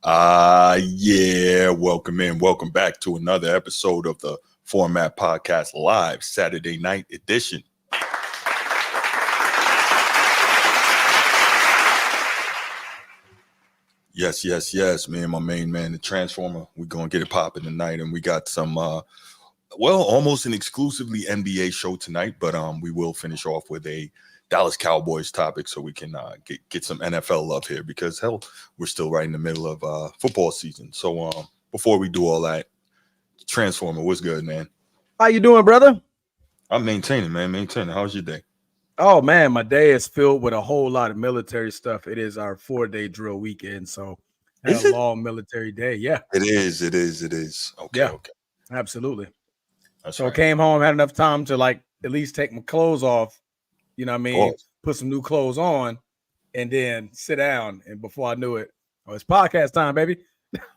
Yeah, welcome back to another episode of the Format Podcast Live Saturday night edition. Yes. Me and my main man, the Transformer, we're going to get it popping tonight, and we got some, almost an exclusively NBA show tonight, but we will finish off with a Dallas Cowboys topic so we can get some NFL love here because, hell, we're still right in the middle of football season. So before we do all that, Transformer, what's good, man? How you doing, brother? I'm maintaining. How's your day? Oh, man, my day is filled with a whole lot of military stuff. It is our 4-day drill weekend, so had a long military day. Yeah. It is. Okay. Absolutely. That's so right. I came home, had enough time to at least take my clothes off, you know what I mean? Put some new clothes on and then sit down. And before I knew it, it's podcast time, baby.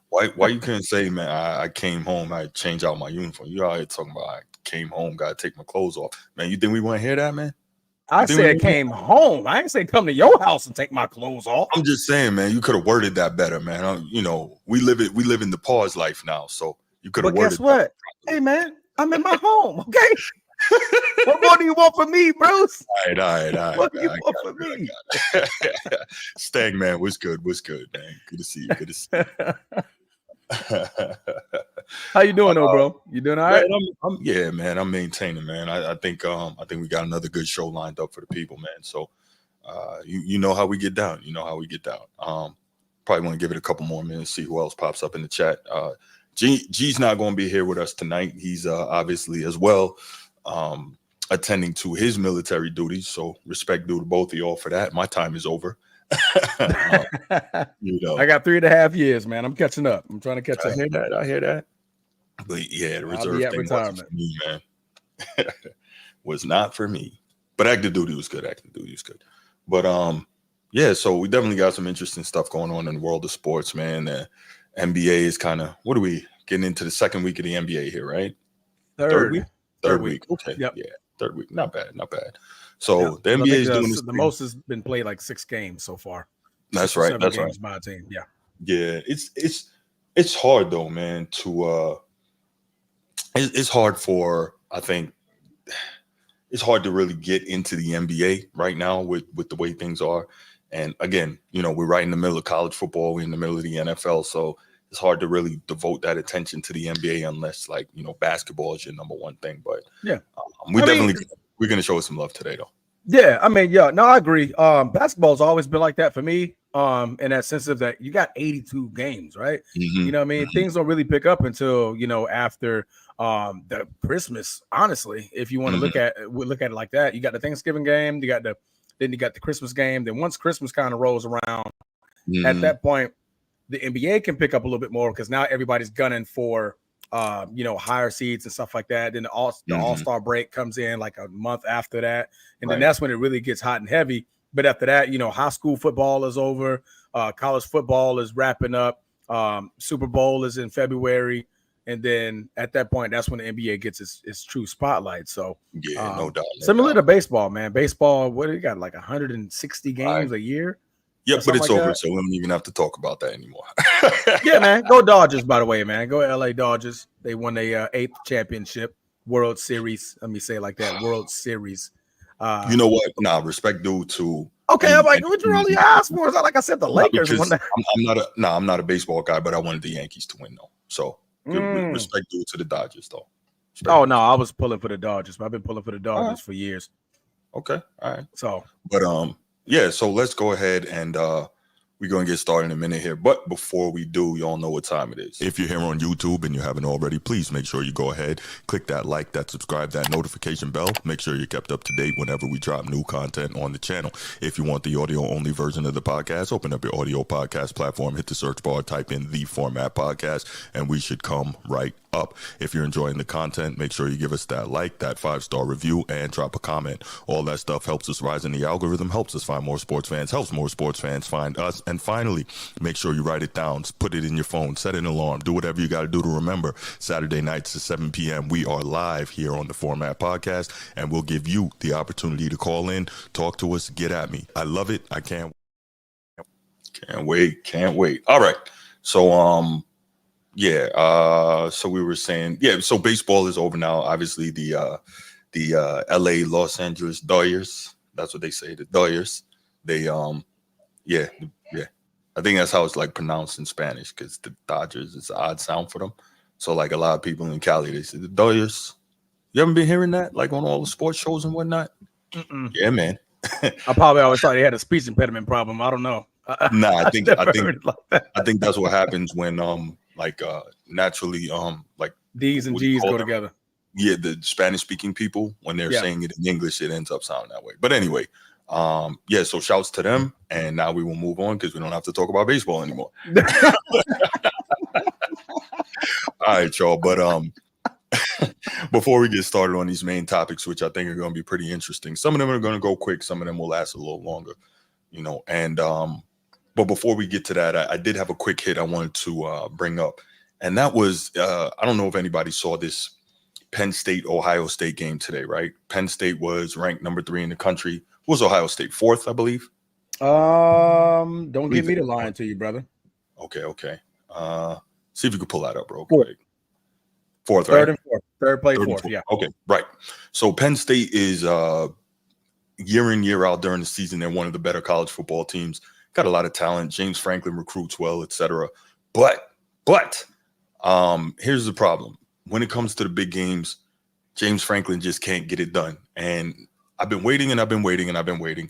Why you couldn't say, man, I came home, I changed out my uniform? You out here talking about I came home, got to take my clothes off. Man, you think we want to hear that, man? I said came home. I ain't say come to your house and take my clothes off. I'm just saying, man, you could have worded that better, man. We live in the pause life now, so you could have worded. Guess what? Hey, man, I'm in my home, okay? What more do you want from me, Bruce? All right. What do you want from me? Stang, man, what's good, man? Good to see you. How you doing, bro? You doing all right? Man, I'm maintaining, man. I think we got another good show lined up for the people, man. So you know how we get down. Probably want to give it a couple more minutes, see who else pops up in the chat. G's not going to be here with us tonight. He's obviously as well attending to his military duties. So respect due to both of y'all for that. My time is over. I got 3.5 years, man. I'm catching up. I'm trying to catch up. I hear that. But yeah, the reserve thing wasn't for me, man. Was not for me. But active duty was good. But yeah, so we definitely got some interesting stuff going on in the world of sports, man. The NBA is kind of, what are we getting into the second week of the NBA here, right? Third week. Okay. Yep. Yeah. Third week. Not bad. So the NBA is doing this the most has been played 6 games so far. That's right. 7 games by a team. Yeah. Yeah. It's hard though, man, to it's hard to really get into the NBA right now with the way things are. And again, we're right in the middle of college football, we're in the middle of the NFL, so it's hard to really devote that attention to the NBA unless basketball is your number one thing. But yeah, we're going to show some love today though. Yeah, I agree. Basketball's always been like that for me. In that sense of that you got 82 games, right? Mm-hmm. You know what I mean? Things don't really pick up until after the Christmas. Honestly, if you want to look at it like that, you got the Thanksgiving game, you got the Christmas game. Then once Christmas kind of rolls around, at that point, the NBA can pick up a little bit more because now everybody's gunning for higher seeds and stuff like that. Then the All-Star break comes in like a month after that, and then that's when it really gets hot and heavy. But after that, high school football is over, college football is wrapping up, Super Bowl is in February, and then at that point, that's when the NBA gets its true spotlight. So yeah, no doubt. Similar to baseball, man. Baseball, what do you got? 160 games a year? Yeah, but it's over, so we don't even have to talk about that anymore. Yeah, man. Go Dodgers, by the way, man. Go LA Dodgers. They won their 8th championship, World Series. Let me say it like that, World Series. You know what? Nah, respect due to. Okay, I'm like, what you really ask for? Is that like I said, the Lakers won that? I'm not a baseball guy, but I wanted the Yankees to win though. So respect due to the Dodgers though. No, I was pulling for the Dodgers. I've been pulling for the Dodgers for years. Okay, all right. So, but yeah, so let's go ahead and we're going to get started in a minute here. But before we do, y'all know what time it is. If you're here on YouTube and you haven't already, please make sure you go ahead, click that like, that subscribe, that notification bell. Make sure you're kept up to date whenever we drop new content on the channel. If you want the audio-only version of the podcast, open up your audio podcast platform, hit the search bar, type in The Format Podcast, and we should come right up. If you're enjoying the content, make sure you give us that like, that 5-star review, and drop a comment. All that stuff helps us rise in the algorithm, helps us find more sports fans, helps more sports fans find us. And finally, make sure you write it down, put it in your phone, set an alarm, do whatever you got to do to remember. Saturday nights at 7 p.m. we are live here on the Format Podcast, and we'll give you the opportunity to call in, talk to us, get at me. I love it. I can't wait. All right. So yeah. So we were saying, yeah. So baseball is over now. Obviously, the L.A. Los Angeles Dodgers. That's what they say. The Dodgers. They yeah, yeah. I think that's how it's like pronounced in Spanish because the Dodgers is an odd sound for them. So like a lot of people in Cali, they say the Dodgers. You haven't been hearing that like on all the sports shows and whatnot? Mm-mm. Yeah, man. I probably always thought they had a speech impediment problem. I don't know. Nah, I never heard it like that. I think that's what happens when like naturally like D's and what do you G's call go them? together. Yeah, the Spanish speaking people when they're Yeah. saying it in English, it ends up sounding that way. But anyway, yeah. So shouts to them, and now we will move on because we don't have to talk about baseball anymore. All right, y'all. But before we get started on these main topics, which I think are going to be pretty interesting, some of them are going to go quick, some of them will last a little longer, And but before we get to that, I did have a quick hit I wanted to bring up, and that was I don't know if anybody saw this Penn State Ohio State game today, right? Penn State was ranked number 3 in the country. What was Ohio State 4th, I believe? Don't get me to lying to you, brother. Okay. See if you could pull that up real Fourth. quick. 4th, Third right? and fourth. Third play, Third and fourth. Yeah. Okay, right. So Penn State is year in, year out during the season, they're one of the better college football teams. Got a lot of talent. James Franklin recruits well, etc. But here's the problem. When it comes to the big games, James Franklin just can't get it done. And I've been waiting and I've been waiting and I've been waiting.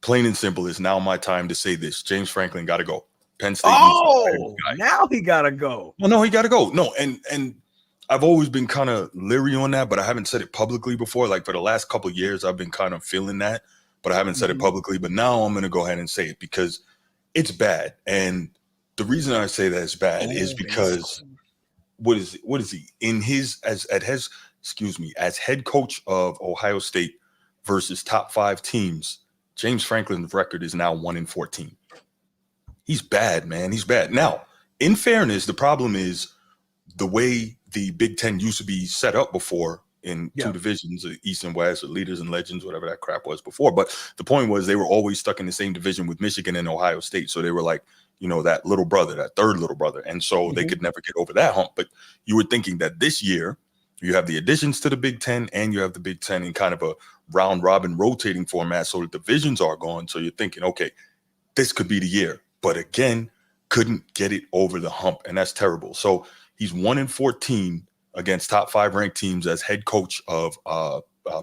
Plain and simple, it's now my time to say this. James Franklin got to go. Penn State needs to hire this guy. Now he got to go. No, he got to go. No, and I've always been kind of leery on that, but I haven't said it publicly before. Like for the last couple of years, I've been kind of feeling that, but I haven't said it publicly. But now I'm going to go ahead and say it because it's bad. And the reason I say that it's bad is because what is he in his as head coach of Ohio State versus top 5 teams? James Franklin's record is now 1-14. He's bad, man. He's bad. Now, in fairness, the problem is the way the Big Ten used to be set up before in 2 divisions, East and West, or Leaders and Legends, whatever that crap was before. But the point was they were always stuck in the same division with Michigan and Ohio State. So they were like, that little brother, that third little brother. And so they could never get over that hump. But you were thinking that this year you have the additions to the Big Ten and you have the Big Ten in kind of a round robin rotating format. So the divisions are gone. So you're thinking, okay, this could be the year. But again, couldn't get it over the hump. And that's terrible. So he's 1-14 against top 5 ranked teams as head coach of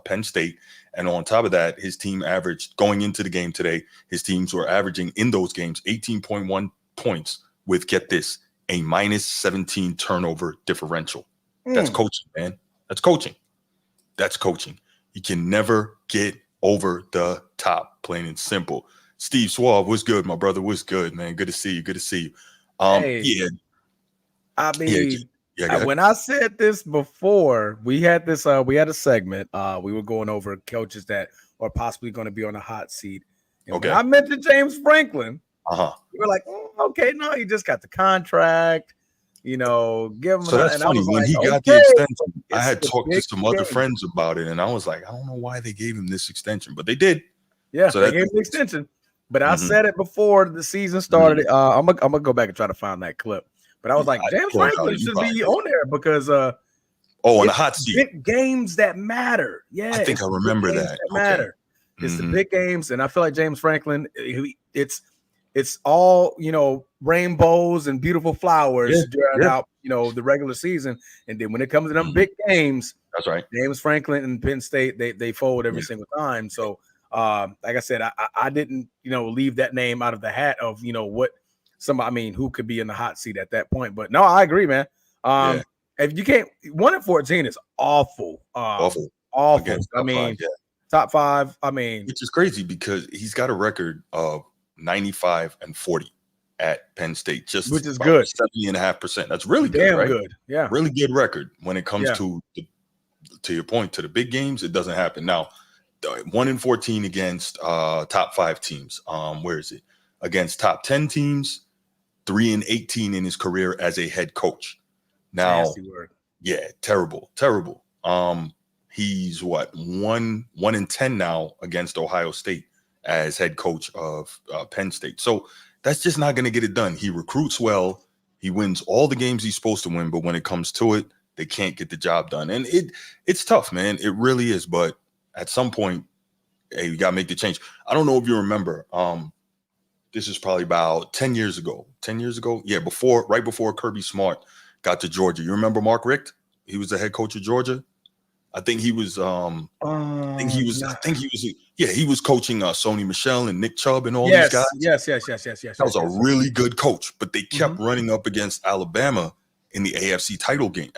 Penn State. And on top of that, his team averaged going into the game today, his teams were averaging in those games 18.1 points with, get this, a -17 turnover differential. That's coaching, man. That's coaching. That's coaching. You can never get over the top, plain and simple. Steve Suave, what's good, my brother? What's good, man? Good to see you. Good to see you. Hey, I mean, yeah, when I said this before, we had a segment. We were going over coaches that are possibly going to be on a hot seat. And when I mentioned James Franklin, we were like, okay, no, he just got the contract. Give him. So that's funny. When he got the extension, I had talked to some other friends about it, and I was like, I don't know why they gave him this extension, but they did. Yeah, so they gave him the extension. But I said it before the season started. I'm gonna go back and try to find that clip. But I was like, James Franklin should be on there because on the hot seat. Big games that matter. Yeah, I think I remember that. Matter. It's the big games, and I feel like James Franklin. It's all rainbows and beautiful flowers throughout the regular season, and then when it comes to them big games, that's right. James Franklin and Penn State they fold every single time. So. Like I said, I didn't, leave that name out of the hat of, what somebody, I mean, who could be in the hot seat at that point. But no, I agree, man. If you can't, 1-14 is awful. Awful. I mean, top 5. I mean, which is crazy because he's got a record of 95-40 at Penn State, which is good. 70.5%. That's really good, right? Good. Yeah. Really good record when it comes to your point, to the big games. It doesn't happen now. 1-14 against top 5 teams. Where is it? Against top 10 teams, 3-18 in his career as a head coach. Now, terrible. He's 1-10 now against Ohio State as head coach of Penn State. So that's just not going to get it done. He recruits well. He wins all the games he's supposed to win, but when it comes to it, they can't get the job done. And it's tough, man. It really is. But at some point, hey, you gotta make the change. I don't know if you remember. This is probably about 10 years ago. 10 years ago? Yeah, right before Kirby Smart got to Georgia. You remember Mark Richt? He was the head coach of Georgia. I think he was he was coaching Sony Michel and Nick Chubb and all these guys. Yes. That was a really good coach, but they kept running up against Alabama in the AFC title game,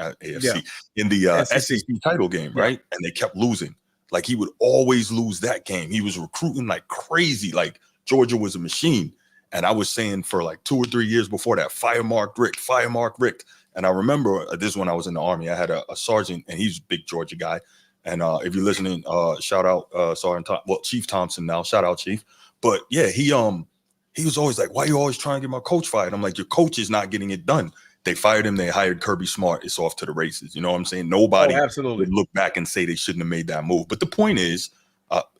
in the SEC title game, right? And they kept losing. Like, he would always lose that game. He was recruiting like crazy. Like, Georgia was a machine. And I was saying for like 2 or 3 years before that, fire Mark Richt. And I remember this when I was in the Army. I had a sergeant, and he's a big Georgia guy. And if you're listening, shout out Chief Thompson now. Shout out, Chief. But yeah, he was always like, why are you always trying to get my coach fired? I'm like, your coach is not getting it done. They fired him. They hired Kirby Smart. It's off to the races. You know what I'm saying? Nobody would look back and say they shouldn't have made that move. But the point is,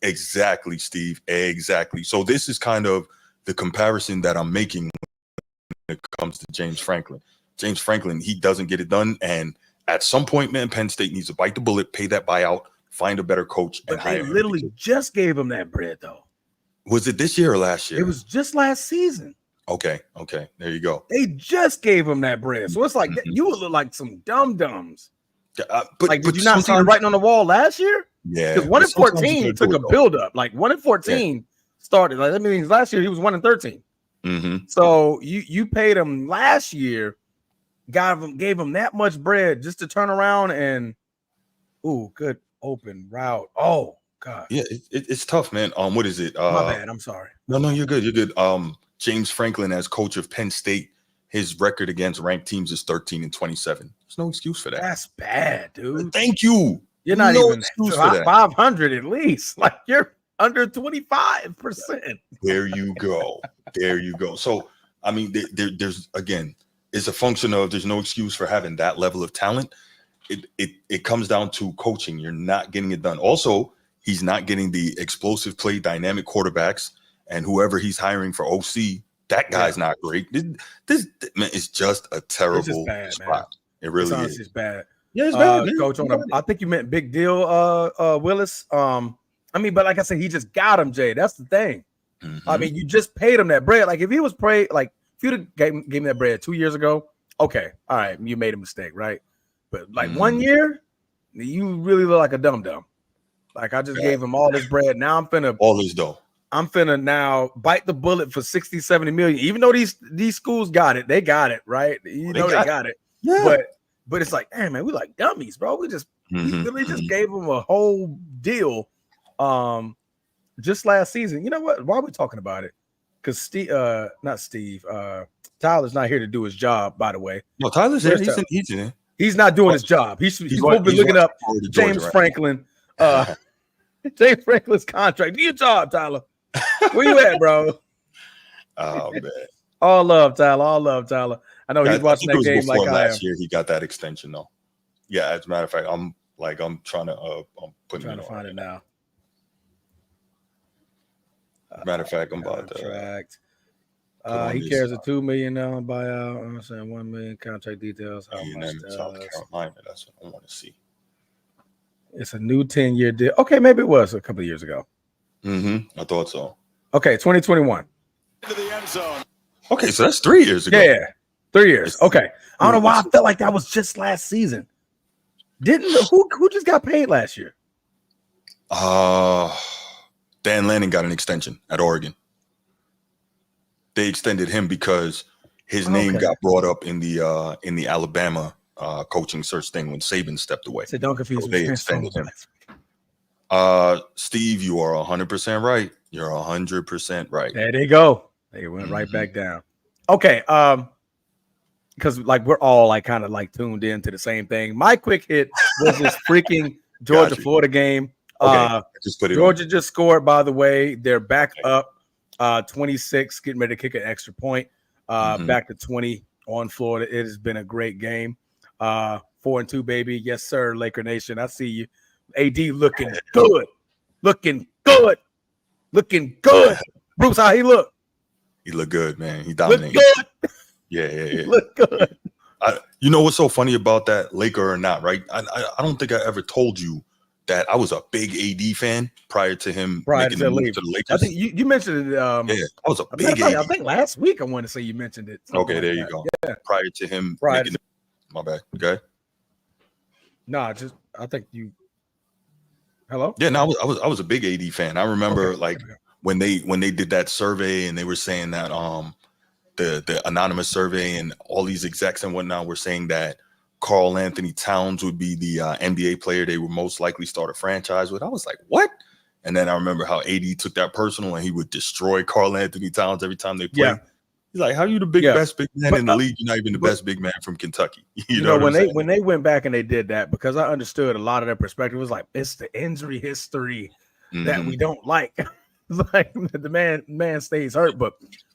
exactly, Steve, exactly. So this is kind of the comparison that I'm making when it comes to James Franklin. James Franklin, he doesn't get it done. And at some point, man, Penn State needs to bite the bullet, pay that buyout, find a better coach, and hire him. They literally just gave him that bread, though. Was it this year or last year? It was just last season. Okay. There you go. They just gave him that bread. So it's like, you would look like some dum-dums. Did you not see the writing on the wall last year? Yeah. Because 1-14 took a build-up. Like, 1-14 started. Like, that means last year he was 1-13. So you paid him last year, gave him that much bread just to turn around and good open route. Oh God. Yeah, it's tough, man. What is it? My bad. I'm sorry. No, you're good. You're good. James Franklin as coach of Penn State, his record against ranked teams is 13-27. There's no excuse for that. That's bad, dude. Thank you. You're not even 500 at least. Like, you're under 25%. There you go. So, I mean, there's again, it's a function of there's no excuse for having that level of talent. It comes down to coaching. You're not getting it done. Also, he's not getting the explosive play, dynamic quarterbacks, and whoever he's hiring for OC, that guy's not great. This man is just a terrible spot. Man. It really is. It's bad. Yeah, it's bad, Coach. I think you meant Big Deal, Willis. I mean, but like I said, he just got him, Jay. That's the thing. I mean, you just paid him that bread. Like, if he was if you'd gave him that bread 2 years ago, okay, all right, you made a mistake, right? But like 1 year, you really look like a dum-dum. Like, I just gave him all this bread. Now all this dough. I'm finna now bite the bullet for 60-70 million. Even though these schools got it, they got it, right? They got it. Yeah. But it's like, hey man, we like dummies, bro. We really just gave them a whole deal just last season. You know what? Why are we talking about it? Because Tyler's not here to do his job, by the way. No, Tyler's here. He's not doing his job. He's supposed to be looking up James Franklin. James Franklin's contract. Do your job, Tyler. Where you at, bro? Oh man. All love, Tyler. I know he's watching that game like I am. Last year he got that extension though. Yeah, as a matter of fact, I'm trying to find it now. Matter of fact, I'm about to. He carries a $2 million buyout. I'm saying $1 million contract details. How much? South Carolina. That's what I want to see. It's a new 10-year deal. Okay, maybe it was a couple of years ago. I thought so. Okay, 2021. Into the end zone. Okay, so that's 3 years ago. Yeah, 3 years. Okay, I don't know why I felt like that was just last season. Who just got paid last year? Dan Lanning got an extension at Oregon. They extended him because his name got brought up in the Alabama coaching search thing when Saban stepped away. So don't confuse me. They extended him. Steve, you are 100% right. You're 100% right. There they go. They went right back down. Okay. Because like we're all like kind of like tuned into the same thing. My quick hit was this freaking Georgia-Florida game. Okay. Just put it Georgia just scored, by the way. They're back up 26, getting ready to kick an extra point. Back to 20 on Florida. It has been a great game. 4-2, baby. Yes, sir, Laker Nation. I see you. AD looking good. Bruce, how he look? He looked good, man. He dominated. Yeah. Look good. You know what's so funny about that, Laker or not, right? I don't think I ever told you that I was a big AD fan prior to him making the move to the I Lakers. think you mentioned it. Yeah, I was a Matter of big fact, AD. I think last week I want to say you mentioned it. Okay, Like there that. you go. Yeah. Prior to him Right. making my bad. Okay. No, just I think you. Hello. Yeah, no, I was a big AD fan. I remember like when they did that survey and they were saying that the anonymous survey and all these execs and whatnot were saying that Karl Anthony Towns would be the NBA player they would most likely start a franchise with. I was like, what? And then I remember how AD took that personal and he would destroy Karl Anthony Towns every time they played. Yeah. He's like, how you the best big man in the league? You're not even the best big man from Kentucky. You know what I'm saying? When they went back and they did that, because I understood a lot of their perspective was like, it's the injury history that we don't like. Like the man stays hurt. But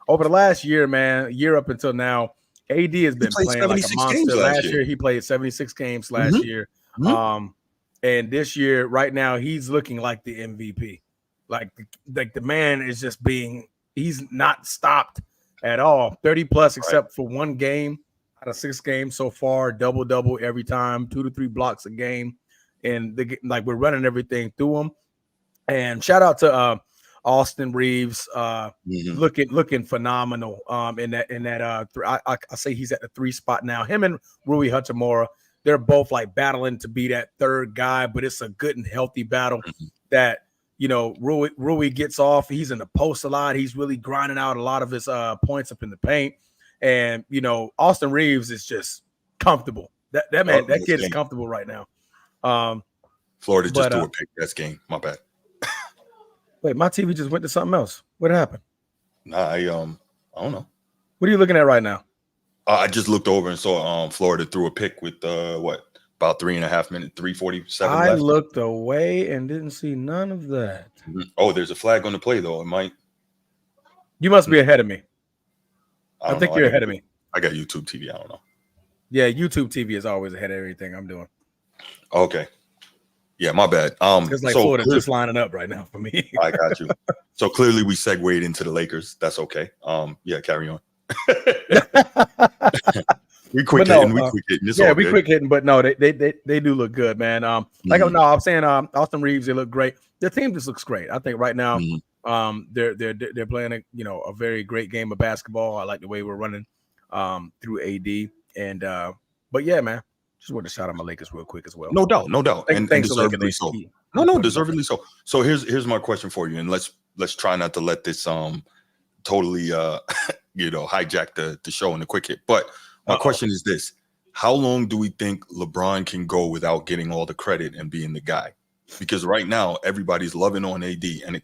over the last year, year up until now, AD has been playing like a monster. Last year he played 76 games last year. And this year, right now, he's looking like the MVP. Like the man is just he's not stopped at all. 30 plus, except for one game out of 6 games so far. Double every time, 2 to 3 blocks a game, and we're running everything through him. And shout out to Austin Reeves, looking phenomenal. In that I say he's at the 3 spot now. Him and Rui Hachimura, they're both like battling to be that third guy, but it's a good and healthy battle that. Rui gets off. He's in the post a lot. He's really grinding out a lot of his points up in the paint. And, Austin Reeves is just comfortable. That kid is comfortable right now. Florida just threw a pick. That's game. My bad. Wait, my TV just went to something else. What happened? Nah, I don't know. What are you looking at right now? I just looked over and saw Florida threw a pick with about 3.5 minutes, 3:47 left. I looked away and didn't see none of that. Oh, there's a flag on the play though. It might. You must be ahead of me. I think you're ahead of me. I got YouTube TV. I don't know. Yeah, YouTube TV is always ahead of everything I'm doing. Okay. Yeah, my bad. It's like Florida's just lining up right now for me. I got you. So clearly we segued into the Lakers. That's okay. Yeah, carry on. We quick hitting. We quick hitting, but no, they do look good, man. I'm saying Austin Reeves, they look great. Their team just looks great. I think right now, they're playing a very great game of basketball. I like the way we're running through AD, and but yeah, man, just wanted to shout out my Lakers real quick as well. No doubt, and deservedly so. No, deservedly so. So here's my question for you, and let's try not to let this totally hijack the show in the quick hit, but. My question is this: how long do we think LeBron can go without getting all the credit and being the guy? Because right now everybody's loving on AD and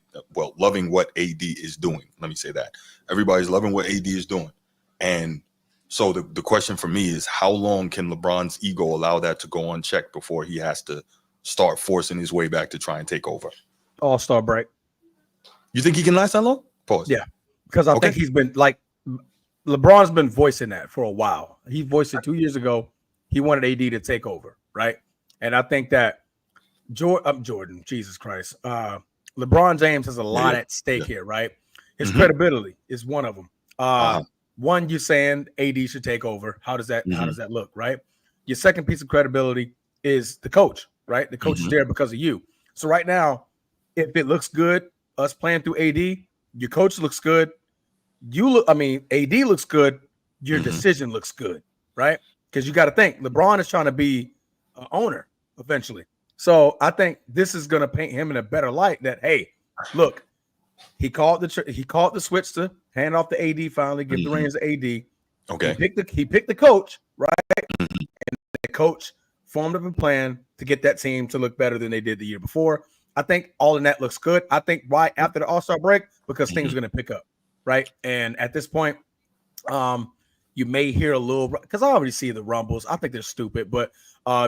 loving what AD is doing. Let me say that everybody's loving what AD is doing, and so the question for me is: how long can LeBron's ego allow that to go unchecked before he has to start forcing his way back to try and take over? All-Star break. You think he can last that long? Pause. Yeah, because I think he's been like. LeBron's been voicing that for a while. He voiced it 2 years ago. He wanted AD to take over, right? And I think that Jordan, Jesus Christ, LeBron James has a lot at stake here, right? His credibility is one of them. One, you're saying AD should take over. How does that look, right? Your second piece of credibility is the coach, right? The coach is there because of you. So right now, if it looks good, us playing through AD, your coach looks good. AD looks good. Your decision looks good, right? Because you got to think LeBron is trying to be an owner eventually. So I think this is going to paint him in a better light that, hey, look, he called the switch to hand off to AD finally, give the reins to AD. Okay. He picked the coach, right? And the coach formed up a plan to get that team to look better than they did the year before. I think all of that looks good. I think why after the All-Star break, because things are going to pick up. Right. And at this point, you may hear a little because I already see the rumbles. I think they're stupid, but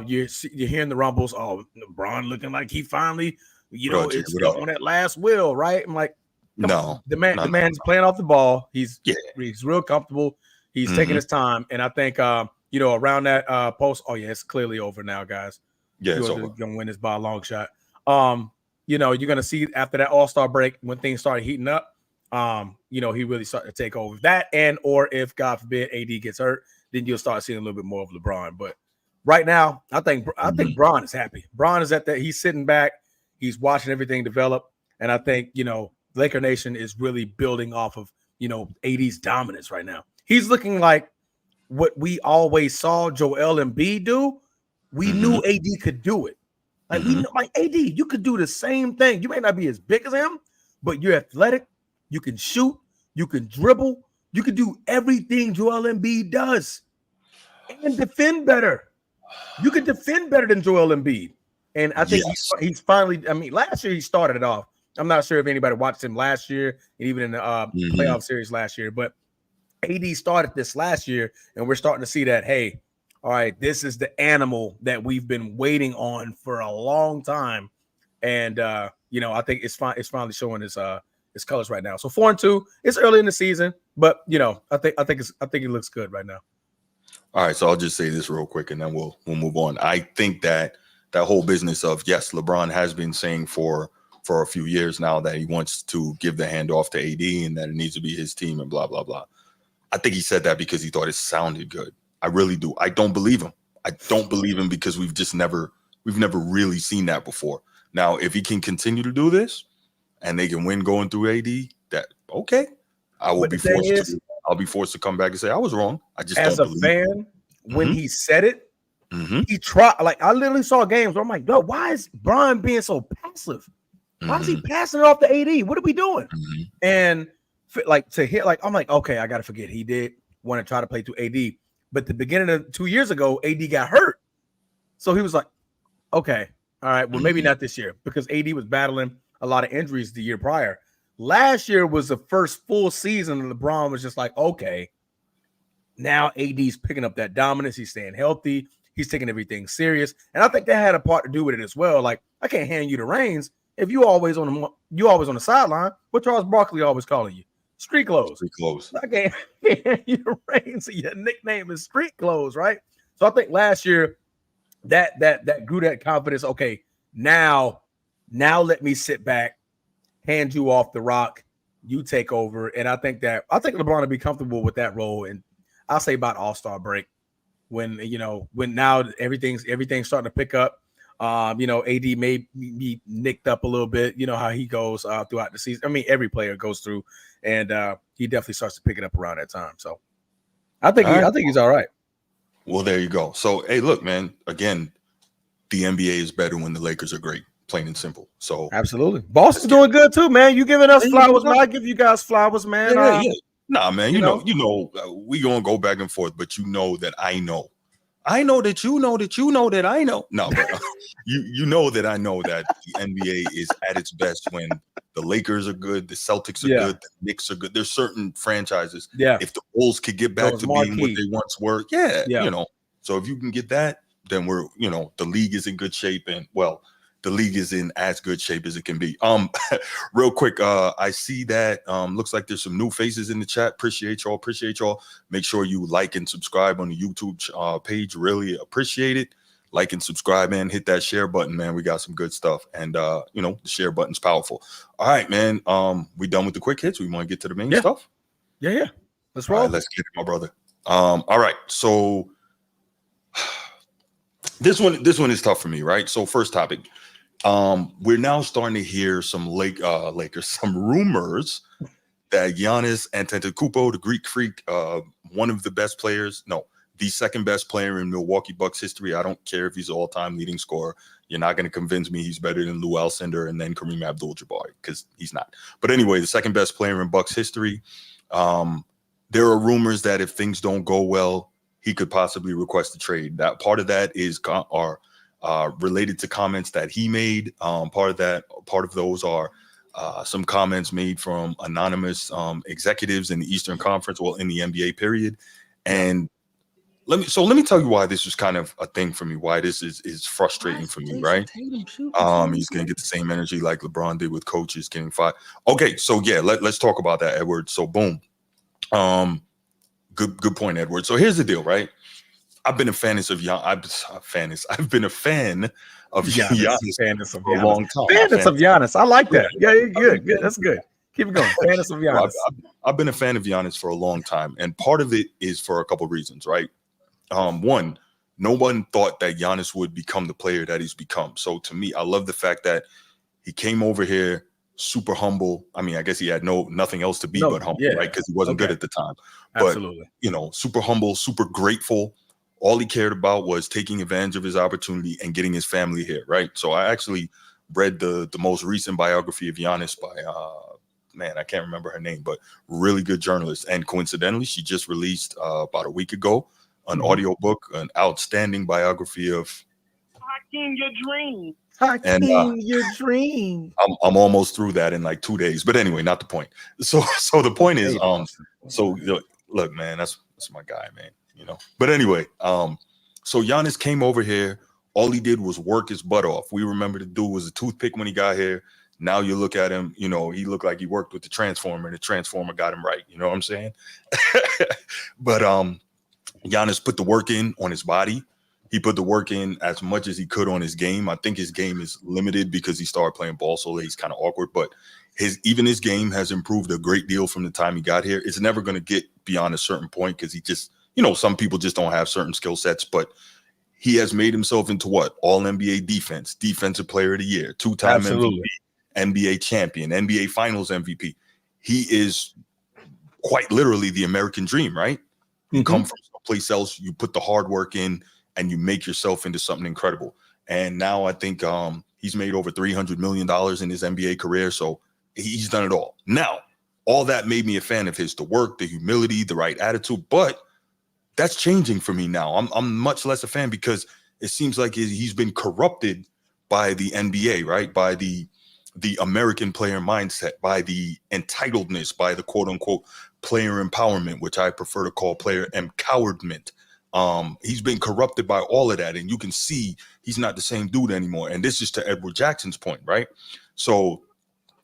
you're hearing the rumbles. Oh, LeBron looking like he finally, it's on that last will. Right. I'm like, no, the man's playing off the ball. He's real comfortable. He's taking his time. And I think, around that post. Oh, yeah, it's clearly over now, guys. Yeah, it's over. You're going to win this by a long shot. You're going to see after that All-Star break when things started heating up. he really started to take over that. And or if God forbid AD gets hurt, then you'll start seeing a little bit more of LeBron. But right now, I think Bron is happy. Bron is at that. He's sitting back. He's watching everything develop. And I think, Laker Nation is really building off of, AD's dominance right now. He's looking like what we always saw Joel Embiid do. We knew AD could do it. Like we know, like AD, you could do the same thing. You may not be as big as him, but you're athletic. You can shoot. You can dribble. You can do everything Joel Embiid does, and defend better. You can defend better than Joel Embiid. And I think he's finally. I mean, last year he started it off. I'm not sure if anybody watched him last year, and even in the playoff series last year. But AD started this last year, and we're starting to see that. Hey, all right, this is the animal that we've been waiting on for a long time, and I think it's finally showing his colors right now. So 4-2. It's early in the season, but I think it looks good right now. All right, so I'll just say this real quick, and then we'll move on. I think that whole business of yes, LeBron has been saying for a few years now that he wants to give the handoff to AD and that it needs to be his team and blah blah blah. I think he said that because he thought it sounded good. I really do. I don't believe him. I don't believe him because we've never really seen that before. Now, if he can continue to do this and they can win going through AD, that okay. I'll be forced to come back and say I was wrong. I just as don't a believe fan, when he said it, he tried. Like I literally saw games where I'm like, yo, why is Brian being so passive? Why is he passing it off to AD? What are we doing? And like to hit, like I'm like, okay, I gotta forget he did want to try to play through AD. But the beginning of 2 years ago, AD got hurt. So he was like, okay, all right, well, maybe not this year because AD was battling a lot of injuries the year prior. Last year was the first full season, and LeBron was just like, okay, now AD's picking up that dominance. He's staying healthy. He's taking everything serious. And I think that had a part to do with it as well. Like, I can't hand you the reins if you always on the sideline. What Charles Barkley always calling you? Street clothes. Street clothes. I can't hand you the reins. Your nickname is Street Clothes, right? So I think last year that grew that confidence. Okay, now let me sit back, hand you off the rock, you take over. And I think LeBron will be comfortable with that role. And I'll say about All-Star break when now everything's starting to pick up. AD may be nicked up a little bit. You know how he goes throughout the season. I mean, every player goes through, and he definitely starts to pick it up around that time. So I think he's all right. Well, there you go. So hey, look, man. Again, the NBA is better when the Lakers are great. Plain and simple. So absolutely, Boston's doing good too, man. You giving us flowers, man. I give you guys flowers, man. Yeah. Nah, man. You know, we gonna go back and forth, but you know that I know. I know that you know that you know that I know. No, but you know that I know that the NBA is at its best when the Lakers are good, the Celtics are good, the Knicks are good. There's certain franchises. Yeah. If the Bulls could get back to being what they once were, So if you can get that, then we're, the league is in good shape, and the league is in as good shape as it can be. Real quick, I see that looks like there's some new faces in the chat. Appreciate y'all. Make sure you like and subscribe on the YouTube page. Really appreciate it. Like and subscribe, man. Hit that share button, man. We got some good stuff, and the share button's powerful. All right, man. We done with the quick hits. We want to get to the main stuff. Yeah. Let's roll. All right, let's get it, my brother. All right, so this one is tough for me, right? So first topic. We're now starting to hear some Lakers, some rumors that Giannis Antetokounmpo, the Greek freak, one of the best players, the second best player in Milwaukee Bucks history. I don't care if he's all-time leading scorer. You're not going to convince me he's better than Lou Alcindor and then Kareem Abdul-Jabbar, because he's not. But anyway, the second best player in Bucks history. There are rumors that if things don't go well, he could possibly request a trade. That part of that is related to comments that he made. Part of those are some comments made from anonymous executives in the Eastern Conference, in the NBA period. And let me tell you why this was kind of a thing for me, why this is frustrating for me, right? He's gonna get the same energy like LeBron did with coaches getting fired. Okay, so let's talk about that, Edward. So boom. Good point, Edward. So here's the deal, right? I've been a fan of Giannis. I've been a fan of Giannis for a long time. Fan of Giannis. I like that. Yeah, good. That's good. Keep it going. Fantasy of Well, Giannis. I've been a fan of Giannis for a long time, and part of it is for a couple of reasons, right? One, no one thought that Giannis would become the player that he's become. So to me, I love the fact that he came over here super humble. I mean, I guess he had nothing else to be but humble, right? Because he wasn't good at the time. Absolutely. But, you know, super humble, super grateful. All he cared about was taking advantage of his opportunity and getting his family here, right? So I actually read the most recent biography of Giannis by man, I can't remember her name, but really good journalist. And coincidentally, she just released about a week ago an audiobook, an outstanding biography of Hakeem your dream. Hakeem your dream. I'm almost through that in like 2 days. But anyway, not the point. So the point is, so look, man, that's my guy, man. You know. But anyway, so Giannis came over here. All he did was work his butt off. We remember the dude was a toothpick when he got here. Now you look at him, you know, he looked like he worked with the Transformer, and the Transformer got him right. You know what I'm saying? But Giannis put the work in on his body. He put the work in as much as he could on his game. I think his game is limited because he started playing ball so late. He's kind of awkward, but his game has improved a great deal from the time he got here. It's never going to get beyond a certain point because he just, you know, some people just don't have certain skill sets, but he has made himself into what? All NBA defense, defensive player of the year, two-time MVP, NBA champion, NBA finals MVP. He is quite literally the American dream, right? You come from someplace else, you put the hard work in, and you make yourself into something incredible. And now I think he's made over $300 million in his NBA career. So he's done it all. Now, all that made me a fan of his, the work, the humility, the right attitude. But that's changing for me now. I'm much less a fan because it seems like he's been corrupted by the NBA, right? By the American player mindset, by the entitledness, by the quote unquote player empowerment, which I prefer to call player empowerment. He's been corrupted by all of that, and you can see he's not the same dude anymore. And this is to Edward Jackson's point, right? So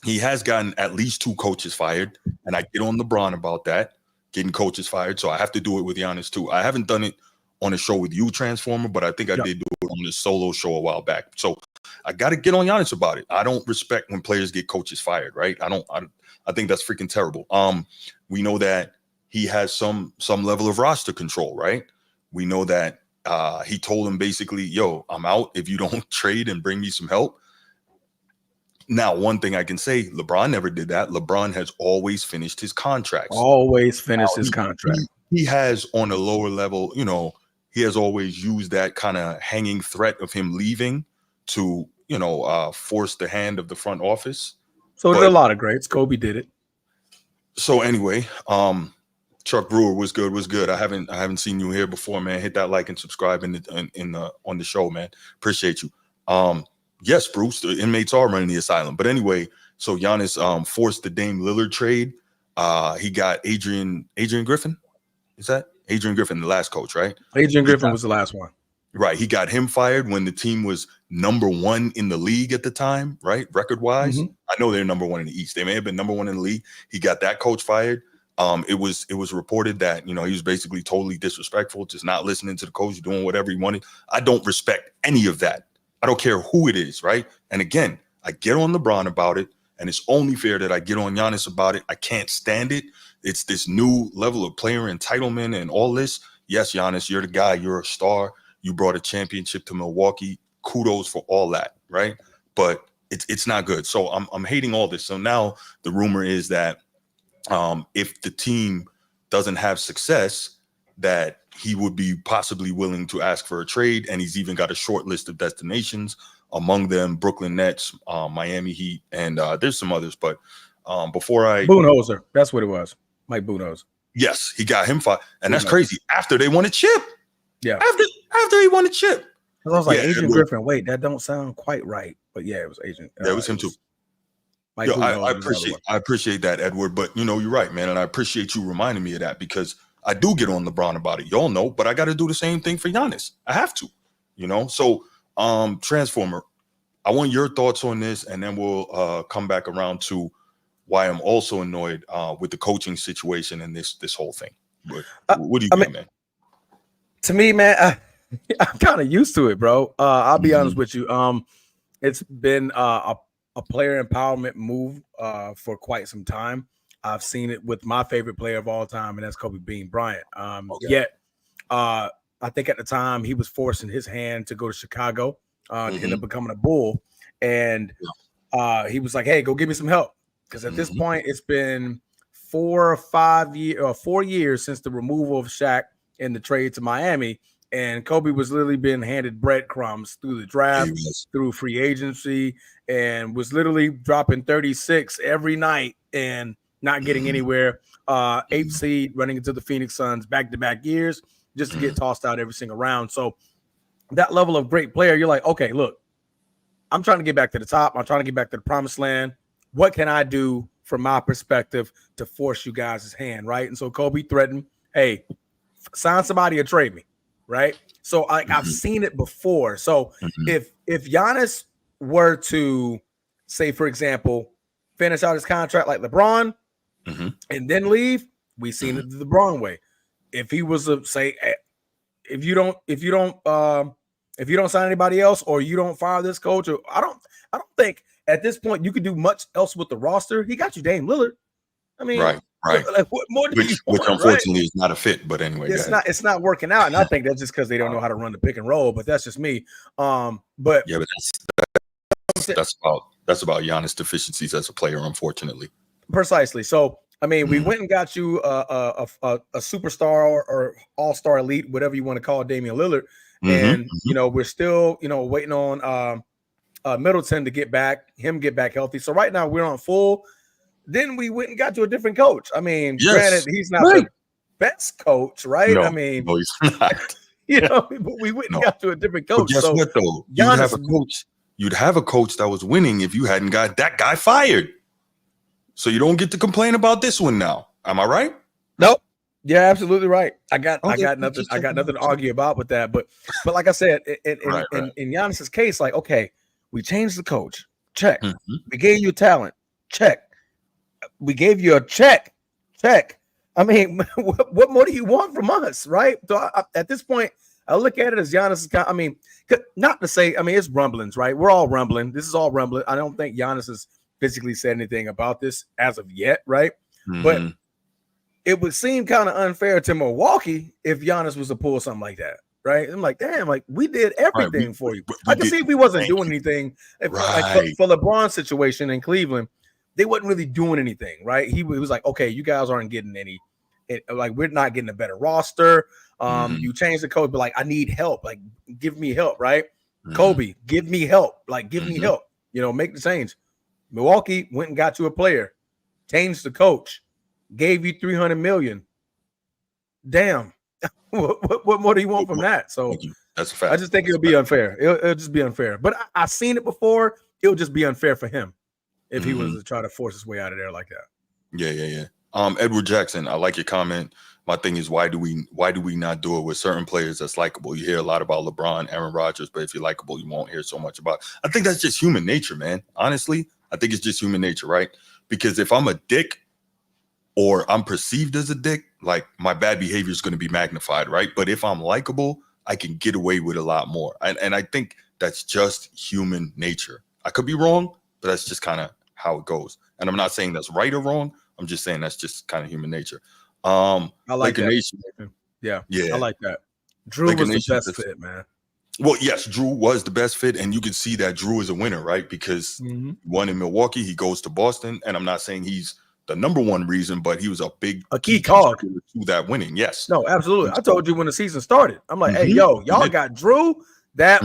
he has gotten at least 2 coaches fired, and I get on LeBron about that, getting coaches fired. So I have to do it with Giannis too. I haven't done it on a show with you, Transformer, but I think I did do it on the solo show a while back. So I got to get on Giannis about it. I don't respect when players get coaches fired, right? I think that's freaking terrible. We know that he has some level of roster control, right? We know that he told him basically, yo, I'm out if you don't trade and bring me some help. Now, one thing I can say, LeBron never did that. LeBron has always finished his contracts. He has on a lower level, you know, he has always used that kind of hanging threat of him leaving to, you know, force the hand of the front office. So did a lot of greats. Kobe did it. So anyway, Chuck Brewer was good. I haven't seen you here before, man. Hit that like and subscribe on the show, man. Appreciate you. Yes, Bruce, the inmates are running the asylum. But anyway, so Giannis forced the Dame Lillard trade. He got Adrian Griffin. Is that Adrian Griffin, the last coach, right? Adrian Griffin was the last one. Right. He got him fired when the team was number 1 in the league at the time, right? Record-wise. I know they're number 1 in the East. They may have been number 1 in the league. He got that coach fired. It was reported that, you know, he was basically totally disrespectful, just not listening to the coach, doing whatever he wanted. I don't respect any of that. I don't care who it is, right? And again, I get on LeBron about it, and it's only fair that I get on Giannis about it. I can't stand it. It's this new level of player entitlement and all this. Yes, Giannis, you're the guy. You're a star. You brought a championship to Milwaukee. Kudos for all that, right? But it's not good. So I'm hating all this. So now the rumor is that if the team doesn't have success, that he would be possibly willing to ask for a trade. And he's even got a short list of destinations, among them Brooklyn Nets, Miami Heat, and there's some others. But Budenholzer, that's what it was. Mike Budenholzer. Yes, he got him fired. And that's crazy. After they won a chip. Yeah. After he won a chip. I was like, Adrian Griffin. Wait, that don't sound quite right. But yeah, it was Adrian. Yeah, it was him too. Yo, I appreciate that, Edward. But you know, you're right, man. And I appreciate you reminding me of that because I do get on LeBron about it. Y'all know, but I got to do the same thing for Giannis. I have to, you know. So, Transformer, I want your thoughts on this, and then we'll come back around to why I'm also annoyed with the coaching situation and this whole thing. But what do you think, man? To me, man, I'm kind of used to it, bro. I'll be honest with you. It's been a a player empowerment move for quite some time. I've seen it with my favorite player of all time, and that's Kobe Bean Bryant. Okay. Yet, I think at the time he was forcing his hand to go to Chicago to end up becoming a Bull, and he was like, "Hey, go give me some help," because at this point it's been 4 years since the removal of Shaq and the trade to Miami. And Kobe was literally being handed breadcrumbs through the draft, through free agency, and was literally dropping 36 every night and not getting anywhere. 8th seed running into the Phoenix Suns back-to-back years just to get tossed out every single round. So that level of great player, you're like, okay, look, I'm trying to get back to the top. I'm trying to get back to the promised land. What can I do from my perspective to force you guys' hand, right? And so Kobe threatened, hey, sign somebody or trade me. Right. So I've seen it before. So if Giannis were to say, for example, finish out his contract like LeBron and then leave, we've seen it the LeBron way. If he was to say, if you don't sign anybody else or you don't fire this coach, or I don't think at this point you could do much else with the roster. He got you Dame Lillard. I mean, right. Like, what more do you want, which unfortunately is not a fit, but anyway, it's not working out, and I think that's just because they don't know how to run the pick and roll. But that's just me. But yeah, but that's about Giannis' deficiencies as a player, unfortunately. Precisely. So I mean, we went and got you a superstar or all-star elite, whatever you want to call Damian Lillard, and we're still waiting on Middleton to get back healthy. So right now we're on full. Then we went and got to a different coach. I mean, granted, he's not the best coach, right? No, I mean, no, he's not. But we went and got to a different coach. But guess what, though? You'd have a coach that was winning if you hadn't got that guy fired. So you don't get to complain about this one now. Am I right? Nope. Yeah, absolutely right. I got nothing to argue about with that. But like I said, in Giannis's case, like, okay, we changed the coach. Check. We gave you talent. Check. We gave you a check. I mean, what more do you want from us, right? So at this point, I look at it as Giannis. I mean, not to say, I mean, it's rumblings, right? We're all rumbling. This is all rumbling. I don't think Giannis has physically said anything about this as of yet, right? But it would seem kind of unfair to Milwaukee if Giannis was to pull something like that, right? I'm like, damn, like we did everything for you. I can see if we wasn't doing anything. Like for LeBron's situation in Cleveland, they wasn't really doing anything, right? He was like, okay, you guys aren't getting any, like we're not getting a better roster. You change the coach, but like I need help. Like give me help, right? Kobe, give me help. Like give me help. Make the change. Milwaukee went and got you a player, changed the coach, gave you $300 million. Damn, what more do you want from that? So that's a fact. I just think it'll be unfair. It'll just be unfair. But I've seen it before. It'll just be unfair for him if he was to try to force his way out of there like that. Yeah. Edward Jackson, I like your comment. My thing is, why do we not do it with certain players that's likable? You hear a lot about LeBron, Aaron Rodgers, but if you're likable, you won't hear so much about. I think that's just human nature, man. Honestly, I think it's just human nature, right? Because if I'm a dick or I'm perceived as a dick, like my bad behavior is going to be magnified, right? But if I'm likable, I can get away with a lot more. And I think that's just human nature. I could be wrong, but that's just kind of how it goes. And I'm not saying that's right or wrong. I'm just saying that's just kind of human nature. I like that. Nation, yeah, I like that. Drew was the best fit, man. Well, yes, Drew was the best fit, and you can see that Drew is a winner, right? Because he won in Milwaukee, he goes to Boston, and I'm not saying he's the number one reason, but he was a key cog to that winning. Yes, no, absolutely. I told you when the season started, I'm like, hey, y'all got Drew. That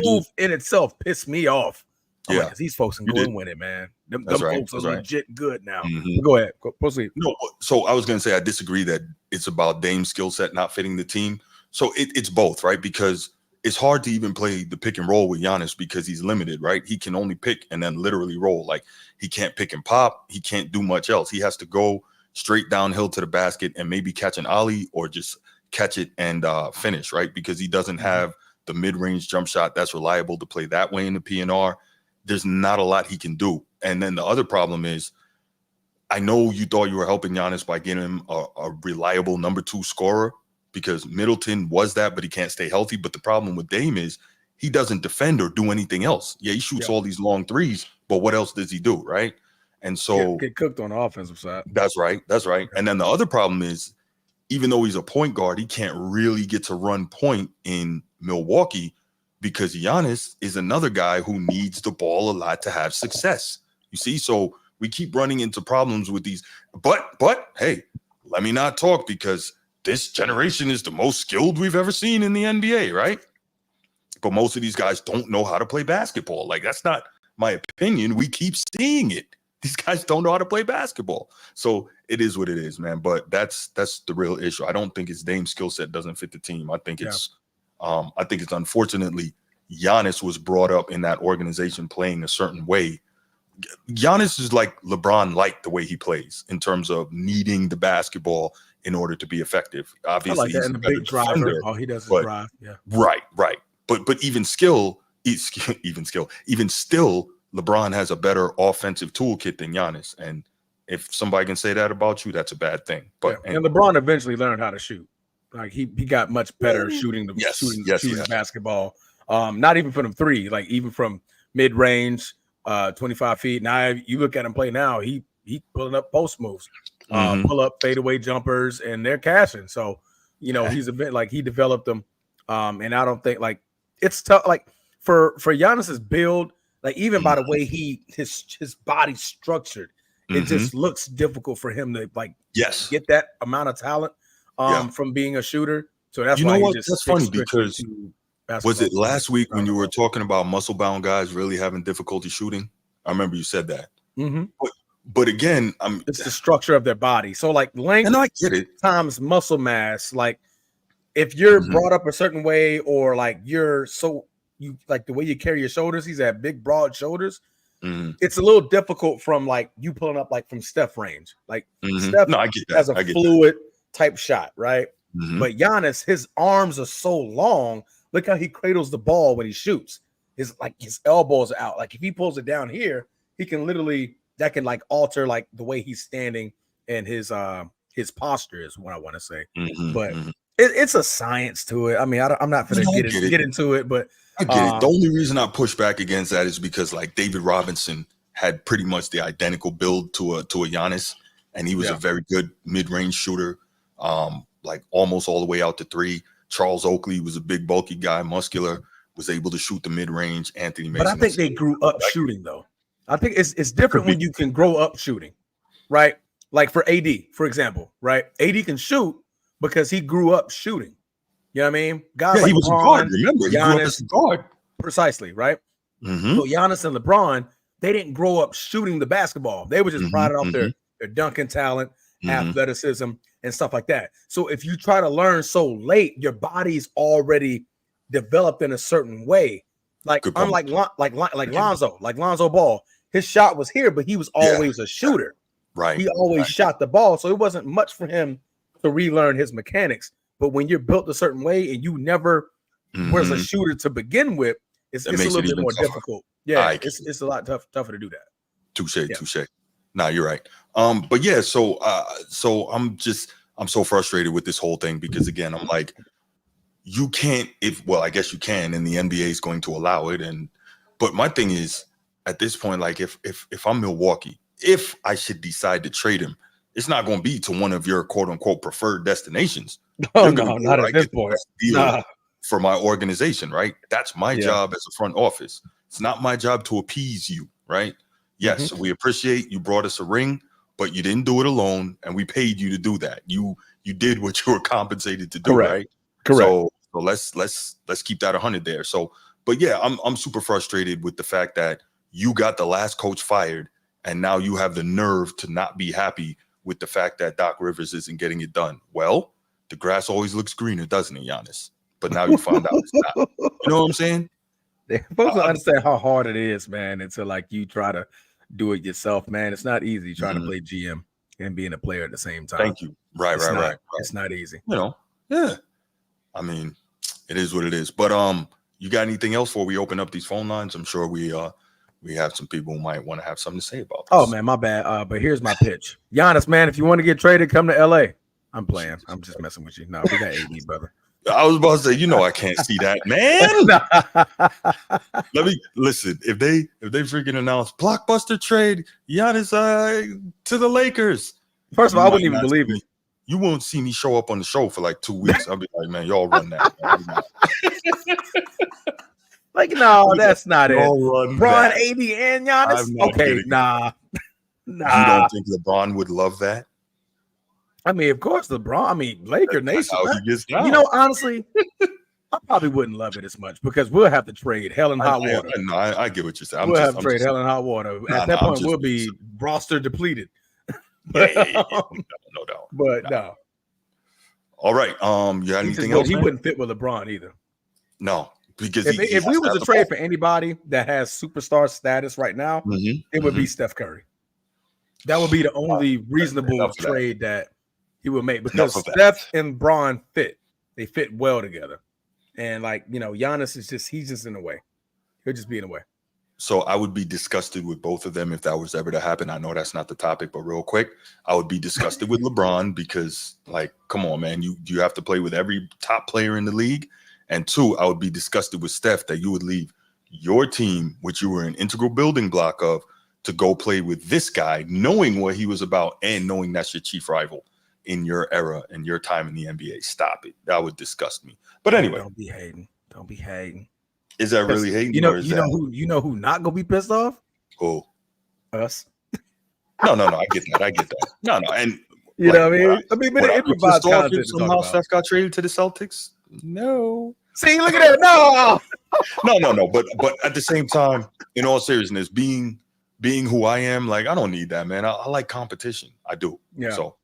move in itself pissed me off. I'm like, these folks can go and win it, man. Them folks are legit good now. Go ahead. Proceed. No, so I was going to say I disagree that it's about Dame's skill set not fitting the team. So it's both, right? Because it's hard to even play the pick and roll with Giannis because he's limited, right? He can only pick and then literally roll. Like he can't pick and pop. He can't do much else. He has to go straight downhill to the basket and maybe catch an ollie or just catch it and finish, right? Because he doesn't have the mid-range jump shot that's reliable to play that way in the PNR. There's not a lot he can do. And then the other problem is, I know you thought you were helping Giannis by getting him a reliable number 2 scorer because Middleton was that, but he can't stay healthy. But the problem with Dame is he doesn't defend or do anything else. Yeah, he shoots all these long threes, but what else does he do, right? And so get cooked on the offensive side. That's right. And then the other problem is, even though he's a point guard, he can't really get to run point in Milwaukee because Giannis is another guy who needs the ball a lot to have success. You see, so we keep running into problems with these. But hey, let me not talk because this generation is the most skilled we've ever seen in the NBA, right? But most of these guys don't know how to play basketball. Like, that's not my opinion. We keep seeing it. These guys don't know how to play basketball. So it is what it is, man. But that's the real issue. I don't think his Dame skill set doesn't fit the team. I think it's unfortunately Giannis was brought up in that organization playing a certain way. Giannis is like LeBron light the way he plays in terms of needing the basketball in order to be effective. Obviously, I like that. And the big driver. All he does is drive. Yeah. Right. But even still, LeBron has a better offensive toolkit than Giannis. And if somebody can say that about you, that's a bad thing. But and LeBron eventually learned how to shoot. Like he got much better shooting basketball. Not even from three, like even from mid range, 25 feet. Now you look at him play now, he pulling up post moves, pull up fadeaway jumpers, and they're cashing. So he's a bit like he developed them. And I don't think like it's tough. Like for Giannis's build. Like even by the way his body's structured, it just looks difficult for him to get that amount of talent from being a shooter. So that's why that's funny because was it last week when you were talking about muscle bound guys really having difficulty shooting? I remember you said that. But again, it's the structure of their body. So like length and I get it times muscle mass. Like if you're brought up a certain way or like you're so. You like the way you carry your shoulders. He's had big, broad shoulders. It's a little difficult from like you pulling up like from Steph range. Like Steph has a fluid type shot, right? But Giannis, his arms are so long. Look how he cradles the ball when he shoots. His elbows are out. Like if he pulls it down here, he can literally that can like alter like the way he's standing and his posture is what I want to say. But it's a science to it. I mean, I'm not going to get into it, but. I get it. The only reason I push back against that is because like David Robinson had pretty much the identical build to a Giannis, and he was a very good mid-range shooter, like almost all the way out to three. Charles Oakley was a big, bulky guy, muscular, was able to shoot the mid-range. Anthony Mason. But I think they grew up shooting though. I think it's different when you can grow up shooting, right? Like for AD, for example, right? AD can shoot because he grew up shooting. You know what I mean? Guys like he was a guard. Remember, he grew up as a guard. Precisely, right? So Giannis and LeBron, they didn't grow up shooting the basketball. They were just prided off their dunking talent, athleticism, and stuff like that. So if you try to learn so late, your body's already developed in a certain way. Like unlike Lonzo Ball, his shot was here, but he was always a shooter. Right. He always shot the ball, so it wasn't much for him to relearn his mechanics. But when you're built a certain way and you never was a shooter to begin with, it's a little bit more difficult. Yeah, it's a lot tougher to do that. Touche. Nah, you're right. But yeah, so I'm so frustrated with this whole thing because again, I'm like, you can't I guess you can, and the NBA is going to allow it. But my thing is, at this point, like if I'm Milwaukee, if I should decide to trade him, it's not going to be to one of your quote unquote preferred destinations. Oh no, not at this point. For my organization, right? That's my job as a front office. It's not my job to appease you, right? Yes, we appreciate you brought us a ring, but you didn't do it alone, and we paid you to do that. You did what you were compensated to do, right? Correct. So let's keep that 100 there. So, but yeah, I'm super frustrated with the fact that you got the last coach fired, and now you have the nerve to not be happy with the fact that Doc Rivers isn't getting it done. Well, the grass always looks greener, doesn't it, Giannis? But now you found out it's not. You know what I'm saying? They're supposed to understand how hard it is, man, until like you try to do it yourself, man. It's not easy trying to play GM and being a player at the same time. Thank you. Right. It's not easy. Yeah. I mean, it is what it is. But you got anything else before we open up these phone lines? I'm sure we have some people who might want to have something to say about this. Oh man, my bad. But here's my pitch. Giannis, man, if you want to get traded, come to LA. I'm playing. I'm just messing with you. No, we got AD, brother. I was about to say, I can't see that, man. Let me listen. If they freaking announce blockbuster trade, Giannis to the Lakers. First of all, I wouldn't even believe it. You won't see me show up on the show for like 2 weeks. I'll be like, man, y'all run that. Like, no, that's not it. Run Bron, that. AD, and Giannis. Okay, nah. You don't think LeBron would love that? I mean, of course, LeBron. I mean, Laker Nation. How he gets down. Honestly, I probably wouldn't love it as much because we'll have to trade hell and hot water. I get what you're saying. We'll have to trade hell and hot water. At that point, we'll be roster depleted. No doubt. But no. All right. You got anything else? He wouldn't fit with LeBron either. No, because if we was to trade for anybody that has superstar status right now, it would be Steph Curry. That would be the only reasonable trade that he would make because Steph and Bron fit. They fit well together. And Giannis is he's just in the way. He'll just be in the way. So I would be disgusted with both of them if that was ever to happen. I know that's not the topic, but real quick, I would be disgusted with LeBron because, come on, man, you have to play with every top player in the league. And 2, I would be disgusted with Steph that you would leave your team, which you were an integral building block of, to go play with this guy, knowing what he was about and knowing that's your chief rival in your era and your time in the NBA. Stop it. That would disgust me. But anyway. Don't be hating. Is that really hating? You know who not gonna be pissed off? Who? Us. No. I get that. No. And what I mean? But it provides content. Somehow Steph got traded to the Celtics. No. See, look at that. No. No. But at the same time, in all seriousness, being who I am, I don't need that, man. I like competition. I do. Yeah. So,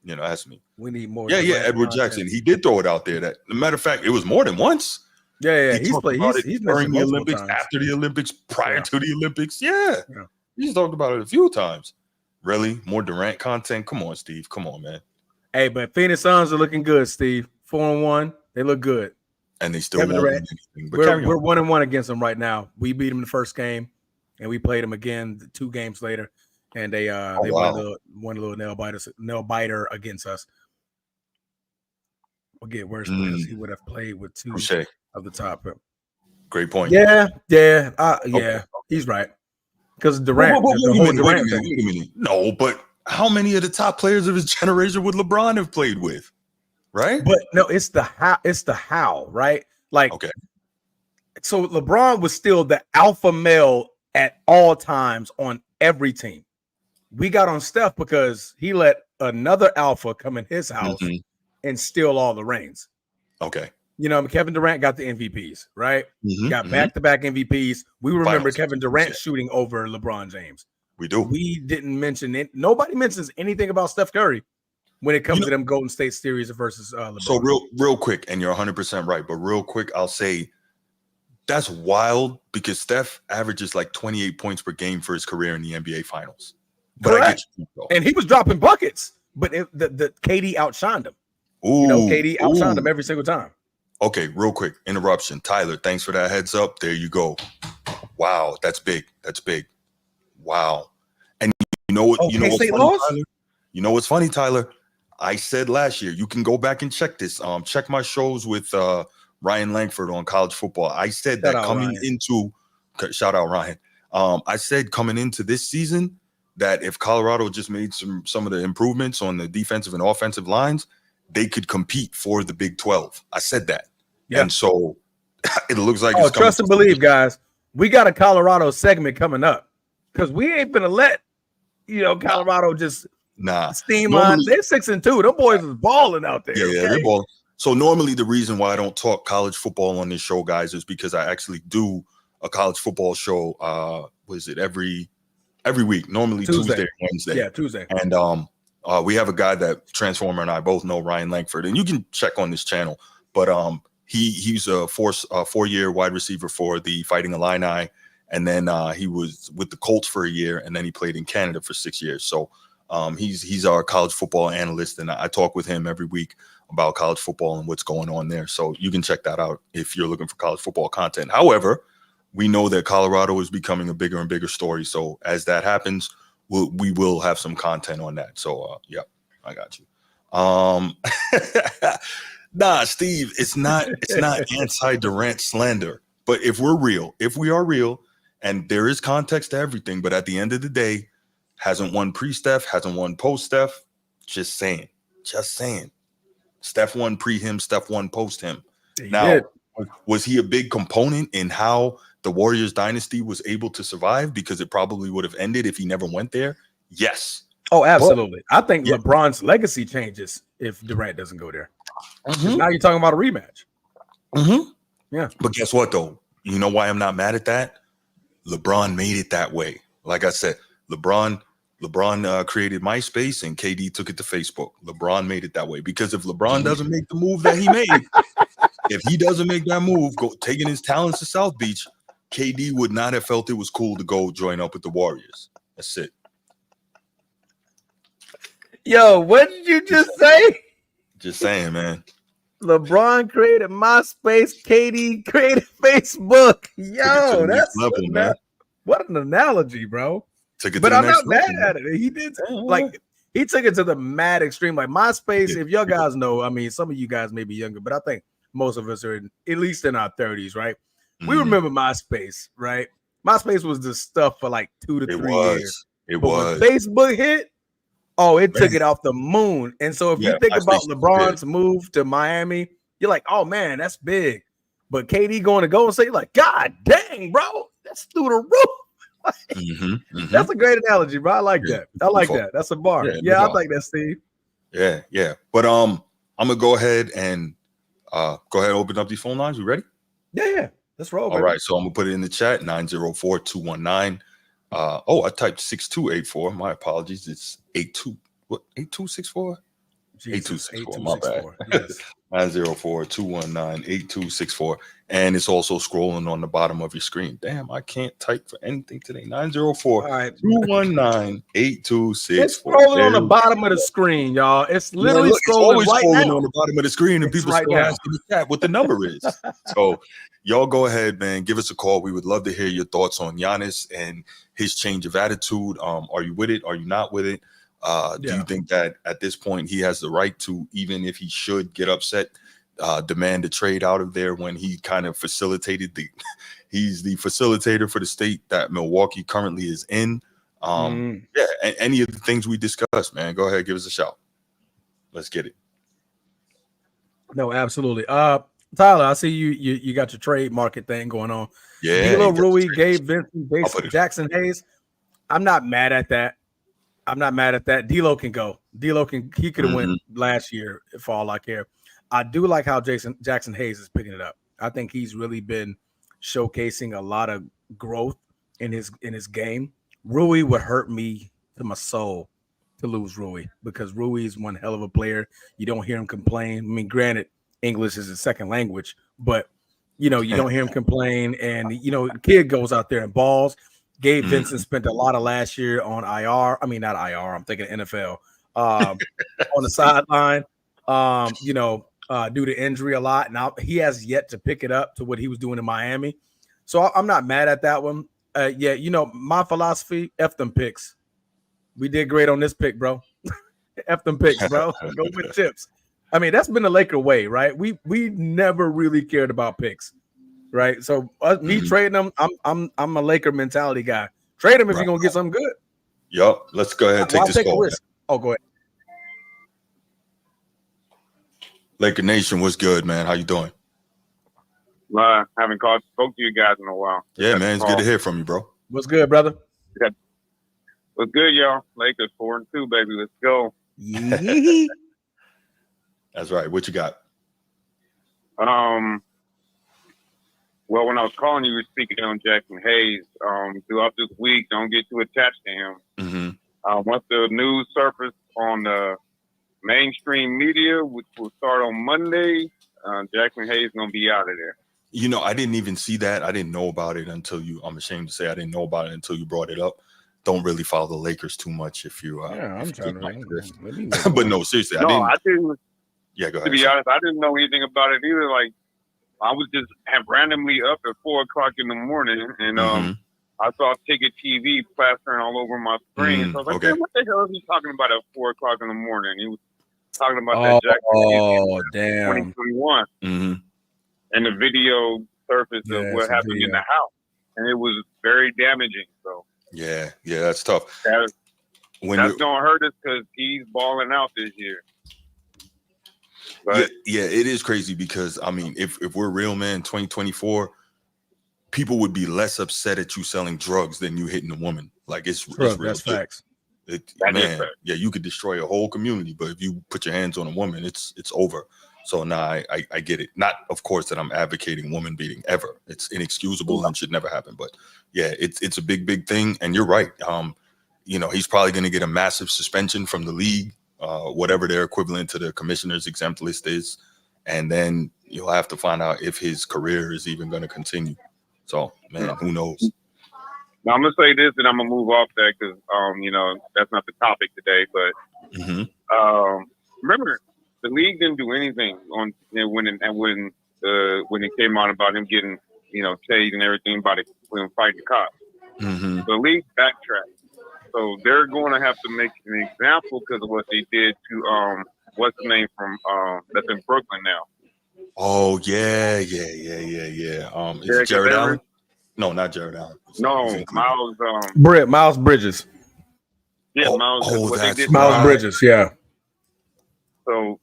that's me. We need more. Yeah. Edward Jackson. He did throw it out there. That, as a matter of fact, it was more than once. Yeah. He's during the Olympics, times. After the Olympics, prior to the Olympics. Yeah. He's talked about it a few times. Really? More Durant content? Come on, Steve. Come on, man. Hey, but Phoenix Suns are looking good, Steve. 4-1. They look good. And they still won't win anything. But we're 1-1 against them right now. We beat them the first game, and we played them again 2 games later. And they won a little nail biter against us. We'll get worse because he would have played with 2 of the top. Great point. Yeah. He's right. Because Durant, wait a minute. No, but how many of the top players of his generation would LeBron have played with? Right? But no, it's the how, right? Okay. So LeBron was still the alpha male at all times on every team. We got on Steph because he let another alpha come in his house and steal all the reins. Okay. Kevin Durant got the MVPs, right? Got back-to-back MVPs. We remember Kevin Durant shooting over LeBron James. We do. We didn't mention it. Nobody mentions anything about Steph Curry when it comes to them Golden State series versus LeBron. So real quick, and you're 100% right, but real quick, I'll say that's wild because Steph averages 28 points per game for his career in the NBA Finals. But correct. I get you. And he was dropping buckets, but the KD outshined him. KD outshined him every single time. Okay, real quick interruption. Tyler, thanks for that heads up. There you go. Wow, that's big. Wow. And you know what? You know what's funny, Tyler? You know what's funny, Tyler? I said last year, you can go back and check this. Check my shows with Ryan Langford on college football. I said that shout out Ryan. I said coming into this season that if Colorado just made some of the improvements on the defensive and offensive lines, they could compete for the Big 12. I said that. Yeah. And so it looks like it's trust and believe, guys. We got a Colorado segment coming up because we ain't gonna let Colorado just steam on. They're 6-2. Them boys is balling out there. Yeah, they're balling. So normally the reason why I don't talk college football on this show, guys, is because I actually do a college football show. Every week? Normally Tuesday, Wednesday. Yeah, Tuesday. And we have a guy that Transformer and I both know, Ryan Langford, and you can check on this channel. But he's a 4-year wide receiver for the Fighting Illini, and then he was with the Colts for a year, and then he played in Canada for 6 years. So he's our college football analyst, and I talk with him every week about college football and what's going on there. So you can check that out if you're looking for college football content. However, we know that Colorado is becoming a bigger and bigger story. So as that happens, we will have some content on that. So yeah, I got you. Nah, Steve, it's not anti-Durant slander. But if we are real, and there is context to everything, but at the end of the day, hasn't won pre-Steph, hasn't won post-Steph. Just saying. Steph won pre-him, Steph won post-him. Now, was he a big component in how the Warriors dynasty was able to survive? Because it probably would have ended if he never went there. Yes. Oh, absolutely. But, I think LeBron's legacy changes if Durant doesn't go there. Now you're talking about a rematch. Yeah. But guess what, though? You know why I'm not mad at that? LeBron made it that way. Like I said, LeBron created MySpace and KD took it to Facebook. LeBron made it that way. Because if LeBron doesn't make the move that he made, if he doesn't make that move, taking his talents to South Beach, KD would not have felt it was cool to go join up with the Warriors. That's it. Yo, what did you just say? Just saying, man. LeBron created MySpace, KD created Facebook. Yo, that's level, man. What an analogy, bro. But I'm not mad at it. He did he took it to the mad extreme. Like MySpace, if y'all guys know, I mean, some of you guys may be younger, but I think most of us are at least in our 30s, right? We remember MySpace, right? MySpace was the stuff for like 2 to 3 years. When Facebook hit, it took it off the moon. And so if you think about LeBron's move to Miami, you're like, oh man, that's big. But KD going to Golden State, you're like, God dang, bro, that's through the roof. That's a great analogy, bro. I like that. I like that. That's a bar. Yeah, I like that, Steve. Yeah. But I'm gonna go ahead and open up these phone lines. We ready? Yeah. Let's roll. All right. So I'm gonna put it in the chat 904-219. I typed 6284. My apologies. It's 8264. 8264. My bad. Yes. 904-219-8264. And it's also scrolling on the bottom of your screen. Damn, I can't type for anything today. 904-219-8264. It's scrolling on the bottom of the screen, y'all. It's literally scrolling right now. On the bottom of the screen, and people still asking the chat what the number is. So y'all go ahead, man. Give us a call. We would love to hear your thoughts on Giannis and his change of attitude. Are you with it? Are you not with it? Do you think that at this point he has the right to, even if he should get upset, demand a trade out of there when he kind of facilitated he's the facilitator for the state that Milwaukee currently is in? Any of the things we discussed, man, go ahead, give us a shout. Let's get it. No, absolutely. Tyler, I see you got your trade market thing going on. Yeah. D'Lo, Rui, Gabe Vincent, Jackson Hayes. I'm not mad at that. D'Lo can go. He could have went last year for all I care. I do like how Jackson Hayes is picking it up. I think he's really been showcasing a lot of growth in his game. Rui would hurt me to my soul to lose Rui, because Rui is one hell of a player. You don't hear him complain. I mean, granted, English is his second language, but you don't hear him complain. And the kid goes out there and balls. Gabe Vincent spent a lot of last year on IR. I mean, not IR. I'm thinking NFL on the sideline. Due to injury a lot. Now he has yet to pick it up to what he was doing in Miami. So I'm not mad at that one. My philosophy, F them picks. We did great on this pick, bro. F them picks, bro. Go with chips. I mean, that's been the Laker way, right? We never really cared about picks, right? So me trading them, I'm a Laker mentality guy. Trade him if you're gonna get something good. Yup. Let's go ahead and take this call. Oh, go ahead. Laker Nation, what's good, man? How you doing? Haven't spoke to you guys in a while. Yeah, man, it's good to hear from you, bro. What's good, brother? What's good, y'all? Lakers 4-2, baby. Let's go. That's right. What you got? Well, when I was calling you, were speaking on Jackson Hayes. Throughout this week, don't get too attached to him. Once the news surfaced on the mainstream media, which will start on Monday, Jackson Hayes is gonna be out of there. I didn't even see that. I didn't know about it until you. I'm ashamed to say I didn't know about it until you brought it up. Don't really follow the Lakers too much if you. I'm trying to. But no, seriously, I didn't. Yeah, go ahead. To be honest, I didn't know anything about it either. Like, I was just randomly up at 4:00 in the morning, and I saw Ticket TV plastering all over my screen. So I was like, what the hell is he talking about at 4:00 in the morning? talking about that Jackson damn. 2021. Mm-hmm. And the video surfaced of what happened in the house. And it was very damaging. So yeah, that's tough. That's going to hurt us because he's balling out this year. But yeah, it is crazy because, I mean, if we're real, man, 2024, people would be less upset at you selling drugs than you hitting a woman. Like, it's real. That's facts. Man, yeah, you could destroy a whole community, but if you put your hands on a woman, it's over. So I get it. Not, of course, that I'm advocating woman beating ever. It's inexcusable and should never happen. But yeah, it's a big thing. And you're right. He's probably going to get a massive suspension from the league, whatever their equivalent to the commissioner's exempt list is, and then you'll have to find out if his career is even going to continue. So, man, who knows? Now, I'm going to say this, and I'm going to move off that because, that's not the topic today. But remember, the league didn't do anything on when it came out about him getting, tased and everything by when fighting the cops. Mm-hmm. The league backtracked. So they're going to have to make an example because of what they did to what's the name from that's in Brooklyn now. Oh yeah. Is it Jared Allen? No, not Jared Allen. No, Miles. Miles Bridges. Yeah, Miles. That's Miles Bridges. Yeah. So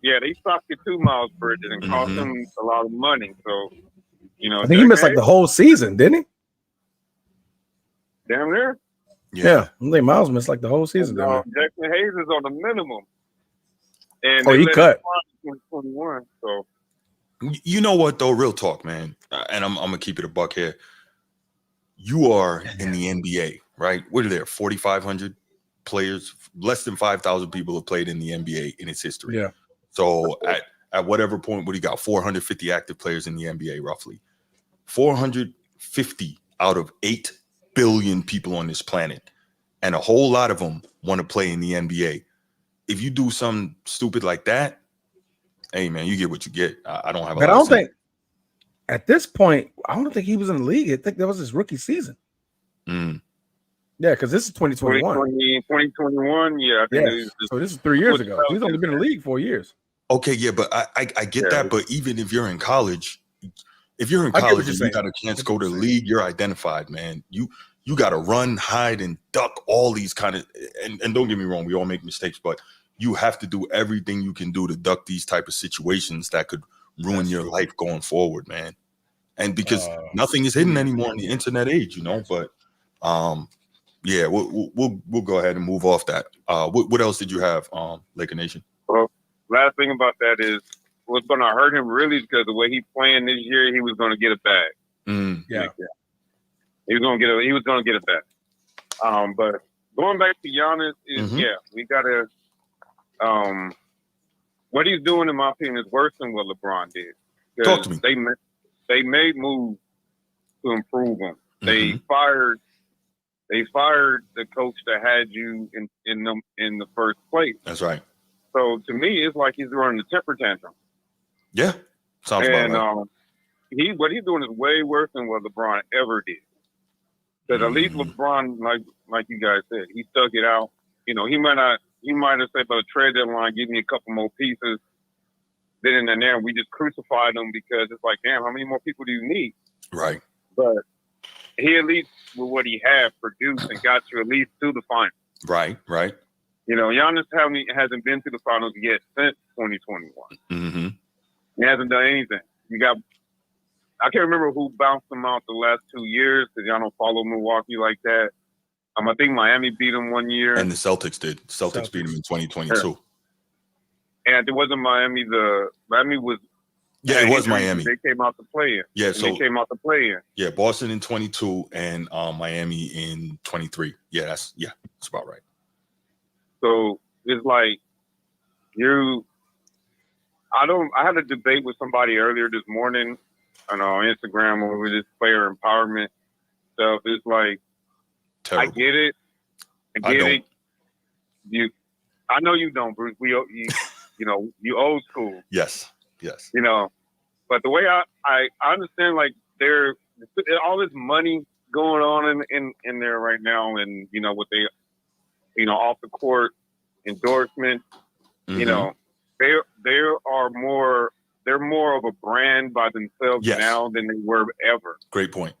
yeah, they socketed 2 Miles Bridges and cost him a lot of money. So I think he missed like the whole season, didn't he? Damn near. Yeah, I think Miles missed like the whole season. Jackson Hayes is on the minimum. And he cut. 2021. So you know what though, real talk, man. And I'm gonna keep it a buck here. You are in the NBA, right? What are there? 4,500 players, less than 5,000 people have played in the NBA in its history. Yeah. So at whatever point, what do you got? 450 active players in the NBA, roughly. 450 out of 8 billion people on this planet, and a whole lot of them want to play in the NBA. If you do something stupid like that, hey man, you get what you get. I don't have a lot. But I don't think at this point, I don't think he was in the league. I think that was his rookie season. Yeah, because this is 2021. 2021, yeah. So this is 3 years ago. He's only been in the league 4 years. Okay, yeah, but I get that. But even if you're in college, and you got a chance to go to the league, you're identified, man. You got to run, hide, and duck all these kind of. And don't get me wrong, we all make mistakes, but you have to do everything you can do to duck these type of situations that could ruin your life going forward, man. And because nothing is hidden anymore in the internet age, But yeah, we'll go ahead and move off that. What else did you have, Laker Nation? Well, last thing about that is what's going to hurt him really because the way he's playing this year, he was going to get a bag. Yeah, he was going to get a bag. But going back to Giannis is we got to. What he's doing, in my opinion, is worse than what LeBron did. Talk to me. They made moves to improve him. They fired the coach that had you in the first place. That's right. So to me, it's like he's running a temper tantrum. Yeah, sounds about right. What he's doing is way worse than what LeBron ever did. Because at least LeBron, like you guys said, he stuck it out. He might have said, "But trade deadline, give me a couple more pieces." Then and there, we just crucified him because it's like, damn, how many more people do you need? Right. But he at least with what he had produced and got you at least to the finals. Right. Giannis hasn't been to the finals yet since 2021. He hasn't done anything. I can't remember who bounced him out the last 2 years because y'all don't follow Milwaukee like that. I think Miami beat him 1 year. And the Celtics did. Celtics beat him in 2022. And it wasn't Miami. Miami was. Yeah, it was Miami. They came out to play in. Yeah, they came out to play in. Yeah, Boston in 22 and Miami in 23. Yeah, that's about right. So it's like I had a debate with somebody earlier this morning on Instagram over this player empowerment stuff. It's like, terrible. I get it. I get it. I know you don't, Bruce. You old school. Yes. But the way I understand, like, there's all this money going on in there right now, and what they, off the court endorsement. You know, they're more of a brand by themselves now than they were ever. Great point.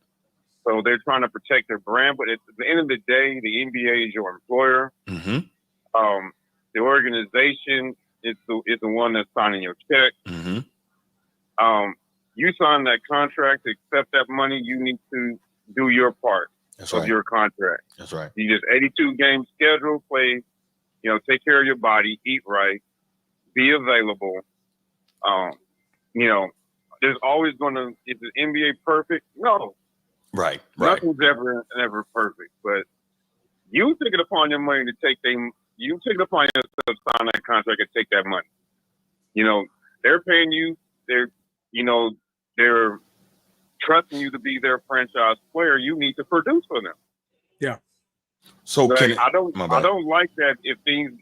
So they're trying to protect their brand, but at the end of the day, the NBA is your employer. The organization is the one that's signing your check. You sign that contract to accept that money. You need to do your part of your contract. That's right. You just 82 game schedule, play. You know, take care of your body, eat right, be available. You know, there's always is the NBA perfect? No. Right. Nothing's ever perfect. But you take it upon your money to you take it upon yourself to sign that contract and take that money. You know, they're paying you, they're trusting you to be their franchise player. You need to produce for them. Yeah. So I don't like that if things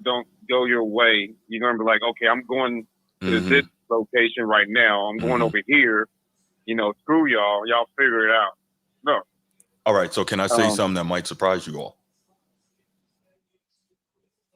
don't go your way, you're gonna be like, okay, I'm going to this location right now. I'm going over here. You know, screw y'all. Y'all figure it out. No. All right. So can I say something that might surprise you all?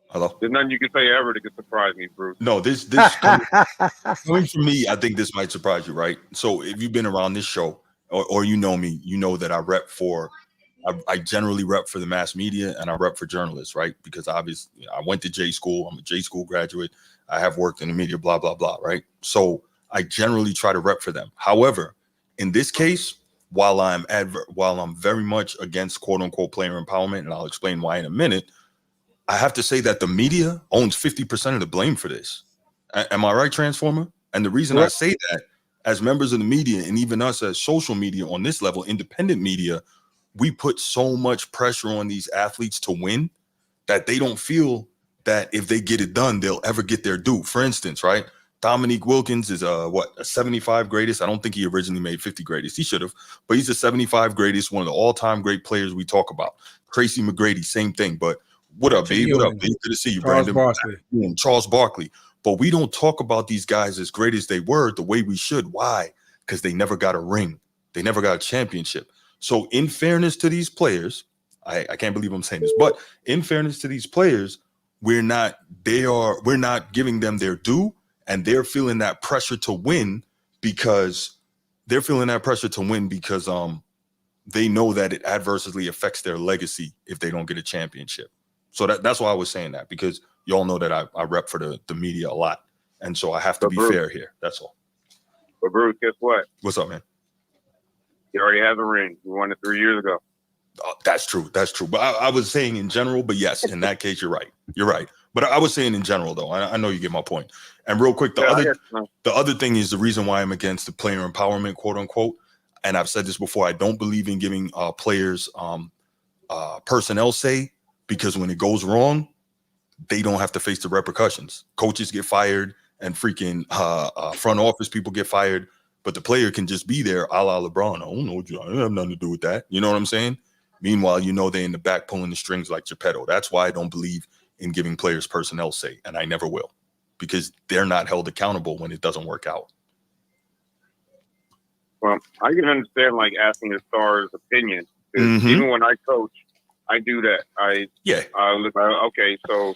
Hello? There's nothing you can say ever that can surprise me, Bruce. No, this coming from me, I think this might surprise you, right? So if you've been around this show or you know me, you know that I generally rep for the mass media and I rep for journalists, right? Because obviously I went to J school. I'm a J school graduate. I have worked in the media, blah, blah, blah, right? So I generally try to rep for them. However, in this case, while I'm very much against quote unquote player empowerment, and I'll explain why in a minute, I have to say that the media owns 50% of the blame for this. Am I right, Transformer? And the reason I say that, as members of the media and even us as social media on this level, independent media, we put so much pressure on these athletes to win that they don't feel that if they get it done, they'll ever get their due. For instance, right? Dominique Wilkins is a 75 greatest. I don't think he originally made 50 greatest. He should have, but he's a 75 greatest, one of the all-time great players we talk about. Tracy McGrady, same thing. But what up, B? What up, B? Good to see you, Charles Brandon. Charles Barkley. But we don't talk about these guys as great as they were the way we should. Why? Because they never got a ring. They never got a championship. So in fairness to these players, I can't believe I'm saying this, but in fairness to these players, we're not giving them their due, and they're feeling that pressure to win because they know that it adversely affects their legacy if they don't get a championship. So that's why I was saying that, because y'all know that I rep for the media a lot. And so I have to be fair here. That's all. But Bruce, guess what? What's up, man? He already has a ring. He won it 3 years ago. That's true. But I was saying in general, but yes, in that case, you're right. But I was saying in general, though. I know you get my point. And real quick, the other thing is the reason why I'm against the player empowerment, quote unquote. And I've said this before. I don't believe in giving players personnel say, because when it goes wrong, they don't have to face the repercussions. Coaches get fired and freaking front office people get fired, but the player can just be there a la LeBron. I don't know. I have nothing to do with that. You know what I'm saying? Meanwhile, they're in the back pulling the strings like Geppetto. That's why I don't believe in giving players personnel say, and I never will, because they're not held accountable when it doesn't work out. Well, I can understand asking a star's opinion. Even when I coach, I do that. I look like, okay, so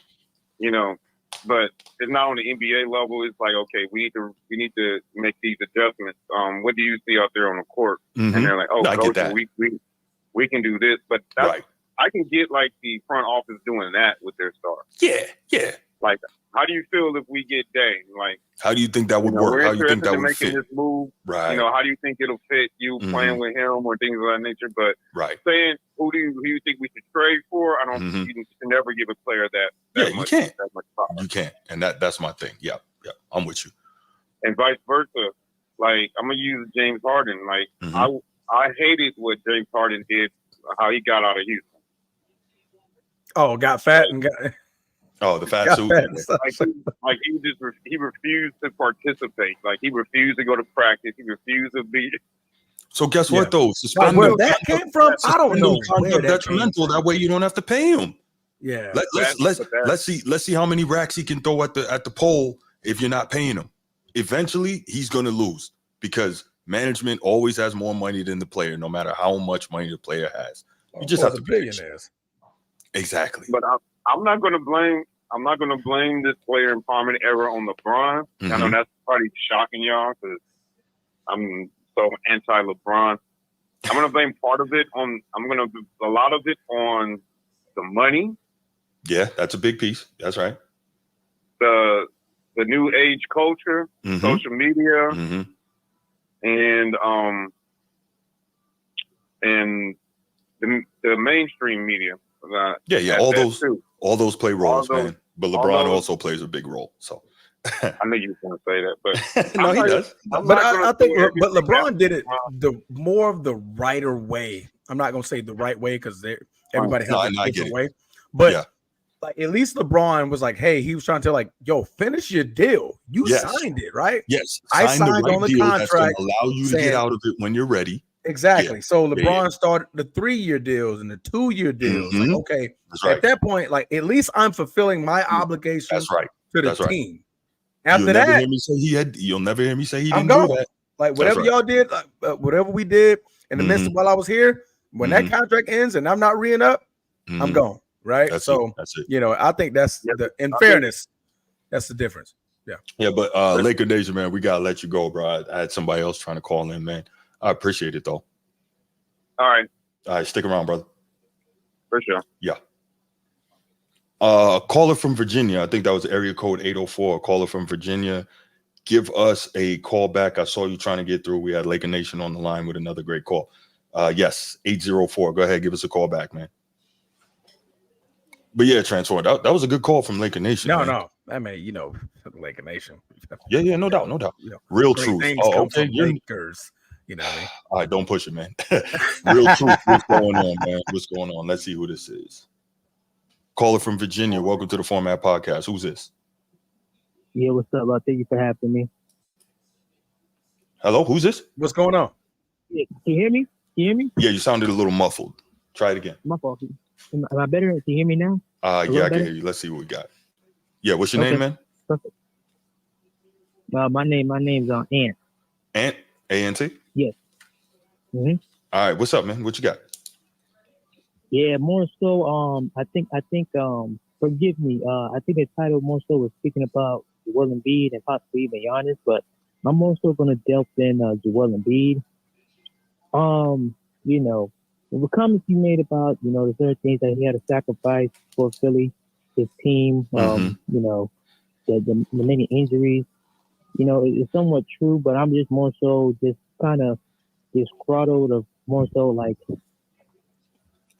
but it's not on the NBA level. It's like, okay, we need to make these adjustments. What do you see out there on the court? And they're like, oh, coach, we can do this, but that's, I can get the front office doing that with their stars. Yeah. How do you feel if we get Dame? How do you think that would work? How do you think that would fit? This move, right? How do you think it'll fit? You playing with him or things of that nature? But saying who do you think we should trade for? I don't. You can never give a player that much. You can't. That much power. You can't, and that's my thing. Yeah, I'm with you. And vice versa. I'm gonna use James Harden. I hated what James Harden did. How he got out of Houston. Oh, got fat and got. Oh, the fat suit. He refused to participate. He refused to go to practice. He refused to be. So guess what though? Where that came from, I don't know. Where detrimental. That way you don't have to pay him. Yeah. Let's see how many racks he can throw at the pole if you're not paying him. Eventually, he's going to lose because management always has more money than the player, no matter how much money the player has. You just have to be billionaires. Exactly. But I'm not going to blame. I'm not gonna blame this player empowerment era on LeBron. I know that's probably shocking y'all because I'm so anti-LeBron. I'm gonna blame part of it on. A lot of it on the money. Yeah, that's a big piece. That's right. The new age culture, social media, and the mainstream media. All those play roles, man. But LeBron also plays a big role. So I knew you were going to say that, but no, he does. But I think, but LeBron did it the more of the righter way. I'm not going to say the right way because everybody has a different way. But like at least LeBron was like, hey, he was trying to tell like, yo, finish your deal. You signed it, right? Yes, I signed on the contract. Allow you to get out of it when you're ready. Exactly. Yeah. So LeBron started the 3-year deals and the 2-year deals. Like, okay, at that point, like at least I'm fulfilling my obligation to the team. After that, you'll never hear me say he didn't do that. Like whatever y'all did, whatever we did in the midst of while I was here, when that contract ends and I'm not re-ing up, I'm gone. Right. That's it. You know, I think that's in fairness, that's the difference. Yeah. Yeah, but Laker Nation, man, we gotta let you go, bro. I had somebody else trying to call in, man. I appreciate it though. All right, stick around, brother. For sure. Yeah. Caller from Virginia. I think that was area code 804. Caller from Virginia. Give us a call back. I saw you trying to get through. We had Laker Nation on the line with another great call. Yes, 804. Go ahead, give us a call back, man. But yeah, Transform. That was a good call from Laker Nation. No. I mean, you know, Laker Nation. Yeah, no doubt. You know, real truth. Oh, okay. Lakers. You know what I mean? All right, don't push it, man. Real truth. What's going on, man? What's going on? Let's see who this is. Caller from Virginia. Welcome to the Format Podcast. Who's this? Yeah, what's up? Thank you for having me. Hello, who's this? What's going on? Yeah, can you hear me? Yeah, you sounded a little muffled. Try it again. My fault. Am I better? Can you hear me now? Yeah, I can hear you. Let's see what we got. Yeah, what's your name, man? Perfect. My name's Ant. Ant? A-N-T? Yes. All right, what's up, man? What you got? Yeah, more so. I think. Forgive me. I think the title more so was speaking about Joel Embiid and possibly even Giannis, but I'm more so going to delve in Joel Embiid. You know, the comments you made about the certain things that he had to sacrifice for Philly, his team. You know, the many injuries. You know, it's somewhat true, but I'm just more so just kind of disgruntled of more so like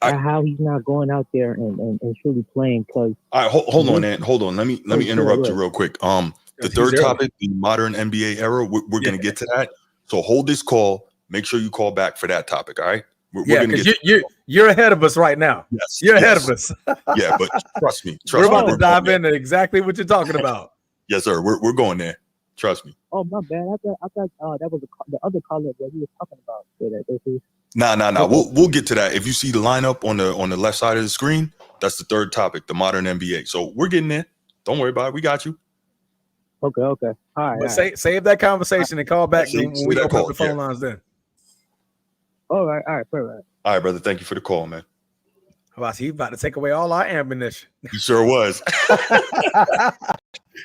how he's not going out there and truly playing. Because all right, hold on, Ant. Hold on. Let me interrupt you real quick. The third topic, the modern NBA era, we're going to get to that. So hold this call. Make sure you call back for that topic. All right. We're going to get. You're ahead of us right now. Yes, you're ahead of us. Yeah, but trust me. We're about to dive into exactly what you're talking about. Yes, sir. We're going there. Trust me. Oh, my bad. I thought that was the other caller that he was talking about. Nah. We'll get to that. If you see the lineup on the left side of the screen, that's the third topic, the modern NBA. So we're getting there. Don't worry about it. We got you. Okay. All right. But save that conversation and call back when we open up the phone lines then. All right. Perfect. All right, brother. Thank you for the call, man. He's about to take away all our ammunition. He sure was.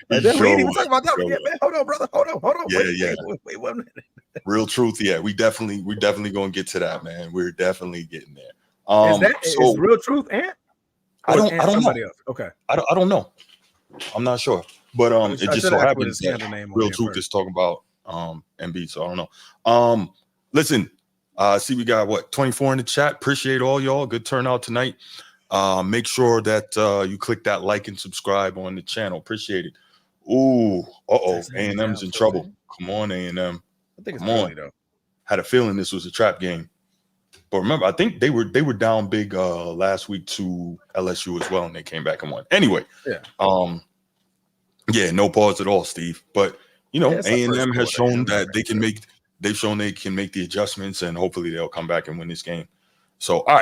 We ain't even talking about that yet, man. Hold on, brother. Hold on. Yeah. Wait 1 minute. Real truth, yeah. We definitely gonna get to that, man. We're definitely getting there. Is real truth, Ant? I don't know. Else? Okay. I don't know. I'm not sure. But it just so happens that real truth is talking about Embiid, so I don't know. Listen, see we got 24 in the chat. Appreciate all y'all. Good turnout tonight. Make sure that you click that like and subscribe on the channel. Appreciate it. Ooh, A&M's in trouble. Come on, A&M. I think it's early though. Had a feeling this was a trap game. But remember, I think they were down big last week to LSU as well, and they came back and won. Anyway, no pause at all, Steve. But A&M has shown that they've shown they can make the adjustments, and hopefully they'll come back and win this game. So, all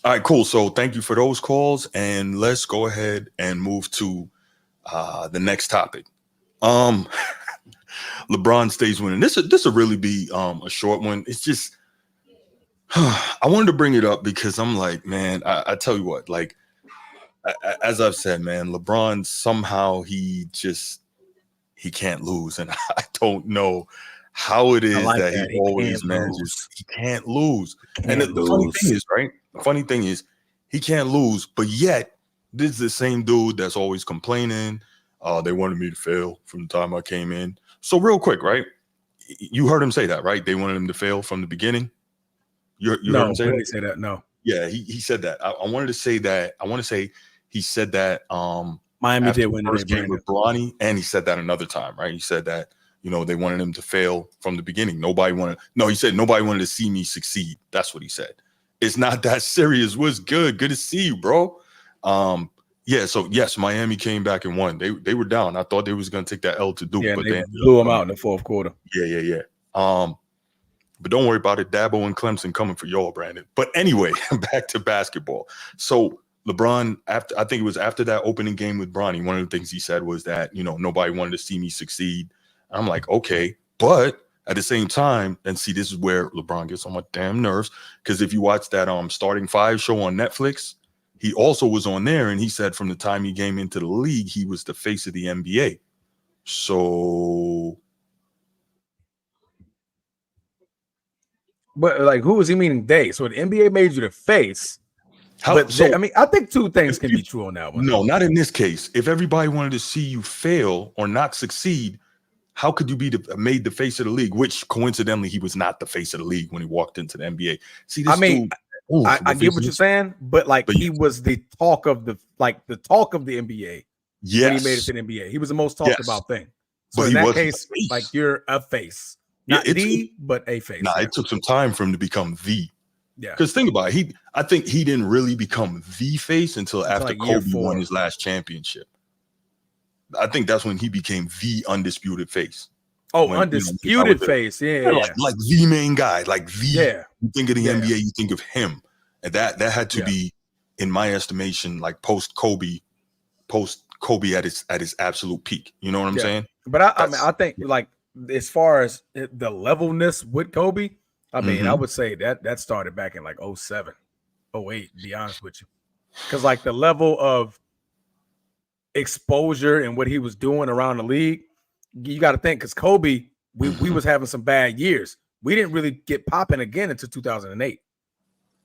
right, cool. So thank you for those calls, and let's go ahead and move to the next topic. LeBron stays winning. This will really be a short one. It's just I wanted to bring it up because I'm like, man, I tell you what, like as I've said, man, LeBron somehow he can't lose, and I don't know how it is that he always manages. He can't lose. And the funny thing is, right? The funny thing is, he can't lose, but yet this is the same dude that's always complaining. They wanted me to fail from the time I came in. So real quick, right? You heard him say that, right? They wanted him to fail from the beginning. You heard him say that? He say that? No. Yeah, he said that. I wanted to say that. I want to say he said that. Miami did win the first game with Bronny, and he said that another time, right? He said that they wanted him to fail from the beginning. He said nobody wanted to see me succeed. That's what he said. It's not that serious. What's good? Good to see you, bro. Yeah. So yes, Miami came back and won. They were down. I thought they was gonna take that L to Duke, but they blew them out in the fourth quarter. Yeah. But don't worry about it. Dabo and Clemson coming for y'all, Brandon. But anyway, back to basketball. So LeBron, I think it was after that opening game with Bronny, one of the things he said was that, nobody wanted to see me succeed. I'm like, okay. But at the same time, and see, this is where LeBron gets on my damn nerves, because if you watch that Starting Five show on Netflix, he also was on there, and he said from the time he came into the league, he was the face of the NBA. So... But like, who was he meaning? They? So the NBA made you the face. I think two things can be true on that one. No, not in this case. If everybody wanted to see you fail or not succeed, how could you be made the face of the league? Which coincidentally, he was not the face of the league when he walked into the NBA. See, this dude. I get what you're saying, but he was the talk of the NBA. Yes, when he made it to the NBA, he was the most talked about thing. So but in that case, you're a face. Not but a face. Nah, it took some time for him to become the. Yeah. Because think about it, I think he didn't really become the face until after Kobe won his last championship. I think that's when he became the undisputed face. Oh, undisputed face. Yeah. Like the main guy. Like the. Yeah. You think of the NBA, you think of him. And that had to be, in my estimation, like post Kobe at his absolute peak. You know what I'm saying? But I think as far as the levelness with Kobe, I would say that started back in 07, 08, to be honest with you. Because the level of exposure and what he was doing around the league, you got to think, because Kobe, we was having some bad years. We didn't really get popping again until 2008.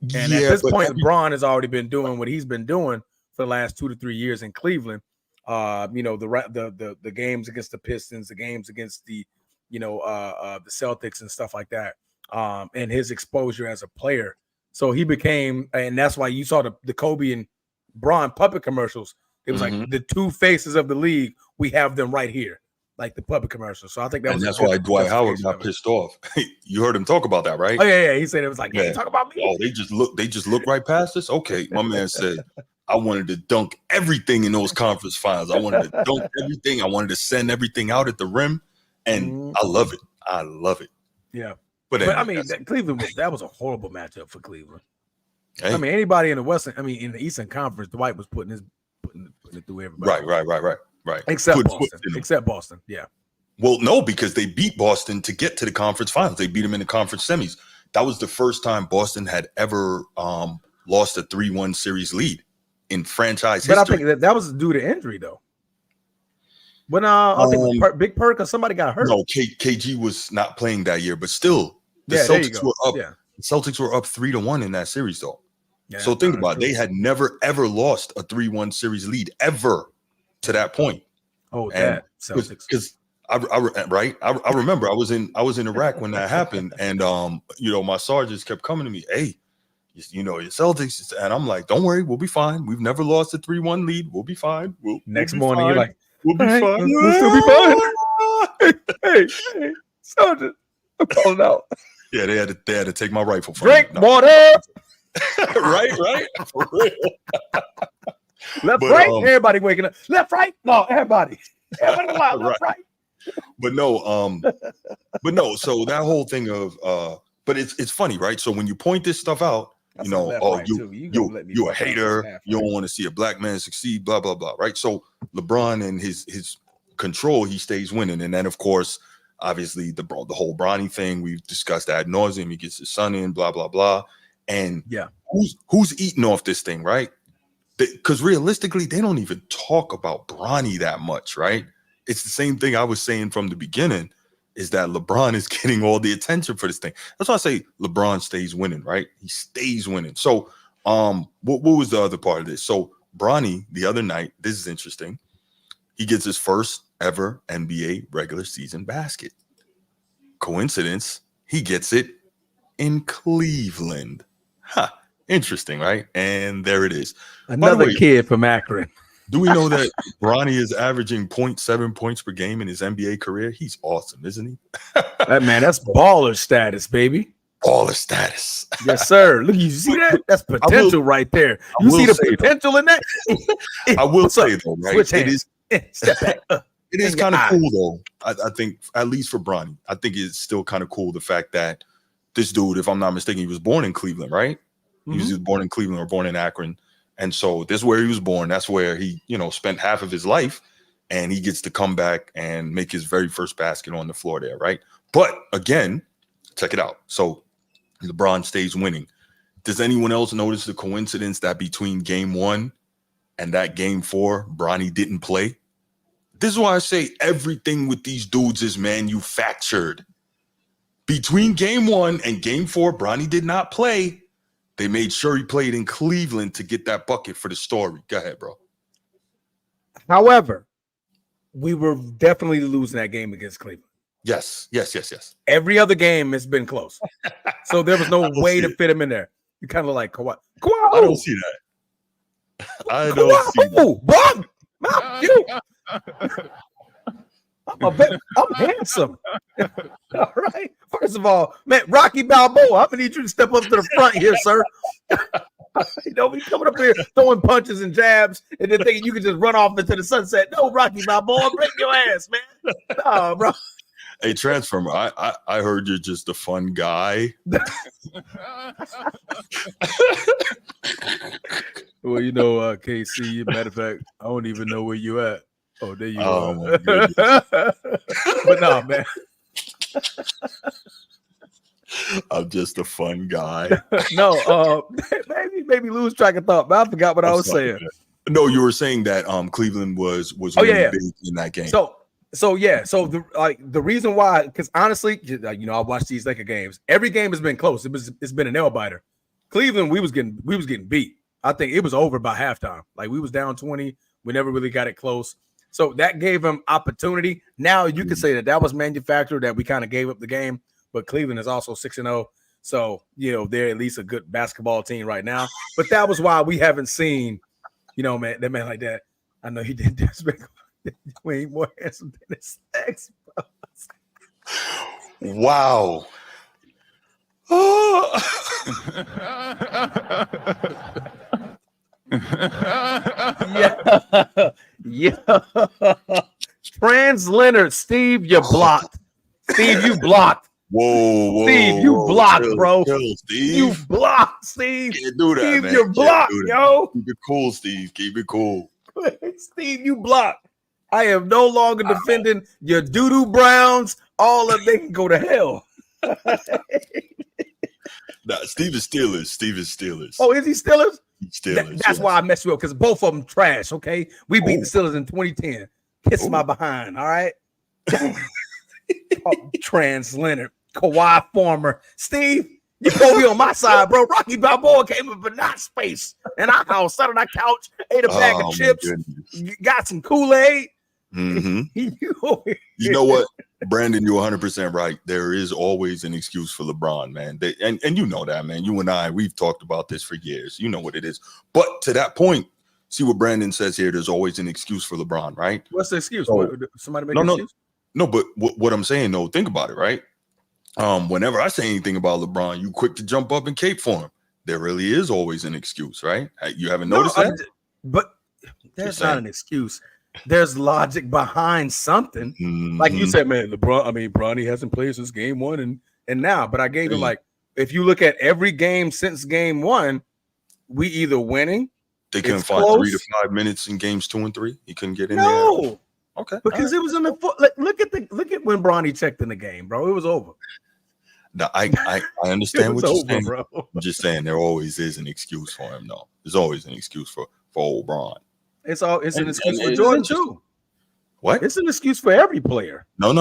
And at this point, LeBron has already been doing what he's been doing for the last 2 to 3 years in Cleveland. The games against the Pistons, the games against the Celtics and stuff like that, and his exposure as a player. So he became, and that's why you saw the Kobe and Bron puppet commercials. It was like the two faces of the league. We have them right here, like the puppet commercials. So I think that's why Dwight Howard got pissed off. You heard him talk about that, right? Oh yeah. He said it was like, hey, talk about me. Oh, they just look right past us. Okay, my man said, I wanted to dunk everything in those conference finals. I wanted to dunk everything. I wanted to send everything out at the rim. And I love it. Yeah. But I mean, Cleveland was a horrible matchup for Cleveland. Hey. I mean, anybody in in the Eastern Conference, Dwight was putting it through everybody. Right. Except Boston. Yeah. Well, no, because they beat Boston to get to the conference finals. They beat them in the conference semis. That was the first time Boston had ever lost a 3-1 series lead in franchise history. But I think that was due to injury, though. When I think Big Perk or somebody got hurt. No, KG was not playing that year, but still, the Celtics were up. Yeah. The Celtics were up 3-1 in that series, though. Yeah, so think about it. They had never ever lost a 3-1 series lead ever to that point. Oh, that Celtics. Because I remember I was in Iraq when that happened, and my sergeants kept coming to me, hey, your Celtics, and I'm like, don't worry, we'll be fine. We've never lost a 3-1 lead. We'll be fine. Next morning, you're like, we'll be fine. We'll still be fine. hey, Sergeant, I'm calling out. Yeah, they had to take my rifle from me. Drink water. right. For real. Left, right. Everybody waking up. Left, right. No, everybody. Everybody loud. Left, right. But no. So that whole thing of but it's funny, right? So when you point this stuff out, you a hater. You don't want to see a black man succeed. Blah blah blah. Right. So LeBron and his control, he stays winning, and then of course, obviously the whole Bronny thing we've discussed ad nauseum. He gets his son in. Blah blah blah. And who's eating off this thing, right? because realistically, they don't even talk about Bronny that much, right? It's the same thing I was saying from the beginning, is that LeBron is getting all the attention for this thing. That's why I say LeBron stays winning, right? He stays winning. So what was the other part of this? So Bronny, the other night, this is interesting. He gets his first ever NBA regular season basket. Coincidence, he gets it in Cleveland. Huh. Interesting, right? And there it is. Another kid from Akron. Do we know that Bronny is averaging 0.7 points per game in his NBA career? He's awesome, isn't he? That's baller status, baby. Baller status. Yes, sir. Look, you see that? That's potential right there. You see the potential in that? I will say, though, right? Switch hands. Step back. It is kind of cool, though. I think, at least for Bronny, I think it's still kind of cool the fact that this dude, if I'm not mistaken, he was born in Cleveland, right? He was born in Cleveland or born in Akron. And so this is where he was born. That's where he, spent half of his life. And he gets to come back and make his very first basket on the floor there, right? But again, check it out. So LeBron stays winning. Does anyone else notice the coincidence that between game 1 and that game 4, Bronny didn't play? This is why I say everything with these dudes is manufactured. Between game 1 and game 4, Bronny did not play. They made sure he played in Cleveland to get that bucket for the story. Go ahead, bro. However, we were definitely losing that game against Cleveland. Yes. Every other game has been close. So there was no way to fit him in there. You kind of like Kawhi. I don't see that. I don't see that. I'm handsome. All right. First of all, man, Rocky Balboa, I'm gonna need you to step up to the front here, sir. Don't be coming up here throwing punches and jabs and then thinking you can just run off into the sunset. No, Rocky Balboa, break your ass, man. No, bro. Hey, Transformer, I heard you're just a fun guy. Well, KC, matter of fact, I don't even know where you at. Oh, there you are. But no, man. I'm just a fun guy. No, maybe lose track of thought, but I forgot what I was saying. No, you were saying that Cleveland was winning big in that game. So the reason why, because honestly, I watched these Laker games. Every game has been close. It's been a nail biter. Cleveland, we was getting beat. I think it was over by halftime. Like we was down 20. We never really got it close. So that gave them opportunity. Now you could say that was manufactured, that we kind of gave up the game, but Cleveland is also 6-0. So, they're at least a good basketball team right now. But that was why we haven't seen, man, that man like that. I know he did this, but way more handsome than his ex. Wow. Yeah. Trans Leonard, Steve, you blocked. Steve, you blocked. Whoa, Steve, you blocked, bro. Steve. You blocked, Steve. Can't do that, Steve, man. you're blocked, yo. Keep it cool, Steve. Keep it cool. Steve, you blocked. I am no longer defending your doo-doo Browns. All of them can go to hell. Nah, Steve is Steelers. Oh, is he Steelers? Steelers. That's why I messed you up, because both of them trash, okay? We beat the Steelers in 2010. Kiss my behind, all right? Trans Leonard, Kawhi former. Steve, you gonna be on my side, bro. Rocky Balboa came up in that space in our house, sat on our couch, ate a bag of chips, got some Kool-Aid. Mm-hmm. You know what, Brandon, you're 100% right. There is always an excuse for LeBron, man. And you know that, man. You and I, we've talked about this for years. You know what it is. But to that point, see what Brandon says here. There's always an excuse for LeBron, right? What's the excuse? Somebody make an excuse? No, but what I'm saying, though, think about it, right? Whenever I say anything about LeBron, you quick to jump up and cape for him. There really is always an excuse, right? You haven't noticed that? But there's not an excuse. There's logic behind something. Mm-hmm. Like you said, man, Bronny hasn't played since game 1 and now. But I gave him, like, if you look at every game since game 1, we either winning. They couldn't find 3 to 5 minutes in games 2 and 3. He couldn't get in there. Okay. Because it was in the foot. Look at when Bronny checked in the game, bro. It was over. No, I understand what you're saying, bro. I'm just saying there always is an excuse for him, though. There's always an excuse for for LeBron. It's an excuse for it Jordan too. What? It's an excuse for every player. No.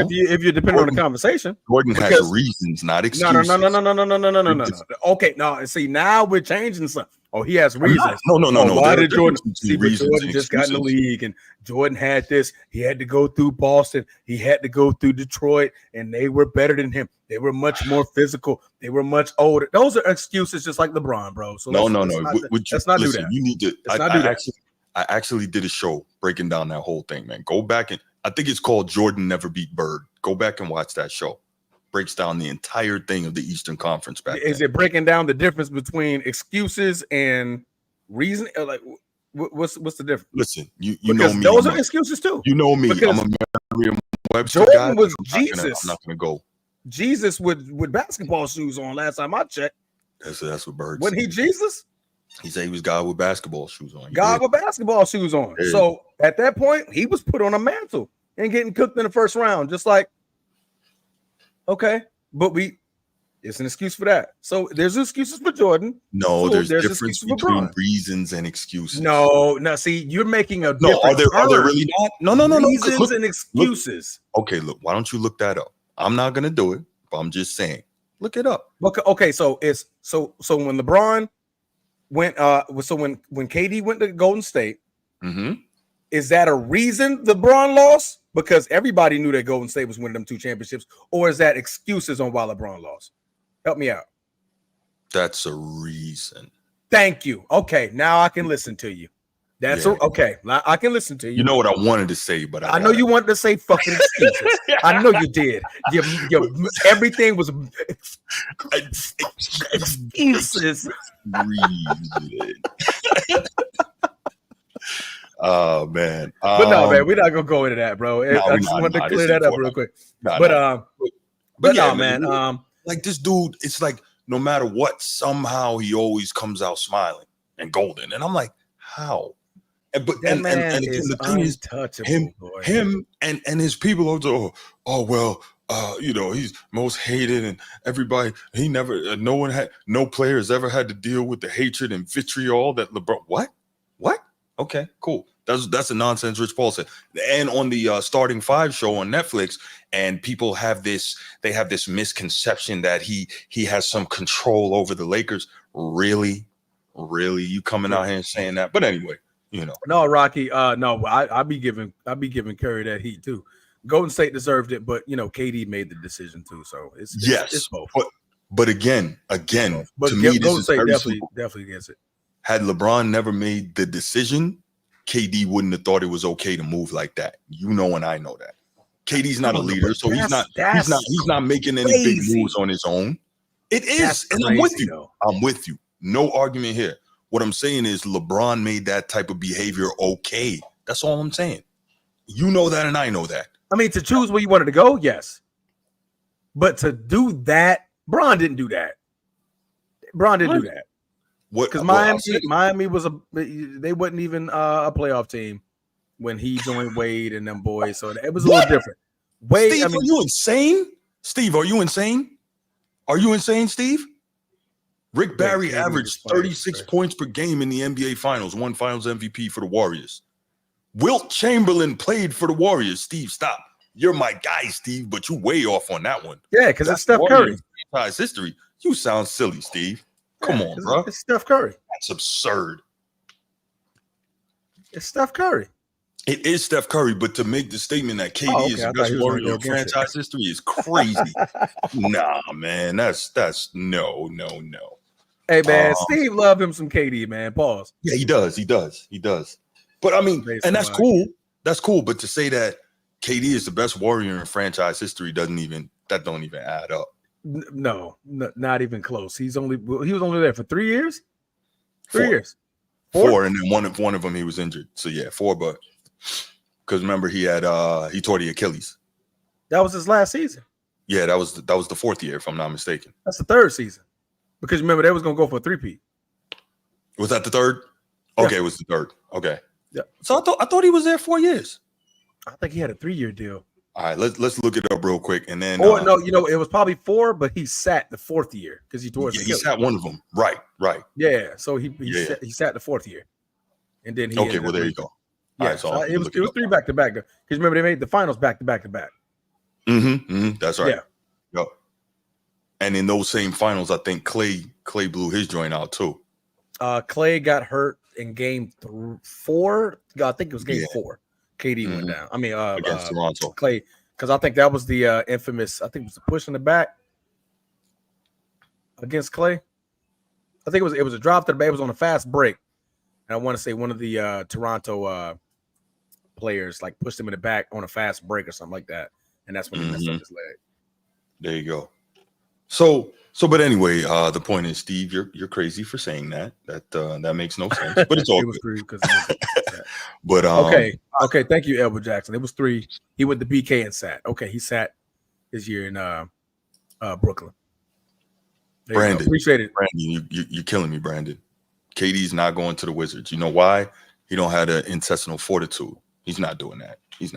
If you're depending on the conversation, Jordan has reasons, not excuses. No. Okay, no. See, now we're changing something. Oh, he has reasons. No. Why did Jordan? See, but Jordan just got in the league, and Jordan had this. He had to go through Boston. He had to go through Detroit, and they were better than him. They were much more physical. They were much older. Those are excuses, just like LeBron, bro. So no. Let's not do that. You need to. I actually did a show breaking down that whole thing, man. Go back and I think it's called Jordan Never Beat Bird. Go back and watch that show. Breaks down the entire thing of the Eastern Conference back then. Is it breaking down the difference between excuses and reason? Like, what's the difference? Listen, you know me. Those are excuses too. You know me. I'm a Merriam-Webster Jordan guy. was Jesus. I'm not gonna go. Jesus with basketball shoes on. Last time I checked. That's what Bird. Wasn't he Jesus? He said he was God with basketball shoes on. With basketball shoes on. Yeah. So at that point, he was put on a mantle and getting cooked in the first round. Just like, okay, but it's an excuse for that. So there's excuses for Jordan. No, there's difference between reasons and excuses. No. See, you're making a difference. Are there really not? No. Reasons and excuses. Okay, look. Why don't you look that up? I'm not gonna do it, but I'm just saying, look it up. Okay. So it's so when LeBron went when KD went to Golden State, is that a reason LeBron lost? Because everybody knew that Golden State was winning them 2 championships, or is that excuses on why LeBron lost? Help me out. That's a reason. Thank you. Okay, now I can listen to you. Okay. I can listen to you. You know what I wanted to say, but I know you wanted to say fucking excuses. I know you did. Everything was excuses. Oh man. But no, man, we're not gonna go into that, bro. I just wanted to clear that up real quick. But yeah, man. Like this dude, it's like no matter what, somehow he always comes out smiling and golden, and I'm like, how? And the thing is, him and his people are he's most hated, and everybody no player has ever had to deal with the hatred and vitriol that LeBron. What? Okay, cool. That's a nonsense Rich Paul said. And on the Starting Five show on Netflix, and people have this misconception that he has some control over the Lakers. Really, you coming out here and saying that? But anyway, No, Rocky. No, I be giving Curry that heat too. Golden State deserved it, but KD made the decision too. So it's both. But again, but to me, Golden State definitely gets it. Had LeBron never made the decision, KD wouldn't have thought it was okay to move like that. And I know that. KD's not a leader, so he's not making any big moves on his own. It is, and I'm with you. Though. I'm with you. No argument here. What I'm saying is LeBron made that type of behavior okay. That's all I'm saying. You know that, and I know that. I mean, to choose where you wanted to go, yes. But to do that, Bron didn't do that. Bron didn't do that. Because Miami was they wasn't even a playoff team when he joined Wade and them boys, so it was a little different. Wade, Steve, are you insane? Steve, are you insane? Are you insane, Steve? Rick Barry averaged 36 points per game in the NBA Finals, won Finals MVP for the Warriors. Wilt Chamberlain played for the Warriors. Steve, stop. You're my guy, Steve, but you way off on that one. Yeah, because it's Steph Curry. Franchise history. You sound silly, Steve. Come on, bro. It's Steph Curry. That's absurd. It's Steph Curry. It is Steph Curry, but to make the statement that KD is the best warrior in franchise history is crazy. Nah, man, that's no. Hey, man, Steve loved him some KD, man. Pause. Yeah, he does. But I mean, and that's cool. That's cool. But to say that KD is the best warrior in franchise history don't even add up. No, not even close. He was only there for 3 years. 3 years. 4, and then one of them he was injured. So yeah, 4. But because remember he tore the Achilles. That was his last season. Yeah, that was the 4th year, if I'm not mistaken. That's the 3rd season. Because remember they was gonna go for a 3-peat. Was that the 3rd? Okay, yeah. It was the 3rd. Okay. Yeah. So I thought he was there 4 years. I think he had a 3-year deal. All right, let's look it up real quick, and then. Or no, it was probably 4, but he sat the 4th year because he tore. Yeah, he sat one of them. Right. Yeah, so he sat the 4th year. and then he Okay, well there you go. All Yeah, right, so so it was 3 back to back. Because remember they made the finals back to back to back. That's right. Yeah. Yep. And in those same finals, I think Clay blew his joint out too. Clay got hurt in game 4. I think it was game 4. KD went down. I mean, against Toronto. Clay, because I think that was the infamous. I think it was the push in the back against Clay. I think it was a drop to the back. It was on a fast break. And I want to say one of the Toronto players like pushed him in the back on a fast break or something like that, and that's when he messed up his leg. There you go. So, but anyway, the point is, Steve, you're crazy for saying that. That makes no sense, but it's all it was good. 3 because. But okay. Thank you, Elbert Jackson. It was 3. He went to BK and sat. Okay, he sat this year in Brooklyn. There Brandon, appreciate it. Brandon, you're killing me, Brandon. KD's not going to the Wizards. You know why? He don't have the intestinal fortitude. He's not doing that. Can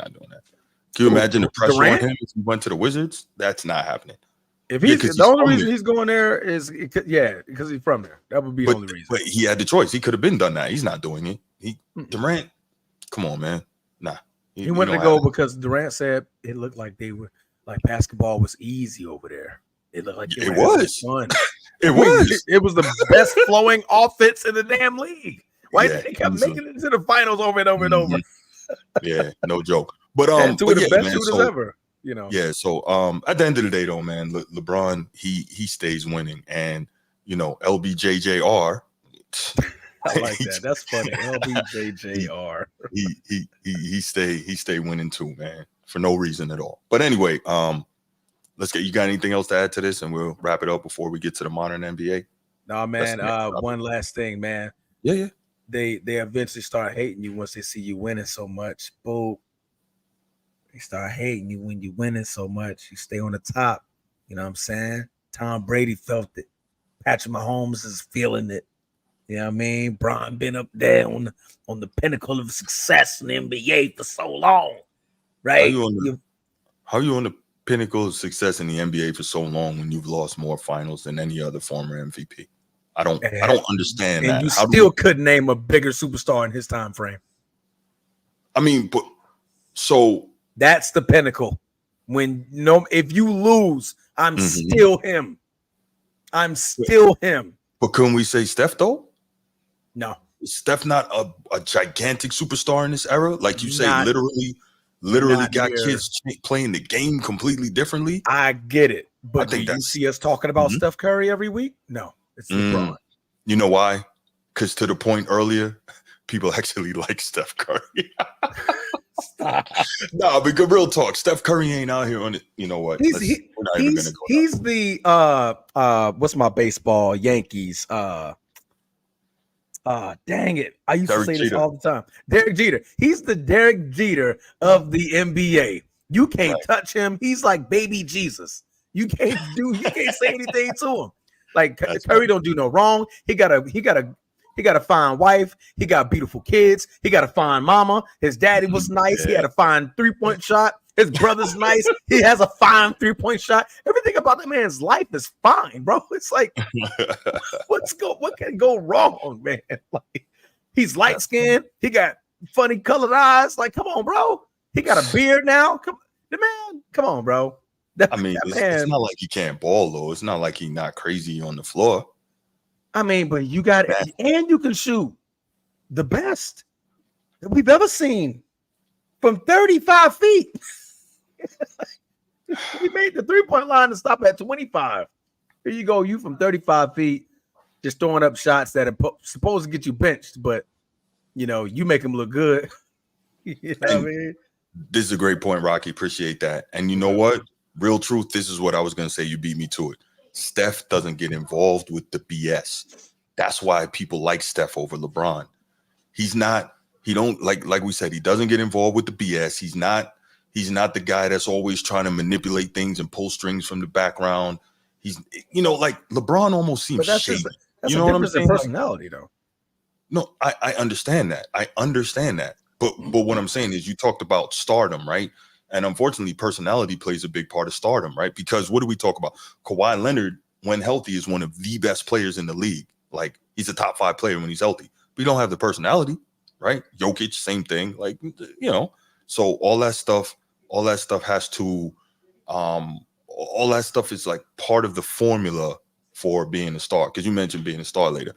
you imagine the pressure on him if he went to the Wizards? That's not happening. If the only reason he's going there is because he's from there. That would be the only reason. But he had the choice. He could have been done that. He's not doing it. Durant, come on, man. Nah. He went to go because Durant said it looked like they were like basketball was easy over there. It looked like it was fun. It was. It was the best flowing offense in the damn league. Why they kept making it to the finals over and over and over? Yeah, no joke. But two of the best shooters ever. You know. Yeah. So at the end of the day, though, man, LeBron he stays winning, and LBJJR. I like that. That's funny. LBJJR. He stay winning too, man, for no reason at all. But anyway, let's get. You got anything else to add to this, and we'll wrap it up before we get to the modern NBA. No, man. One last thing, man. Yeah. They eventually start hating you once they see you winning so much. Boom. They start hating you when you're winning so much. You stay on the top. You know what I'm saying? Tom Brady felt it. Patrick Mahomes is feeling it. You know what I mean? Bron been up there on the pinnacle of success in the NBA for so long, right? How you on the pinnacle of success in the NBA for so long when you've lost more finals than any other former MVP? I don't understand that. And you still couldn't name a bigger superstar in his time frame. I mean, but so that's the pinnacle. If you lose, I'm still him. I'm still him. But couldn't we say Steph though? No. Is Steph not a gigantic superstar in this era? Like you say, literally got kids playing the game completely differently. I get it. But do you see us talking about Steph Curry every week? No. It's LeBron. You know why? Because to the point earlier, people actually like Steph Curry. No, because real talk, Steph Curry ain't out here on it. You know what? He's the what's my baseball Yankees? Dang it. I used to say this all the time. Derek Jeter. He's the Derek Jeter of the NBA. You can't touch him. He's like baby Jesus. You can't say anything to him. Like Curry don't do no wrong. He got a fine wife. He got beautiful kids. He got a fine mama. His daddy was nice. He had a fine 3-point shot. His brother's nice. He has a fine 3-point shot. Everything about that man's life is fine, bro. It's like, what can go wrong, man? Like, he's light skinned. He got funny colored eyes. Like, come on, bro. He got a beard now. Come on, bro. It's not like he can't ball though. It's not like he's not crazy on the floor. I mean, but you got it, and you can shoot the best that we've ever seen from 35 feet. He made the 3-point line to stop at 25. Here you go, you from 35 feet, just throwing up shots that are supposed to get you benched, but you make them look good. You know what I mean? This is a great point, Rocky. Appreciate that. And you know what? Real truth, this is what I was going to say. You beat me to it. Steph doesn't get involved with the BS. That's why people like Steph over LeBron. He don't like we said, he doesn't get involved with the BS. He's not the guy that's always trying to manipulate things and pull strings from the background. He's, like LeBron almost seems shady. That's a difference in personality, though. No, I understand that. But what I'm saying is you talked about stardom, right? And unfortunately, personality plays a big part of stardom, right? Because what do we talk about? Kawhi Leonard, when healthy, is one of the best players in the league. Like, he's a top 5 player when he's healthy. But he don't have the personality. right? Jokic, same thing. Like, you know, so all that stuff has to, all that stuff is like part of the formula for being a star. Because you mentioned being a star later.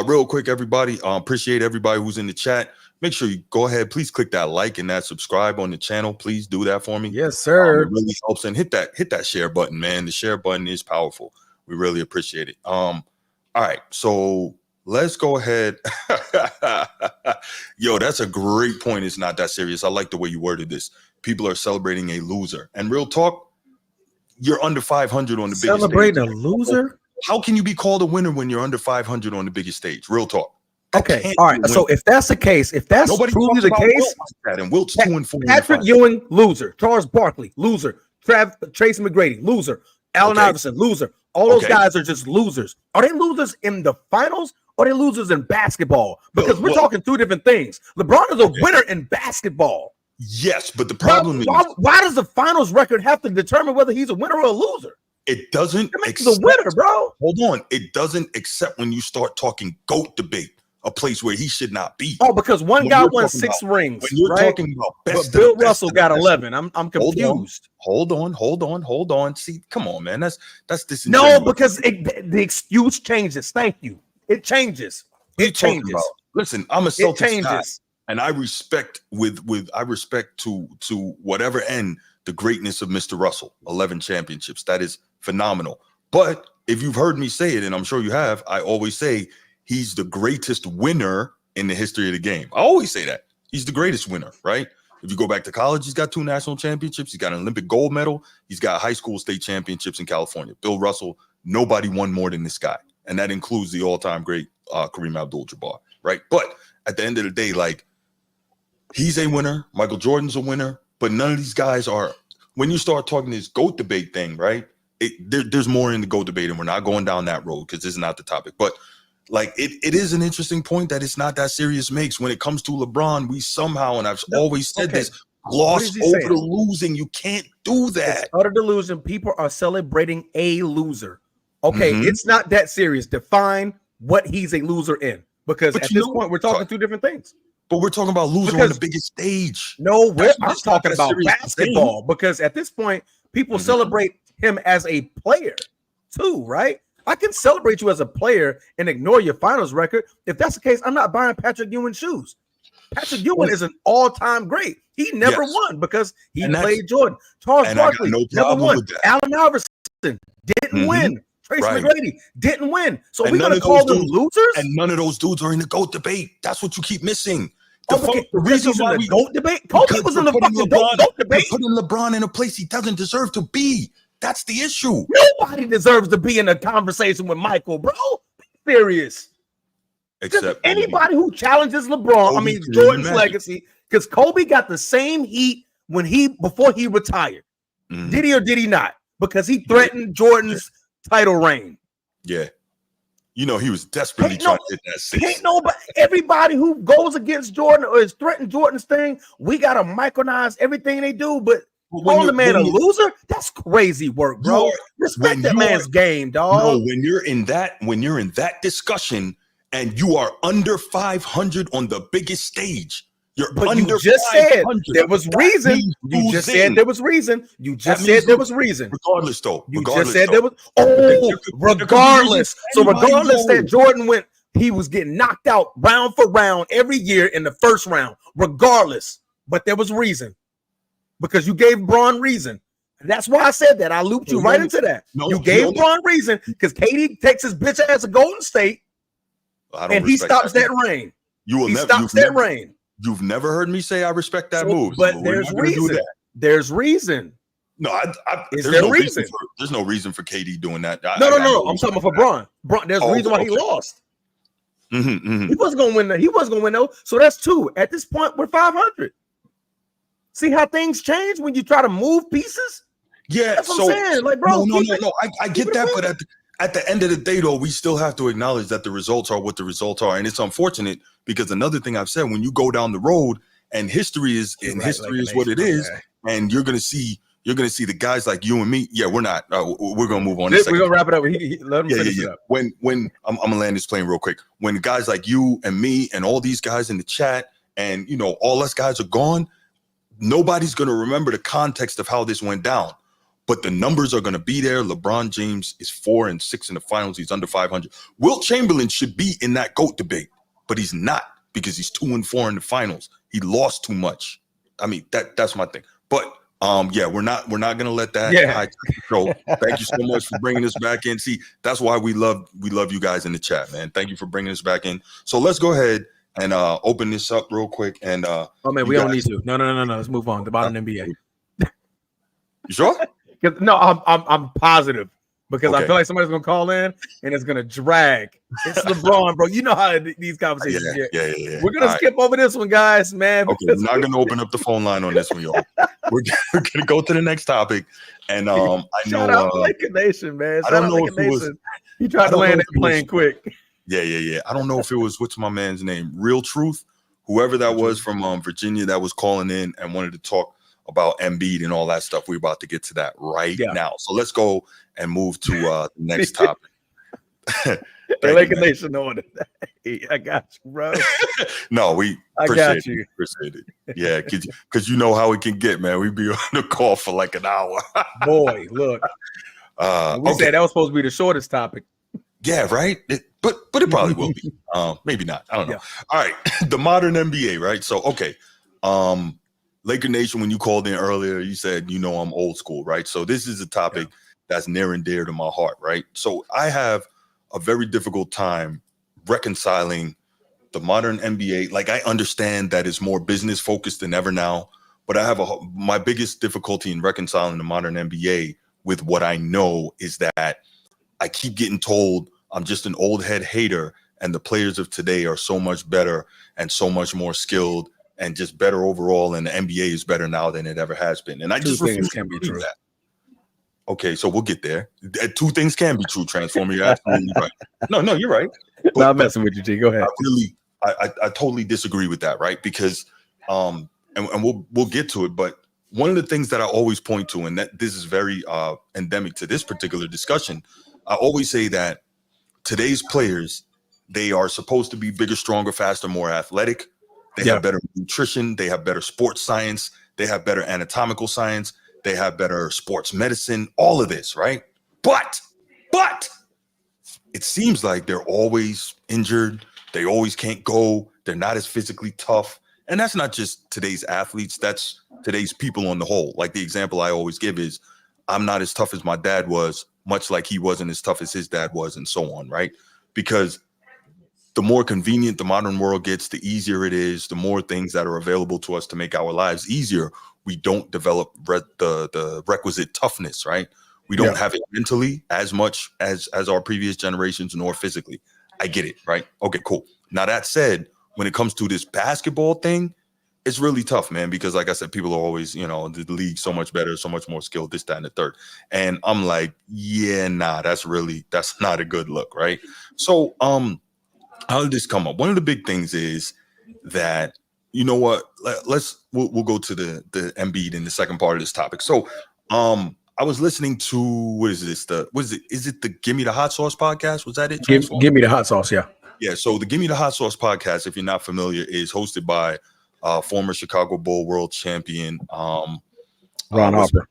Real quick, everybody, appreciate everybody who's in the chat. Make sure you go ahead, please click that like and that subscribe on the channel. Please do that for me. Yes, sir. It really helps. And hit that share button, man. The share button is powerful. We really appreciate it. All right, so let's go ahead. Yo, that's a great point. It's not that serious. I like the way you worded this. People are celebrating a loser. And real talk, you're under 500 on the biggest stage. Celebrating a loser? How can you be called a winner when you're under 500 on the biggest stage? Real talk. Okay, all right. So if that's the case, if that's Nobody truly the case, Wilt like that, and Wilt's 2-4. Patrick Ewing, loser. Charles Barkley, loser. Tracy McGrady, loser. Allen Iverson, loser. All those guys are just losers. Are they losers in the finals or are they losers in basketball? Because we're talking two different things. LeBron is a winner in basketball. Yes, but the problem is why does the finals record have to determine whether he's a winner or a loser? It doesn't. It makes the winner, bro. Hold on. It doesn't accept when you start talking GOAT debate, a place where he should not be. Oh, because one guy won 6 rings. When you're talking about best, but Bill Russell got 11. I'm confused. Hold on. See, come on, man. That's disingenuous. No, because the excuse changes. Thank you. It changes. It changes. Listen, I'm a Celtics guy, and I respect to whatever end the greatness of Mr. Russell. 11 championships. That is phenomenal. But if you've heard me say it, and I'm sure you have, I always say he's the greatest winner in the history of the game. I always say that. He's the greatest winner, right? If you go back to college, he's got 2 national championships. He's got an Olympic gold medal. He's got high school state championships in California. Bill Russell, nobody won more than this guy. And that includes the all-time great Kareem Abdul-Jabbar, right? But at the end of the day, like, he's a winner. Michael Jordan's a winner. But none of these guys are. When you start talking this GOAT debate thing, right? There's more in the GOAT debate, and we're not going down that road because this is not the topic. But like it is an interesting point that it's not that serious makes. When it comes to LeBron, we somehow, and I've always said this, gloss over the losing. You can't do that. It's utter delusion. People are celebrating a loser. Okay, it's not that serious. Define what he's a loser in. Because at this point, we're talking 2 different things. But we're talking about losing on the biggest stage. No, I'm talking about basketball. Because at this point, people celebrate him as a player too, right? I can celebrate you as a player and ignore your finals record. If that's the case, I'm not buying Patrick Ewing shoes. Patrick Ewing is an all-time great. He never won because he played Jordan. Charles Barkley never won. Allen Iverson didn't win. Tracy McGrady didn't win. So we're going to call them losers? And none of those dudes are in the GOAT debate. That's what you keep missing. The reason why the GOAT debate? Kobe was in the fucking GOAT debate. Putting LeBron in a place he doesn't deserve to be. That's the issue. Nobody deserves to be in a conversation with Michael, bro. Be serious. Except anybody who challenges LeBron, Jordan's legacy, because Kobe got the same heat before he retired. Did he or did he not? Because he threatened Jordan's title reign. Yeah. You know, he was desperately trying to hit that 6. Ain't nobody, everybody who goes against Jordan or is threatened Jordan's thing, we got to micronize everything they do, but calling the man a loser, that's crazy work, bro. Respect that man's game, dog. No, when you're in that discussion and you are under 500 on the biggest stage, but you just said there was reason. You just said there was reason. You just said there was reason. Regardless, though. You just said there was. Oh, regardless. So regardless that Jordan went, he was getting knocked out round for round every year in the first round. Regardless, but there was reason because you gave Braun reason. That's why I said that. I looped you right into that. You gave Braun reason because KD takes his bitch ass to Golden State, and he stops that reign. He stops that reign. You've never heard me say I respect that move. But there's reason. There's reason. No, there's no reason. There's no reason for KD doing that. No. I'm talking for Braun. There's a reason why he lost. He wasn't going to win. He wasn't going to win though. So that's 2. At this point, we're 500. See how things change when you try to move pieces? Yeah. That's what I'm saying. Like, bro. No. I get that, but at the end of the day, though, we still have to acknowledge that the results are what the results are, and it's unfortunate because another thing I've said, when you go down the road and history is what it is, and you're gonna see the guys like you and me. Yeah, we're not. We're gonna move on. We're gonna wrap it up. Let him finish it up. When I'm gonna land this plane real quick. When guys like you and me and all these guys in the chat and, you know, all us guys are gone, nobody's going to remember the context of how this went down. But the numbers are going to be there. LeBron James is 4-6 in the finals. He's under 500. Wilt Chamberlain should be in that GOAT debate, but he's not because he's 2-4 in the finals. He lost too much. I mean, that's my thing. But yeah, we're not gonna let that high go. Thank you so much for bringing us back in. See, that's why we love you guys in the chat, man. Thank you for bringing us back in. So let's go ahead and open this up real quick. And oh man, we don't need to. No. Let's move on. The modern NBA. You sure? No, I'm positive because I feel like somebody's gonna call in and it's gonna drag. It's LeBron, bro. You know how these conversations get. Yeah. We're gonna skip over this one, guys, man. Okay, we're not gonna open up the phone line on this one, y'all. We're gonna go to the next topic. And I know shout out Laker Nation, man. I don't know if it was. He tried to land that plane quick. Yeah. I don't know if it was what's my man's name, Real Truth, whoever that was from Virginia that was calling in and wanted to talk about Embiid and all that stuff. We're about to get to that now. So let's go and move to the next topic. Laker Nation order. I got you, bro. No, we appreciate it. Appreciate it. Yeah, because you know how it can get, man. We be on the call for like an hour. Boy, look. We said that was supposed to be the shortest topic. Yeah, right. But it probably will be. Maybe not. I don't know. Yeah. All right, the modern NBA, right? So Laker Nation, when you called in earlier, you said, you know, I'm old school, right? So this is a topic that's near and dear to my heart, right? So I have a very difficult time reconciling the modern NBA. Like, I understand that it's more business focused than ever now, but I have my biggest difficulty in reconciling the modern NBA with what I know is that I keep getting told I'm just an old head hater and the players of today are so much better and so much more skilled and just better overall, and the NBA is better now than it ever has been. And I just refuse to believe that. Okay, so we'll get there. Two things can be true, Transformer. You're absolutely right. No, you're right. But I'm messing with you, G. Go ahead. I totally disagree with that, right? Because and we'll get to it, but one of the things that I always point to, and that this is very endemic to this particular discussion, I always say that today's players, they are supposed to be bigger, stronger, faster, more athletic. They have better nutrition. They have better sports science. They have better anatomical science. They have better sports medicine, all of this, right? But it seems like they're always injured. They always can't go. They're not as physically tough. And that's not just today's athletes. That's today's people on the whole. Like the example I always give is, I'm not as tough as my dad was, much like he wasn't as tough as his dad was, and so on, right? Because the more convenient the modern world gets, the easier it is, the more things that are available to us to make our lives easier. We don't develop the requisite toughness, right? We don't have it mentally as much as our previous generations, nor physically. I get it, right? Okay, cool. Now that said, when it comes to this basketball thing, it's really tough, man, because like I said, people are always, you know, the league so much better, so much more skilled, this, that, and the third. And I'm like, that's not a good look, right? So how did this come up? One of the big things is that, you know what, we'll go to the Embiid in the second part of this topic. So I was listening to, is it the Give Me the Hot Sauce podcast? Was that it? Give Me the Hot Sauce, yeah. Yeah, so the Give Me the Hot Sauce podcast, if you're not familiar, is hosted by former Chicago Bull world champion Ron Harper.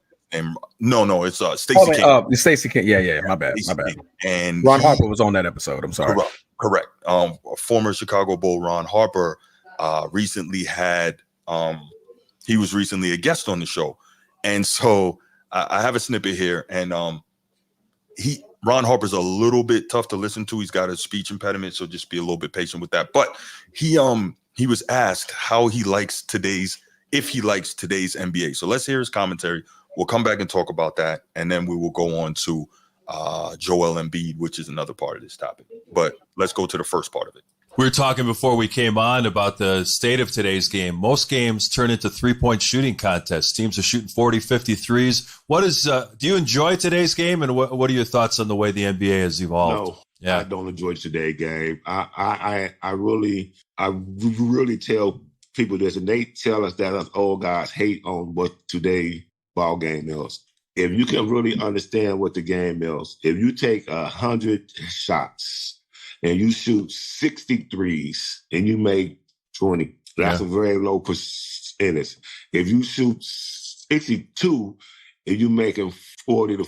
No, it's Stacey King. Stacey King. Yeah, my bad. And Ron Harper was on that episode. I'm sorry. Correct. Former Chicago Bull Ron Harper recently had he was recently a guest on the show, and so I have a snippet here, and Ron Harper's a little bit tough to listen to. He's got a speech impediment, so just be a little bit patient with that. But he was asked if he likes today's NBA. So let's hear his commentary. We'll come back and talk about that, and then we will go on to Joel Embiid, which is another part of this topic. But let's go to the first part of it. We were talking before we came on about the state of today's game. Most games turn into three-point shooting contests. Teams are shooting 40, 50 threes. Do you enjoy today's game, and what are your thoughts on the way the NBA has evolved? No, I don't enjoy today's game. I really tell people this, and they tell us that us old guys hate on what today ball game is. If you can really understand what the game is, if you take 100 shots and you shoot 63s and you make 20, That's a very low percentage. If you shoot 62 and you're making 40 to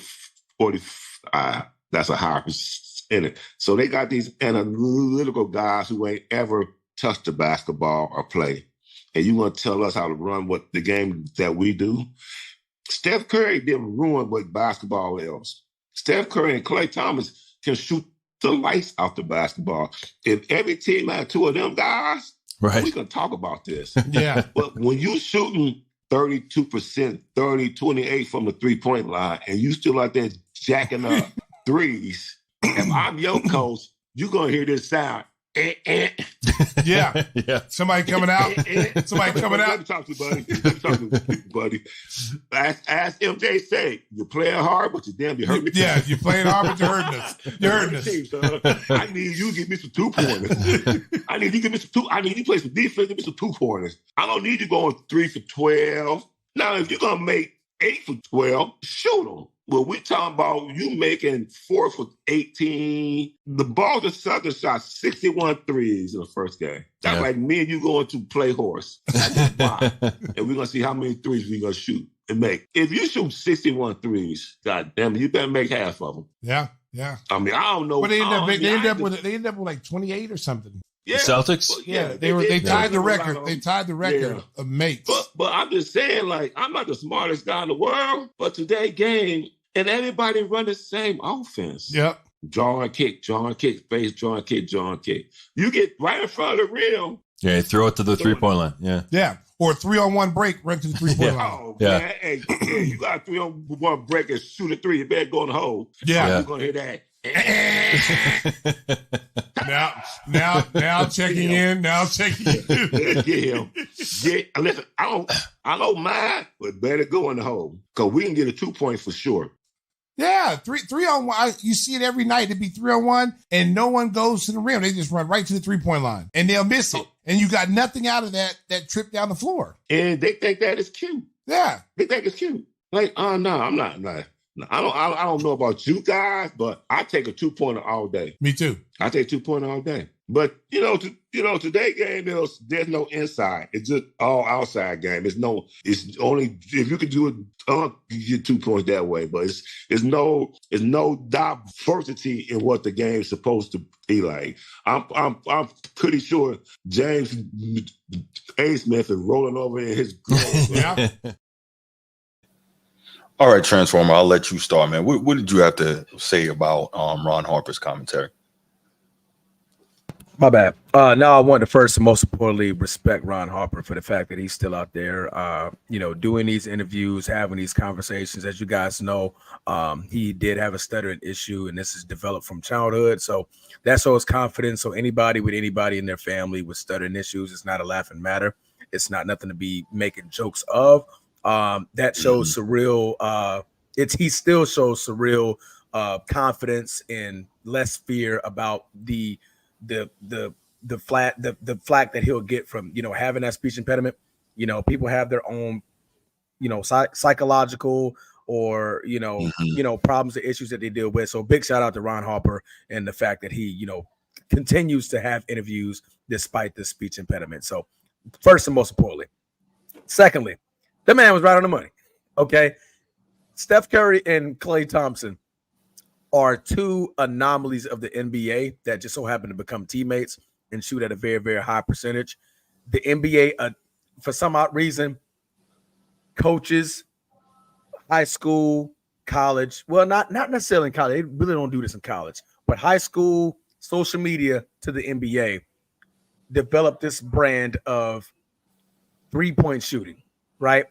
45, that's a higher percentage. So they got these analytical guys who ain't ever touched the basketball or play. And you want to tell us how to run what the game that we do? Steph Curry didn't ruin what basketball is. Steph Curry and Klay Thomas can shoot the lights out the basketball. If every team had two of them guys, right, we can talk about this. Yeah. But when you shooting 32%, 28 from the three-point line, and you still out there jacking up threes, if I'm your coach, you're going to hear this sound. Yeah. yeah. Somebody coming out. Somebody coming Let out. me talk to you, buddy. Let me talk to you, buddy. As MJ say, you're playing hard, but you're hurting the team. Yeah, you're playing hard, but you're hurting us. You're hurting us. I need you to give me some 2-pointers. I need you to give me some two. I need you to play some defense, give me some 2-pointers. I don't need you going 3 for 12. Now, if you're going to make 8 for 12, shoot them. Well, we're talking about you making 4 for 18. The Boston Celtics shot 61 threes in the first game. That's like me and you going to play horse. And we're going to see how many threes we're going to shoot and make. If you shoot 61 threes, God damn it, you better make half of them. Yeah, yeah. I mean, I don't know. But they end up with like 28 or something. Yeah. The Celtics? Yeah, they tied the record. They tied the record of mates. But I'm just saying, like, I'm not the smartest guy in the world, but today's game, and everybody run the same offense. Yep. Draw and kick, face, draw and kick. You get right in front of the rim. Yeah, you throw it to the 3-point line. Yeah. Yeah. Or a 3-on-1 break, run to the 3-point line. Oh, man. Hey, you got a 3-on-1 break and shoot a 3. You better go in the hole. Yeah. You're going to hear that. now checking in. Get him. Listen, I don't mind, but better go in the hole because we can get a 2-point for sure. Yeah, 3-on-1. You see it every night. It'd be 3-on-1, and no one goes to the rim. They just run right to the 3-point line, and they'll miss it. And you got nothing out of that trip down the floor. And they think that is cute. Yeah, they think it's cute. Like, no, I'm not. I don't know about you guys, but I take a 2-pointer all day. Me too. I take 2-pointer all day. But today's game, there's no inside. It's just all outside game. It's only if you could do it, you get 2 points that way. But it's no diversity in what the game's supposed to be like. I'm pretty sure James A. Smith is rolling over in his grave. Yeah. All right, Transformer, I'll let you start, man. What did you have to say about Ron Harper's commentary? My bad. Now I want to first and most importantly respect Ron Harper for the fact that he's still out there, doing these interviews, having these conversations. As you guys know, he did have a stuttering issue, and this is developed from childhood. So that shows confidence. So anybody in their family with stuttering issues, it's not a laughing matter. It's not nothing to be making jokes of. That shows surreal. He still shows surreal confidence and less fear about the flack that he'll get from having that speech impediment. People have their own psychological or problems or issues that they deal with. So big shout out to Ron Harper and the fact that he continues to have interviews despite the speech impediment. So first and most importantly. Secondly, the man was right on the money. Okay, Steph Curry and Klay Thompson are two anomalies of the NBA that just so happen to become teammates and shoot at a very, very high percentage. The NBA, for some odd reason, coaches, high school, college, well, not necessarily in college. They really don't do this in college, but high school, social media to the NBA developed this brand of 3-point shooting, right?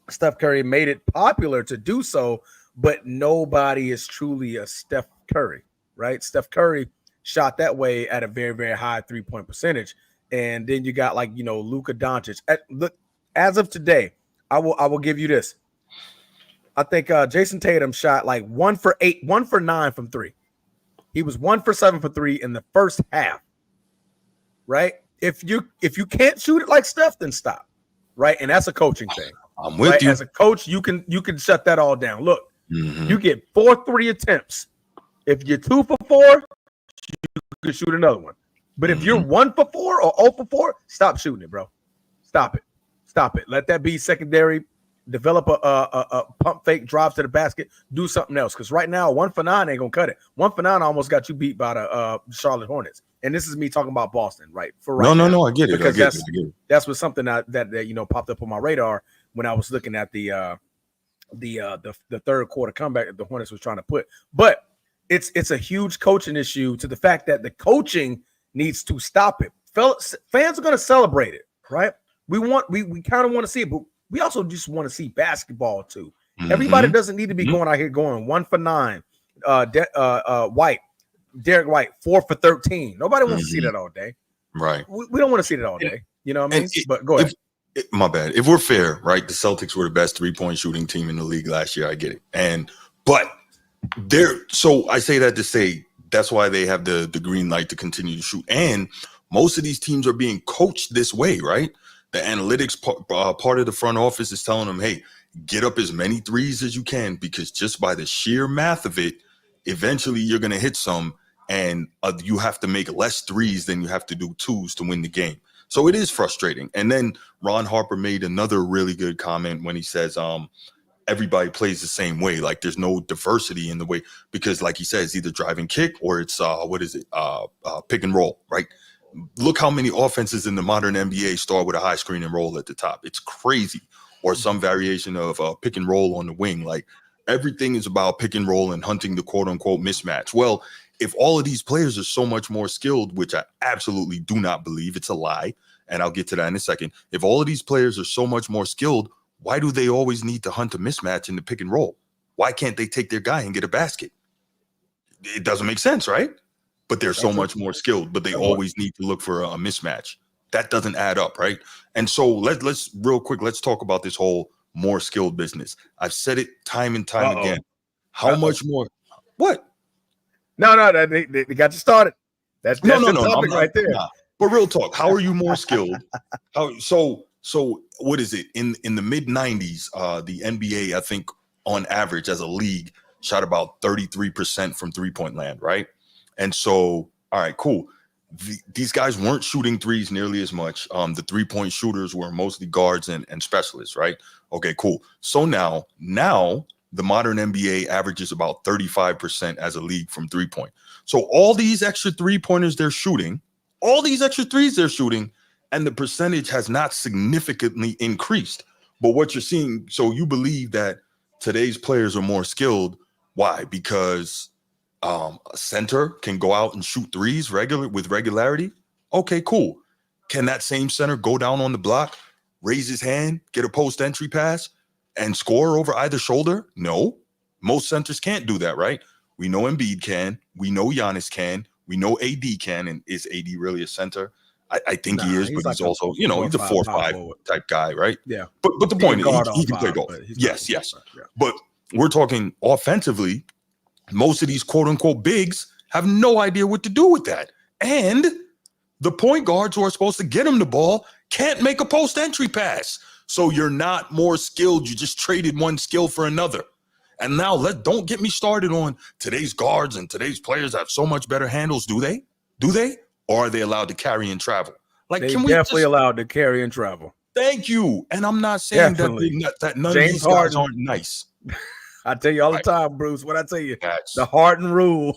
Steph Curry made it popular to do so, but nobody is truly a Steph Curry, right? Steph Curry shot that way at a very, very high 3-point percentage. And then you got Luka Doncic. Look, as of today, I will give you this. I think Jason Tatum shot 1 for 8, 1 for 9 from 3. He was 1 for 7 for 3 in the first half, right? If you can't shoot it like Steph, then stop, right? And that's a coaching thing. I'm with you. As a coach, you can shut that all down. Look, you get 4 3 attempts. If you're 2 for 4, you can shoot another one. But if you're 1 for 4 or 0 for 4, stop shooting it, bro. Stop it. Let that be secondary. Develop a pump fake drive to the basket. Do something else, because right now 1 for 9 ain't gonna cut it. 1 for 9 almost got you beat by the Charlotte Hornets, and this is me talking about Boston, right? No, I get it. Because I get it. That's what something that popped up on my radar when I was looking at the third quarter comeback that the Hornets was trying to put. But it's a huge coaching issue, to the fact that the coaching needs to stop it. Fans are gonna celebrate it, right? We kind of want to see it, but we also just want to see basketball too. Mm-hmm. Everybody doesn't need to be going out here going 1 for 9. Derek White 4 for 13. Nobody wants to see that all day. Right. We don't want to see that all day. You know what I mean? But go ahead. My bad. If we're fair, right? The Celtics were the best 3-point shooting team in the league last year. I get it. But so I say that to say that's why they have the green light to continue to shoot. And most of these teams are being coached this way, right? The analytics part of the front office is telling them, hey, get up as many threes as you can, because just by the sheer math of it, eventually you're going to hit some, and you have to make less threes than you have to do twos to win the game. So it is frustrating. And then Ron Harper made another really good comment when he says everybody plays the same way. Like, there's no diversity in the way, because like he says, either drive and kick or it's pick and roll, right? Look how many offenses in the modern NBA start with a high screen and roll at the top. It's crazy. Or some variation of pick and roll on the wing. Like, everything is about pick and roll and hunting the quote unquote mismatch. Well, if all of these players are so much more skilled, which I absolutely do not believe, it's a lie, and I'll get to that in a second. If all of these players are so much more skilled, why do they always need to hunt a mismatch in the pick and roll? Why can't they take their guy and get a basket? It doesn't make sense, right? But they're so much more skilled, but they always need to look for a mismatch. That doesn't add up, right? And so let's real quick, let's talk about this whole more skilled business. I've said it time and time again. How much more? What? No, they got you started. That's the topic right there. But real talk, how are you more skilled? So what is it? In the mid 90s, the NBA, I think on average as a league, shot about 33% from 3-point land, right? And so, all right, cool. These guys weren't shooting threes nearly as much. The 3-point shooters were mostly guards and specialists, right? Okay, cool. So now the modern NBA averages about 35% as a league from 3-point. So all these extra 3-pointers they're shooting, all these extra threes they're shooting, and the percentage has not significantly increased. But what you're seeing, so you believe that today's players are more skilled. Why? Because a center can go out and shoot threes with regularity. Okay, cool. Can that same center go down on the block, raise his hand, get a post entry pass, and score over either shoulder? No, most centers can't do that, right? We know Embiid can. We know Giannis can. We know AD can. And is AD really a center? I think he is, but he's also, he's a 4-5 type guy, right? Yeah. But the point is, he can play golf. Yes. Yeah. But we're talking offensively. Most of these quote unquote bigs have no idea what to do with that. And the point guards who are supposed to get him the ball can't make a post entry pass. So you're not more skilled. You just traded one skill for another. And now don't get me started on today's guards and today's players have so much better handles. Do they? Or are they allowed to carry and travel? Like, they definitely allowed to carry and travel. Thank you. And I'm not saying that none of these guys aren't nice. I tell you all the time, Bruce, what I tell you, the Harden rule.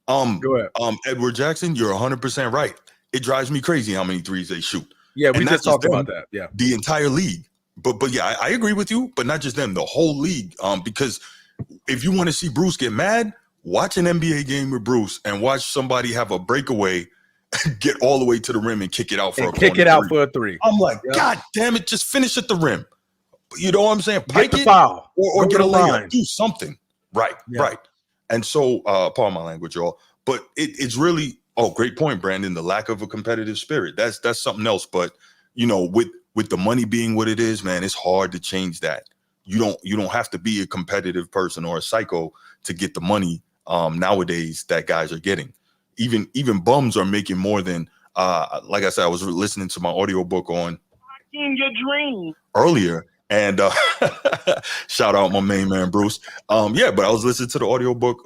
Go ahead. Edward Jackson, you're 100% right. It drives me crazy how many threes they shoot. Yeah, we just talked about that. Yeah, the entire league. But yeah, I agree with you. But not just them, the whole league. Because if you want to see Bruce get mad, watch an NBA game with Bruce and watch somebody have a breakaway, get all the way to the rim and kick it out for a three. I'm like, God damn it, just finish at the rim. You know what I'm saying? Get the foul or get a layup. Do something. Right. And so, pardon my language, y'all. But it's really, great point, Brandon. The lack of a competitive spirit. That's something else. But with the money being what it is, man, it's hard to change that. You don't have to be a competitive person or a psycho to get the money nowadays that guys are getting. Even bums are making more than like I said, I was listening to my audiobook on your dream earlier. And shout out my main man, Bruce. But I was listening to the audiobook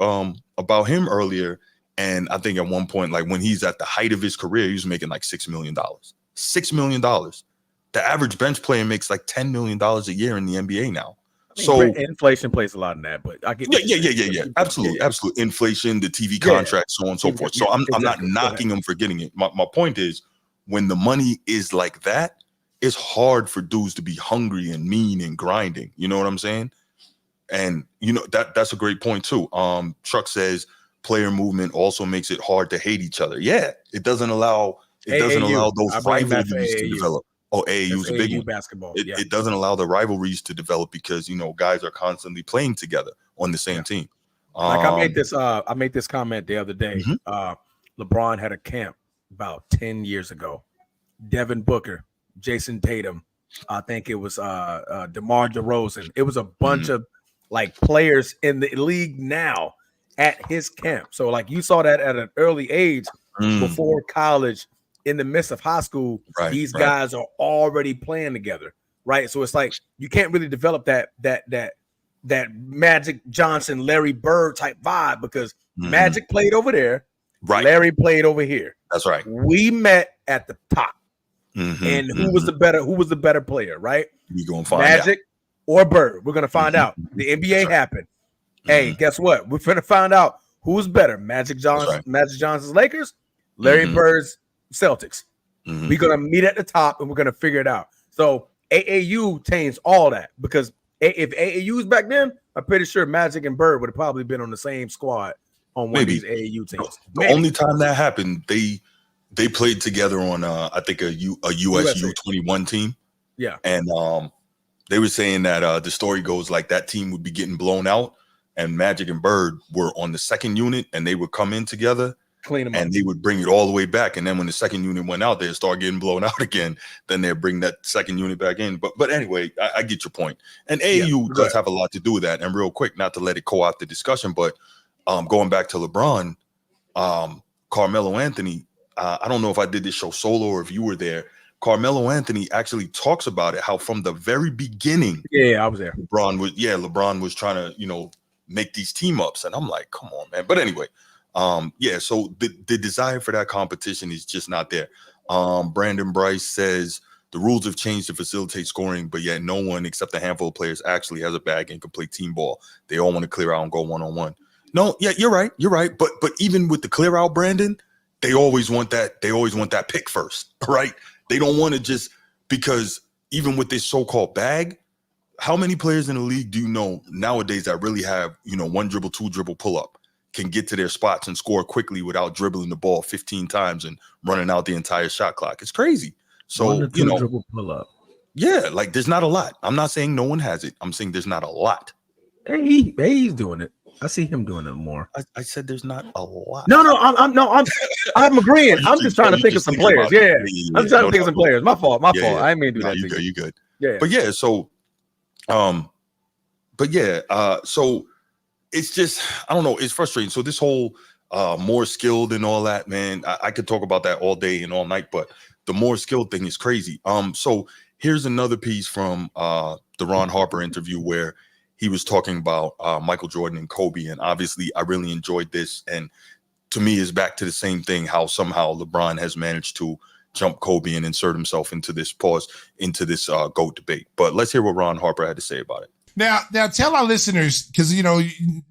about him earlier. And I think at one point, like when he's at the height of his career, he was making like $6 million. $6 $6 million. The average bench player makes like $10 million a year in the NBA now. So inflation plays a lot in that, but I get yeah. Absolutely. Inflation, the TV contract, so on and so forth. So I'm not knocking them for getting it. My point is, when the money is like that, it's hard for dudes to be hungry and mean and grinding. You know what I'm saying? And that's a great point too. Truck says player movement also makes it hard to hate each other. Yeah, it doesn't allow those rivalries to develop. Oh, AAU is a big one. Basketball. It doesn't allow the rivalries to develop because guys are constantly playing together on the same team. Like I made this comment the other day. LeBron had a camp about 10 years ago. Devin Booker, Jason Tatum, I think it was DeMar DeRozan. It was a bunch of like players in the league now at his camp. So like you saw that at an early age before college. In the midst of high school, these guys are already playing together, right? So it's like you can't really develop that Magic Johnson, Larry Bird type vibe because Magic played over there, Larry played over here. That's right. We met at the top, and who was the better player, right? We gonna find Magic or Bird. We're gonna find out. The NBA happened. Hey, guess what? We're gonna find out who's better: Magic Johnson, Magic Johnson's Lakers, Larry Bird's Celtics. We're gonna meet at the top and we're gonna figure it out. So AAU taints all that because if AAU was back then, I'm pretty sure Magic and Bird would have probably been on the same squad on one of these AAU teams. The only time that happened, they played together on I think a USU 21 team. Yeah, and they were saying that the story goes like that team would be getting blown out, and Magic and Bird were on the second unit, and they would come in together. Clean them and up. They would bring it all the way back, and then when the second unit went out, they'd start getting blown out again. Then they'd bring that second unit back in. But anyway, I get your point. And AAU does have a lot to do with that. And real quick, not to let it co-opt the discussion, but going back to LeBron, Carmelo Anthony. I don't know if I did this show solo or if you were there. Carmelo Anthony actually talks about it. How from the very beginning, I was there. LeBron was trying to make these team ups, and I'm like, come on, man. But anyway. So the desire for that competition is just not there. Brandon Bryce says the rules have changed to facilitate scoring, but yet no one except a handful of players actually has a bag and can play team ball. They all want to clear out and go one-on-one. No, yeah, you're right. But even with the clear out, Brandon, they always want that pick first, right? They don't want to just because even with this so-called bag, how many players in the league do you know nowadays that really have, one dribble, two dribble pull up? Can get to their spots and score quickly without dribbling the ball 15 times and running out the entire shot clock. It's crazy. So, dribble pull up. Yeah, like there's not a lot. I'm not saying no one has it. I'm saying there's not a lot. Hey, he's doing it. I see him doing it more. I said there's not a lot. No, I'm agreeing. I'm just trying to think of some players. Yeah. I'm trying to think of some players. My fault. I didn't mean to do that. You good. Yeah. But yeah, so so it's just, I don't know, it's frustrating. So this whole more skilled and all that, man, I could talk about that all day and all night, but the more skilled thing is crazy. So here's another piece from the Ron Harper interview where he was talking about Michael Jordan and Kobe. And obviously I really enjoyed this. And to me, it's back to the same thing, how somehow LeBron has managed to jump Kobe and insert himself into this GOAT debate. But let's hear what Ron Harper had to say about it. Now tell our listeners, because,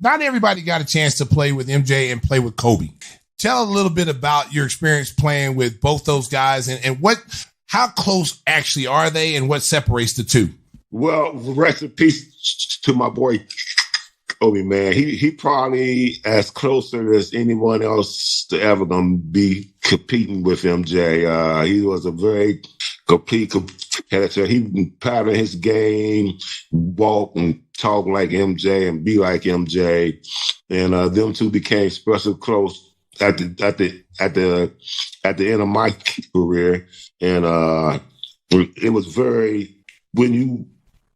not everybody got a chance to play with MJ and play with Kobe. Tell a little bit about your experience playing with both those guys and how close actually are they and what separates the two? Well, rest in peace to my boy Kobe, man. He probably as closer as anyone else to ever gonna be competing with MJ. He was a very complete competitor. He patterned his game, walk and talk like MJ and be like MJ. And them two became special close at the end of my career. And it was very, when you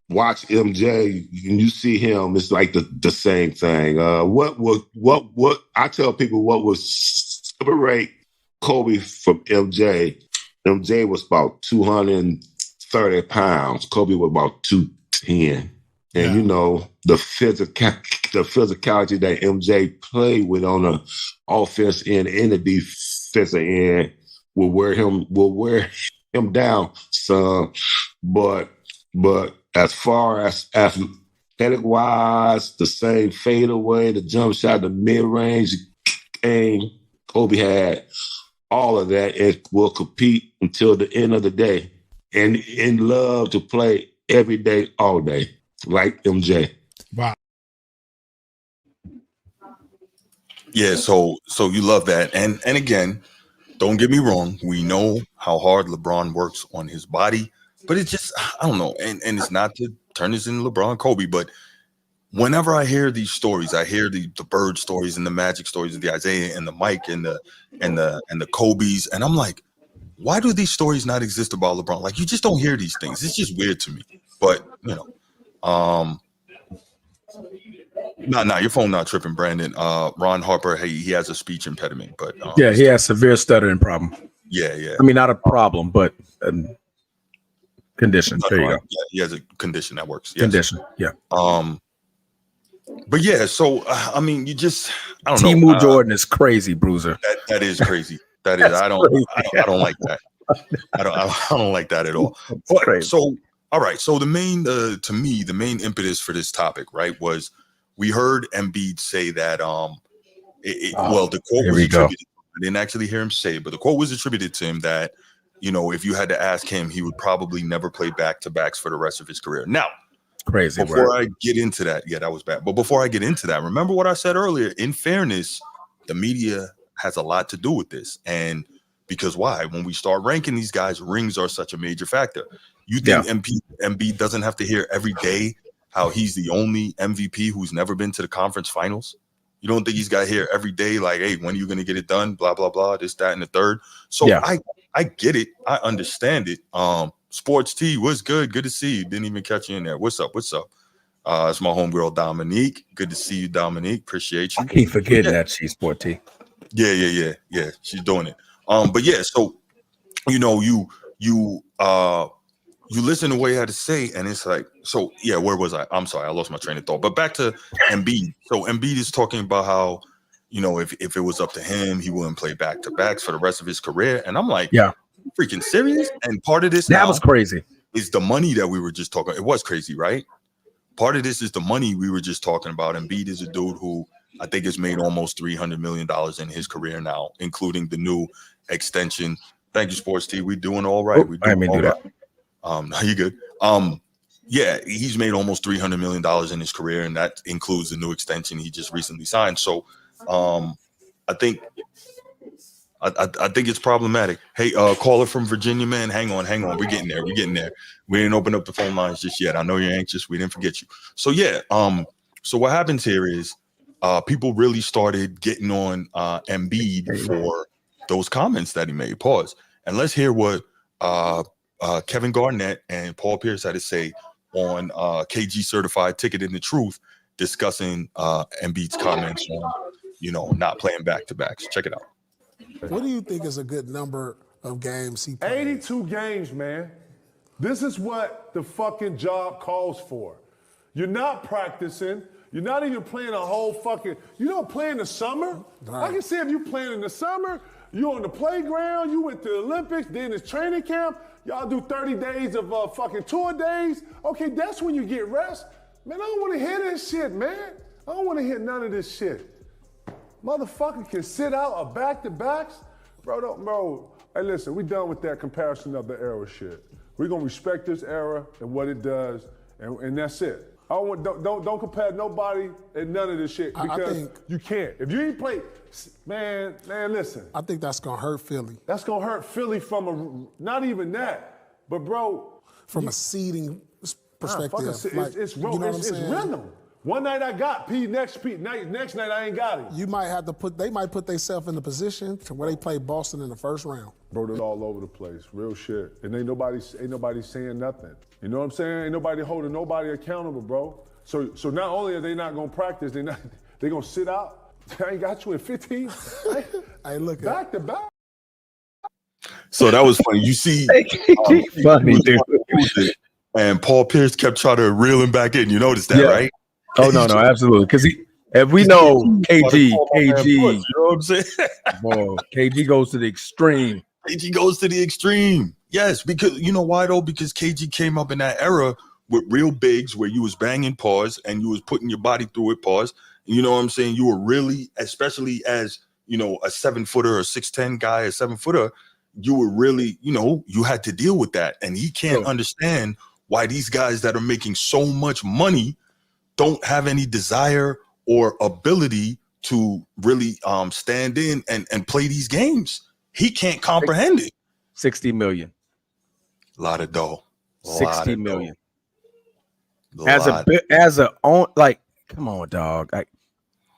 watch MJ and you see him, it's like the same thing. What I tell people, what was separate Kobe from MJ? MJ was about 230 pounds. Kobe was about 210. And the physicality that MJ played with on the offense end and the defensive end will wear him down some. But as far as athletic wise, the same fadeaway, the jump shot, the mid range game, Kobe had all of that. It will compete until the end of the day, and love to play every day, all day, like MJ. Wow. Yeah, so you love that. And again, don't get me wrong, we know how hard LeBron works on his body, but it's just, I don't know, and it's not to turn this into LeBron Kobe, but whenever I hear these stories, I hear the Bird stories and the Magic stories, the Isaiah and the Mike and the Kobe's, and I'm like, why do these stories not exist about LeBron? Like, you just don't hear these things. It's just weird to me. But no, your phone not tripping, Brandon. Ron Harper, hey, he has a speech impediment, but yeah, he has severe stuttering problem. Yeah. I mean, not a problem, but condition. There you go. Yeah, he has a condition that works. Yes. Condition. Yeah. But yeah, so I mean, you just, I don't know. Timu Jordan is crazy, Bruiser. That is crazy. That is. I don't like that. I don't like that at all. But crazy. So, all right. So the main, to me, the main impetus for this topic, right, was we heard Embiid say that well, the quote was attributed. I didn't actually hear him say it, but the quote was attributed to him that, you know, if you had to ask him, he would probably never play back-to-backs for the rest of his career. Now, crazy. Before I get into that, yeah, that was bad. But before I get into that, remember what I said earlier. In fairness, the media has a lot to do with this. And because why? When we start ranking these guys, rings are such a major factor. You think Embiid doesn't have to hear every day how he's the only MVP who's never been to the conference finals? You don't think he's got to hear every day, like, hey, when are you going to get it done? Blah, blah, blah, this, that, and the third. So I get it. I understand it. Sports T, what's good? Good to see you. Didn't even catch you in there. What's up? It's my homegirl, Dominique. Good to see you, Dominique. Appreciate you. I keep forgetting that she's Sport T. Yeah. She's doing it. But yeah, so, you know, you listen to what he had to say, and it's like, so yeah, where was I? I'm sorry, I lost my train of thought. But back to Embiid. So Embiid is talking about how, you know, if it was up to him, he wouldn't play back-to-backs for the rest of his career. And I'm like, yeah, freaking serious? And part of this that was crazy. Is the money that we were just talking. It was crazy, right? Part of this is the money we were just talking about. Embiid is a dude who I think has made almost $300 million in his career now, including the new extension. Thank you, Sports T. We're doing all right. I may do that. You good? Yeah, he's made almost $300 million in his career, and that includes the new extension he just recently signed. So, I think it's problematic. Hey, caller from Virginia, man, hang on. We're getting there. We didn't open up the phone lines just yet. I know you're anxious. We didn't forget you. So yeah, so what happens here is people really started getting on Embiid for those comments that he made. Pause. And let's hear what Kevin Garnett and Paul Pierce had to say on KG Certified Ticket in the Truth, discussing Embiid's comments on, you know, not playing back-to-backs. Check it out. What do you think is a good number of games he played? 82 games, man. This is what the fucking job calls for. You're not practicing. You're not even playing a whole fucking, you don't play in the summer? Right. I can see if you playing in the summer, you're on the playground, you went to the Olympics, then it's training camp, y'all do 30 days of fucking tour days. Okay, that's when you get rest. Man, I don't want to hear this shit, man. I don't want to hear none of this shit. Motherfucker can sit out a back-to-backs. Bro, hey, listen, we done with that comparison of the era shit. We're going to respect this era and what it does, and that's it. Don't compare nobody and none of this shit because you can't. If you ain't play, man, listen. I think that's going to hurt Philly. That's going to hurt Philly from not even that, but bro. From a seeding perspective. It's random. One night I got P, next night I ain't got it. You might have to they might put themselves in the position to where they play Boston in the first round. Bro, they're all over the place, real shit. And ain't nobody saying nothing. You know what I'm saying? Ain't nobody holding nobody accountable, bro. So not only are they not gonna practice, they gonna sit out. I ain't got you in 15. Hey, look back to back. So that was funny. You see, funny dude. And Paul Pierce kept trying to reel him back in. You noticed that, right? Oh no, absolutely. Because if we know KG, you know what I'm saying? Boy, KG goes to the extreme. KG goes to the extreme. Yes, because you know why though? Because KG came up in that era with real bigs where you was banging pause and you was putting your body through it pause. You know what I'm saying? You were really, especially as, you know, a 7-footer or 6'10" guy, a 7-footer, you were really, you know, you had to deal with that. And he can't understand why these guys that are making so much money don't have any desire or ability to really stand in and play these games. He can't comprehend it. 60 million. A lot of dough. 60 million. Dough. As a own, like, come on, dog.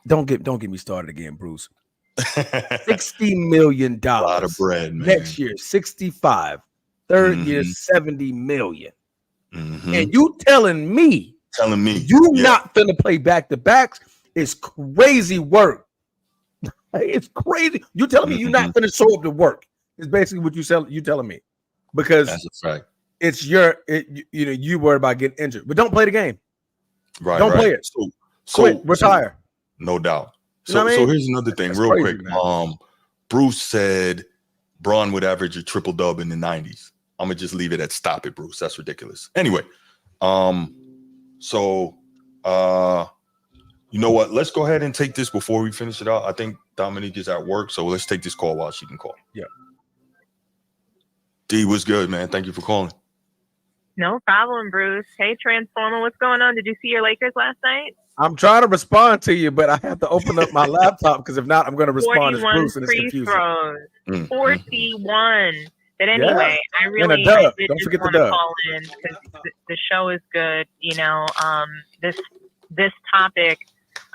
Don't get me started again, Bruce. $60 million. A lot of bread, man. Next year, 65. Third year, 70 million. And you telling me you not finna play back-to-backs is crazy work. It's crazy. You telling me you're not finna show up to work. It's basically what you telling me. Because that's a fact. It's you worry about getting injured, but don't play the game. Right. Don't play it. So retire. No doubt. So here's another thing, that's real crazy, quick. Man. Bruce said Bron would average a triple dub in the 90s. I'm gonna just leave it at stop it, Bruce. That's ridiculous. Anyway, you know what? Let's go ahead and take this before we finish it out. I think Dominique is at work, so let's take this call while she can call. Yeah. D, what's good, man? Thank you for calling. No problem, Bruce. Hey, Transformer, what's going on? Did you see your Lakers last night? I'm trying to respond to you, but I have to open up my laptop because if not, I'm going to respond as Bruce, and it's confusing. 41 free throws, 41. But anyway, I really don't just forget want the to dub. call in because the show is good. You know, this topic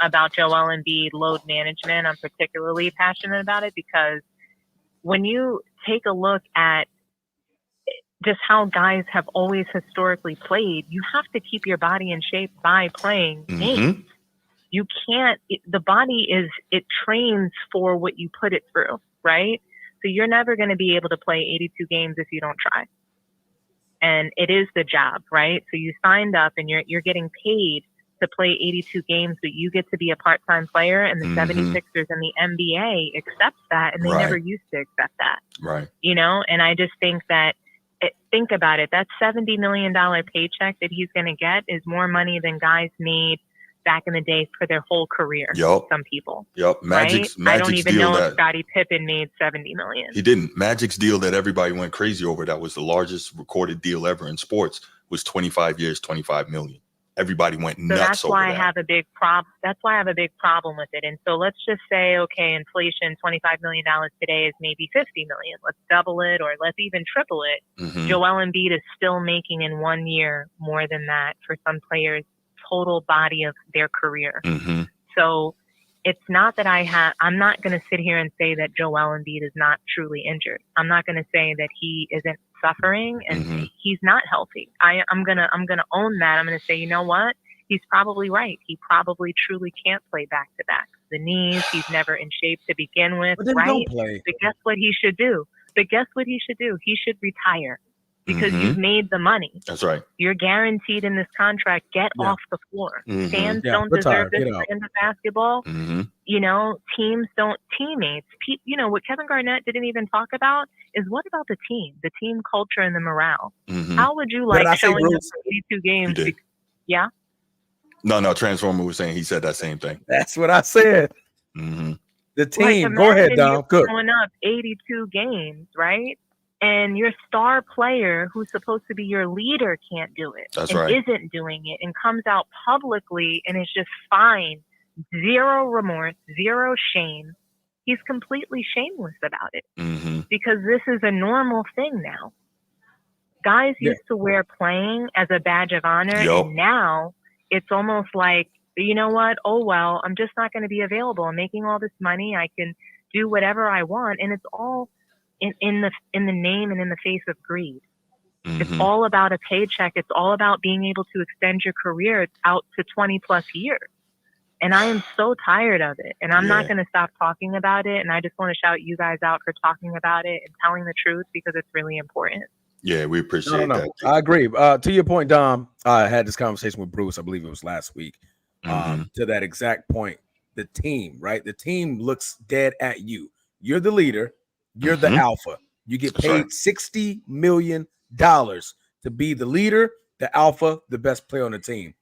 about Joel Embiid load management, I'm particularly passionate about it because when you take a look at just how guys have always historically played, you have to keep your body in shape by playing games. You can't, the body it trains for what you put it through, right? So you're never going to be able to play 82 games if you don't try. And it is the job, right? So you signed up and you're getting paid to play 82 games, but you get to be a part-time player, and the 76ers and the NBA accepts that, and they never used to accept that. Right. You know, and I just think that, think about it, that $70 million paycheck that he's going to get is more money than guys made back in the day for their whole career. Some people. Magic's I don't even deal know that if Scottie Pippen made $70 million. He didn't. Magic's deal that everybody went crazy over, that was the largest recorded deal ever in sports, was 25 years, 25 million. Everybody went nuts that's over why that. I have a big problem. That's why I have a big problem with it. And so let's just say, okay, inflation, $25 million today is maybe $50 million. Let's double it, or let's even triple it. Joel Embiid is still making in 1 year more than that for some players' total body of their career. So it's not that I'm not going to sit here and say that Joel Embiid is not truly injured. I'm not going to say that he isn't suffering and he's not healthy. I'm gonna own that. I'm gonna say, you know what? He's probably right. He probably truly can't play back to back. The knees, he's never in shape to begin with, right? Don't play. But guess what he should do? He should retire because you've made the money. That's right. You're guaranteed in this contract. Get off the floor. Fans don't deserve this brand of basketball. You know, teams don't. Teammates. You know what Kevin Garnett didn't even talk about is what about the team culture and the morale. How would you like showing up for 82 games? Yeah. No, Transformer was saying he said that same thing. That's what I said. The team. Like, go ahead, Dom. Good. Showing up 82 games, right? And your star player, who's supposed to be your leader, can't do it. That's and right. Isn't doing it and comes out publicly and is just fine. Zero remorse, zero shame. He's completely shameless about it because this is a normal thing now. Guys used to wear playing as a badge of honor, and now it's almost like, you know what? Oh, well, I'm just not going to be available. I'm making all this money. I can do whatever I want. And it's all in the name and in the face of greed. It's all about a paycheck. It's all about being able to extend your career out to 20 plus years. And I am so tired of it. And I'm not going to stop talking about it. And I just want to shout you guys out for talking about it and telling the truth because it's really important. Yeah, we appreciate that. I agree. To your point, Dom, I had this conversation with Bruce, I believe it was last week, to that exact point. The team, right? The team looks dead at you. You're the leader. You're the alpha. You get paid $60 million to be the leader, the alpha, the best player on the team.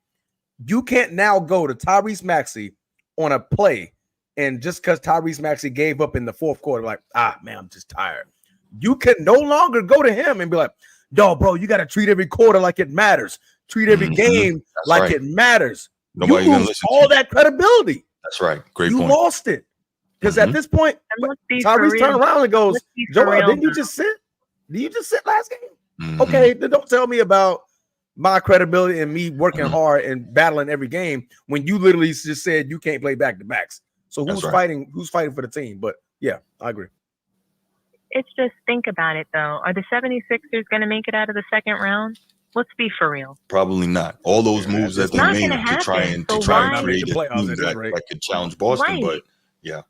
You can't now go to Tyrese Maxey on a play, and just because Tyrese Maxey gave up in the fourth quarter, like, man, I'm just tired. You can no longer go to him and be like, no, bro, you got to treat every quarter like it matters. Treat every game like it matters. Nobody's you lose all that credibility. That's right. Great point. You lost it. Because at this point, Tyrese turned around and goes, Joel, didn't you just sit? Did you just sit last game? Okay, then don't tell me about my credibility and me working hard and battling every game when you literally just said you can't play back-to-backs. So who's fighting? Who's fighting for the team? But yeah, I agree. It's just, think about it, though. Are the 76ers going to make it out of the second round? Let's be for real. Probably not. All those moves that they made to try and create a team that could challenge Boston, but yeah,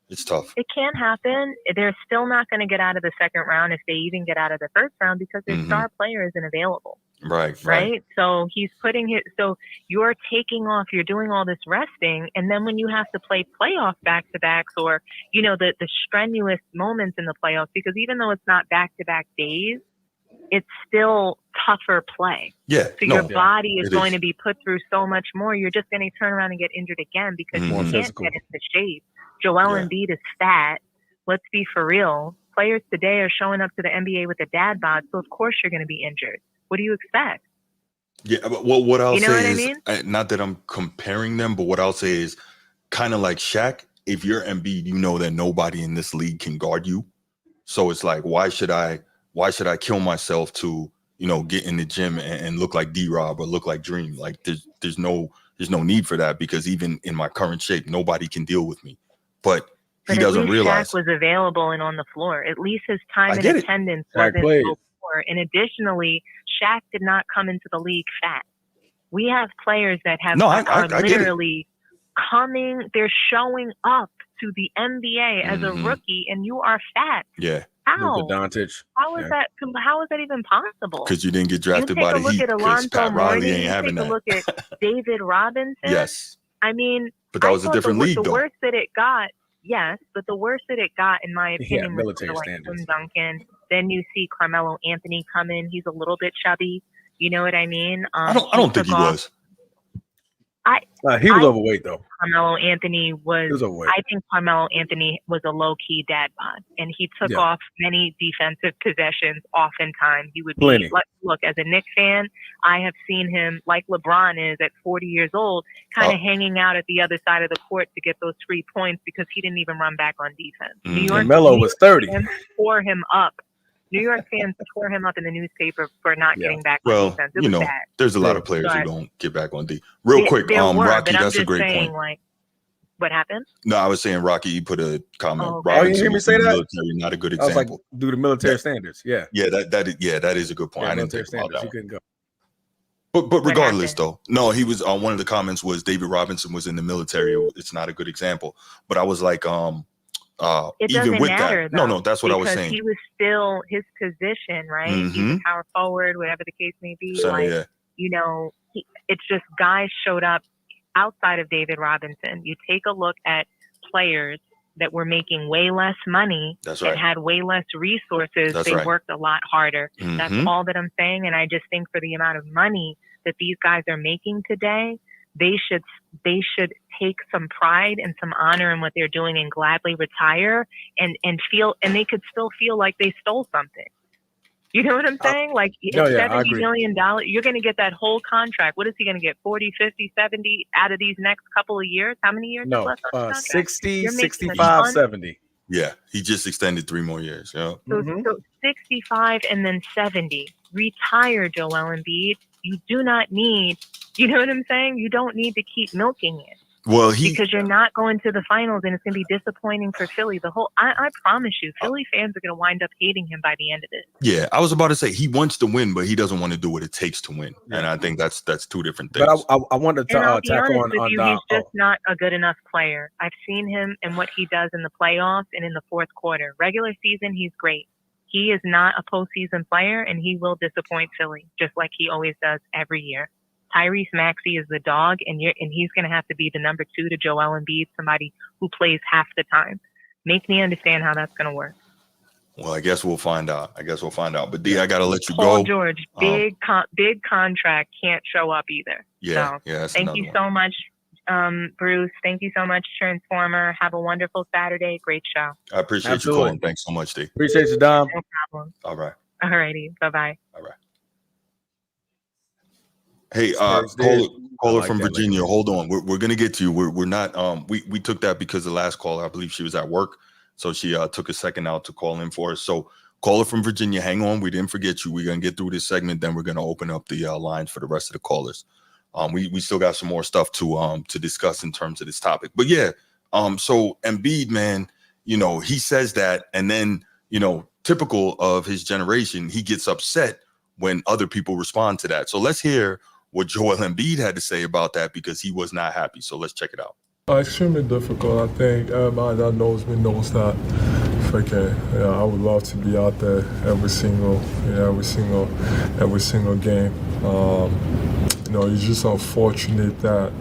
it's tough. It can't happen. They're still not going to get out of the second round if they even get out of the first round because their star player isn't available. Right. So he's so you're taking off, you're doing all this resting. And then when you have to play playoff back-to-backs or, the strenuous moments in the playoffs, because even though it's not back-to-back days, it's still tougher play. Yeah. So your body is going to be put through so much more. You're just going to turn around and get injured again because you can't get into shape. Joel Embiid is fat. Let's be for real. Players today are showing up to the NBA with a dad bod, so of course you're going to be injured. What do you expect? Yeah, but what I'll say is, not that I'm comparing them, but what I'll say is kind of like Shaq. If you're Embiid, you know that nobody in this league can guard you. So it's like, why should I kill myself to, get in the gym and look like D-Rob or look like Dream? Like there's no need for that because even in my current shape, nobody can deal with me. But he doesn't realize Shaq was available and on the floor. At least his time in attendance wasn't so poor. And additionally, Shaq did not come into the league fat. We have players that are literally coming. They're showing up to the NBA as a rookie, and you are fat. Yeah. How? Doncic. How is that? How is that even possible? Because you didn't get drafted by the Heat. Because Pat Riley ain't having that. Take a look at David Robinson. Yes. I mean, but that was a different league, though. The worst that it got, yes, but the worst that it got, in my opinion, was military standards. Tim Duncan. Then you see Carmelo Anthony come in. He's a little bit chubby. You know what I mean? I don't think he was. He was overweight, though. Carmelo Anthony was overweight. I think Carmelo Anthony was a low-key dad bod, and he took off many defensive possessions. Oftentimes, he would be look, as a Knicks fan, I have seen him, like LeBron is at 40 years old, kind of hanging out at the other side of the court to get those 3 points because he didn't even run back on defense. Carmelo was 30. Tore him up. New York fans tore him up in the newspaper for not getting back on defense. It was bad. There's a lot of players who don't get back on D. Real quick, Rocky, that's a great point. Like, what happened? No, I was saying, Rocky, you put a comment. Oh, you hear me say that? Military, not a good example. I was like, due to military standards. Yeah. Yeah, that is a good point. I didn't think about that. You couldn't go. But regardless, though, no, he was on one of the comments was David Robinson was in the military. It's not a good example. But I was like, it even doesn't with matter, that, no, that's what I was saying. He was still his position, right? He's a power forward, whatever the case may be. It's just guys showed up outside of David Robinson. You take a look at players that were making way less money and had way less resources. They worked a lot harder. That's all that I'm saying. And I just think for the amount of money that these guys are making today, they should take some pride and some honor in what they're doing and gladly retire and they could still feel like they stole something. You know what I'm saying? Like $70 million, you're going to get that whole contract. What is he going to get? 40, 50, 70 out of these next couple of years? How many years? No, 60, 65, 70. Yeah, he just extended 3 more years. Yeah. So 65 and then 70. Retire, Joel Embiid. You do not need, you know what I'm saying? You don't need to keep milking it. Well, because you're not going to the finals and it's going to be disappointing for Philly. I promise you, Philly fans are going to wind up hating him by the end of it. Yeah, I was about to say he wants to win, but he doesn't want to do what it takes to win. Yeah. And I think that's 2 different things. But I wanted to tackle on he's just not a good enough player. I've seen him and what he does in the playoffs and in the fourth quarter. Regular season, he's great. He is not a postseason player, and he will disappoint Philly, just like he always does every year. Tyrese Maxey is the dog, and he's going to have to be the number 2 to Joel Embiid, somebody who plays half the time. Make me understand how that's going to work. Well, I guess we'll find out. But D, I gotta let you Paul go. George, big contract, can't show up either. Yeah, so thank you so much, Bruce. Thank you so much, Transformer. Have a wonderful Saturday. Great show. I appreciate you calling. Thanks so much, D. Appreciate you, Dom. No problem. All right. All righty. Bye-bye. All right. Hey, caller from Virginia. Hold on. We're gonna get to you. We're not we took that because the last caller, I believe she was at work. So she took a second out to call in for us. So caller from Virginia, hang on. We didn't forget you. We're gonna get through this segment, then we're gonna open up the lines for the rest of the callers. We still got some more stuff to discuss in terms of this topic. But yeah, so Embiid, man, he says that, and then typical of his generation, he gets upset when other people respond to that. So let's hear what Joel Embiid had to say about that, because he was not happy. So let's check it out. Extremely difficult. I think everybody that knows me knows that. I would love to be out there every single game. It's just unfortunate that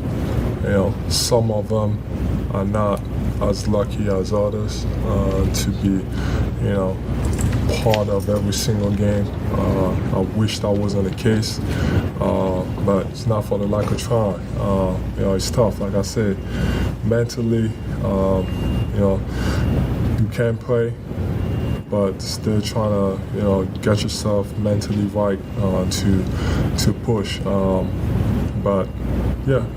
some of them are not as lucky as others to be part of every single game. I wish that wasn't the case, but it's not for the lack of trying. It's tough. Like I said, mentally, you can play, but still trying to get yourself mentally right to push. But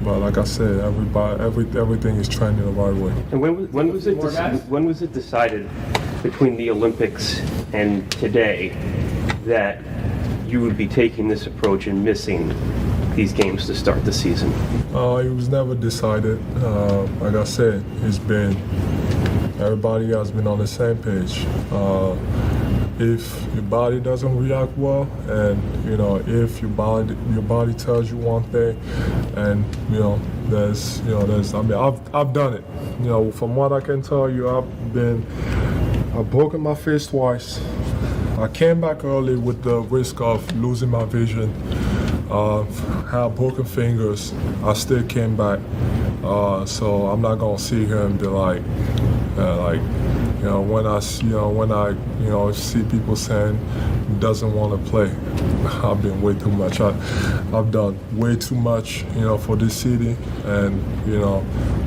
like I said, everything is trending the right way. And when was it decided between the Olympics and today that you would be taking this approach and missing these games to start the season? It was never decided. Like I said, everybody has been on the same page. If your body doesn't react well, and if your body tells you one thing, and I've done it. From what I can tell you, I've broken my face twice. I came back early with the risk of losing my vision. Had broken fingers. I still came back. So I'm not gonna sit here and be like, when I see people saying he doesn't want to play, I've been way too much. I've done way too much, for this city, and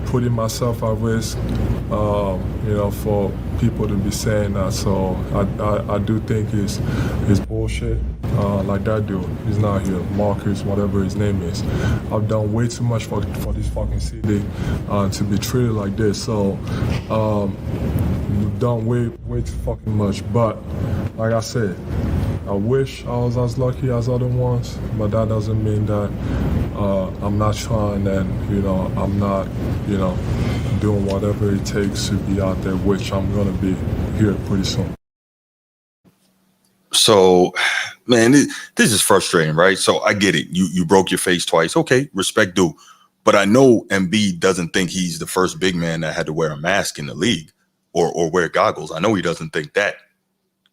putting myself at risk, for people to be saying that. So I do think it's bullshit. Like that dude, he's not here. Marcus, whatever his name is. I've done way too much for this fucking city to be treated like this. So we've done way too fucking much. But like I said, I wish I was as lucky as other ones, but that doesn't mean that I'm not trying and I'm not doing whatever it takes to be out there, which I'm gonna be here pretty soon. So, man, this is frustrating, right? So I get it. You broke your face twice. Okay, respect due. But I know Embiid doesn't think he's the first big man that had to wear a mask in the league or wear goggles. I know he doesn't think that,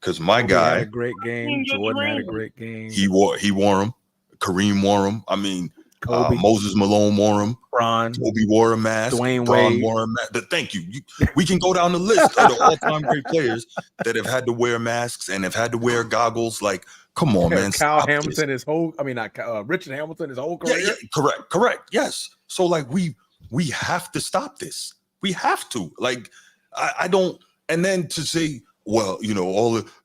because my guy had a great game. Jordan had a great game. He wore them. Kareem wore them. I mean, Kobe. Moses Malone wore them. Bron. Kobe wore a mask. Dwayne Bron Wade. wore a mask. Thank you. We can go down the list of the all-time great players that have had to wear masks and have had to wear goggles. Like, come on, man. Kyle Hamilton, Richard Hamilton, his whole career. Yeah, correct. Yes. So, like, we have to stop this. We have to. Like, I don't. And then to say, well,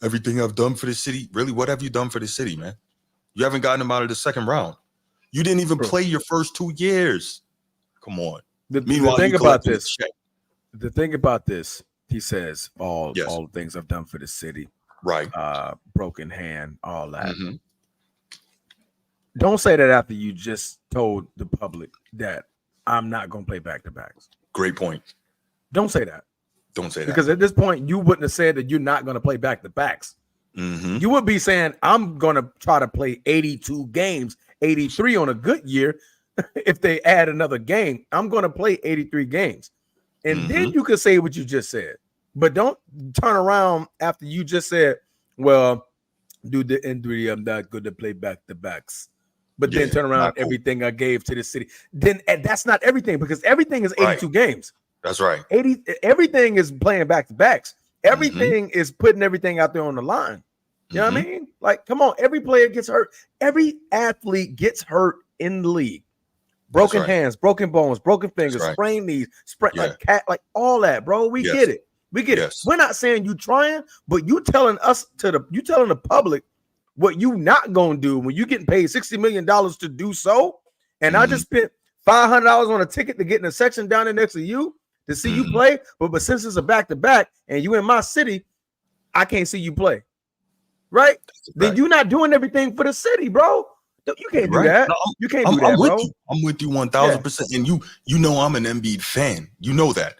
everything I've done for the city. Really, what have you done for the city, man? You haven't gotten them out of the second round. You didn't even play your first 2 years. Come on. The thing about this, he says all the things I've done for the city. Right. Broken hand, all that. Mm-hmm. Don't say that after you just told the public that I'm not going to play back-to-backs. Great point. Don't say that. Don't say that. Because at this point, you wouldn't have said that you're not going to play back-to-backs. Mm-hmm. You would be saying, I'm going to try to play 82 games, 83 on a good year. If they add another game, I'm going to play 83 games. And then you could say what you just said. But don't turn around after you just said, well, due to injury, I'm not going to play back-to-backs. But then turn around everything I gave to the city. Then that's not everything, because everything is 82 games. That's right. Everything is playing back-to-backs. Everything is putting everything out there on the line. You know what I mean? Like, come on, every player gets hurt. Every athlete gets hurt in the league. Broken hands, broken bones, broken fingers, sprained knees, like all that, bro. We get it. We get it. We're not saying you trying, but you telling the public what you not gonna do when you getting paid $60 million to do so. And I just spent $500 on a ticket to get in a section down there next to you to see you play. But since it's a back-to-back and you in my city, I can't see you play. Right? Then you're not doing everything for the city, bro. You can't do that. No, you can't do that, bro. I'm with you 1,000%. And you know I'm an Embiid fan. You know that.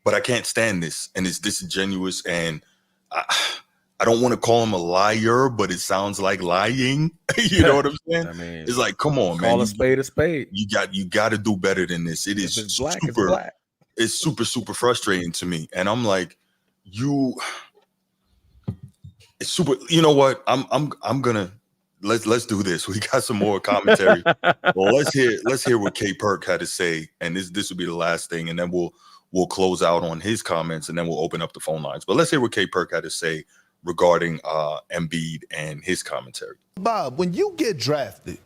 But I can't stand this. And it's disingenuous. And I don't want to call him a liar, but it sounds like lying. You know what I'm saying? I mean, it's like, come on, man. Call a spade a spade. You got to do better than this. It is it's black, super, it's black. It's super, super frustrating to me. And I'm like, it's super. You know what? I'm gonna let's do this. We got some more commentary. Well, let's hear what K Perk had to say, and this will be the last thing, and then we'll close out on his comments, and then we'll open up the phone lines. But let's hear what K Perk had to say regarding Embiid and his commentary. Bob, when you get drafted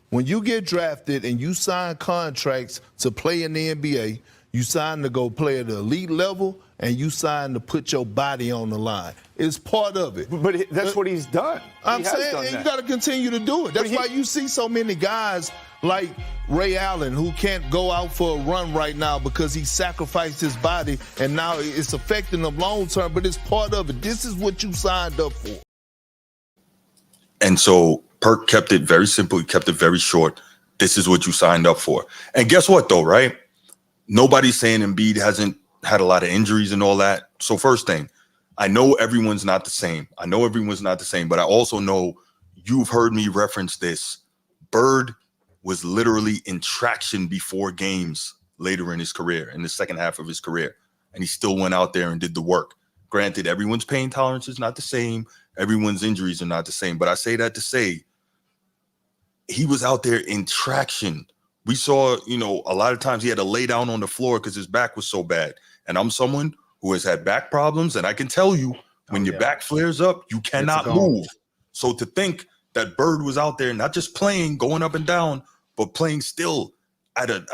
and you sign contracts to play in the NBA, you sign to go play at the elite level, and you sign to put your body on the line. It's part of it. But that's what he's done. I'm saying you got to continue to do it. That's why you see so many guys like Ray Allen who can't go out for a run right now because he sacrificed his body, and now it's affecting him long term, but it's part of it. This is what you signed up for. And so Perk kept it very simple. He kept it very short. This is what you signed up for. And guess what, though, right? Nobody's saying Embiid hasn't had a lot of injuries and all that. So first thing, I know everyone's not the same. But I also know you've heard me reference this. Bird was literally in traction before games later in his career, in the second half of his career. And he still went out there and did the work. Granted, everyone's pain tolerance is not the same. Everyone's injuries are not the same. But I say that to say he was out there in traction. We saw, a lot of times he had to lay down on the floor because his back was so bad. And I'm someone who has had back problems. And I can tell you, when your back flares up, you cannot move. So to think that Bird was out there, not just playing, going up and down, but playing still at a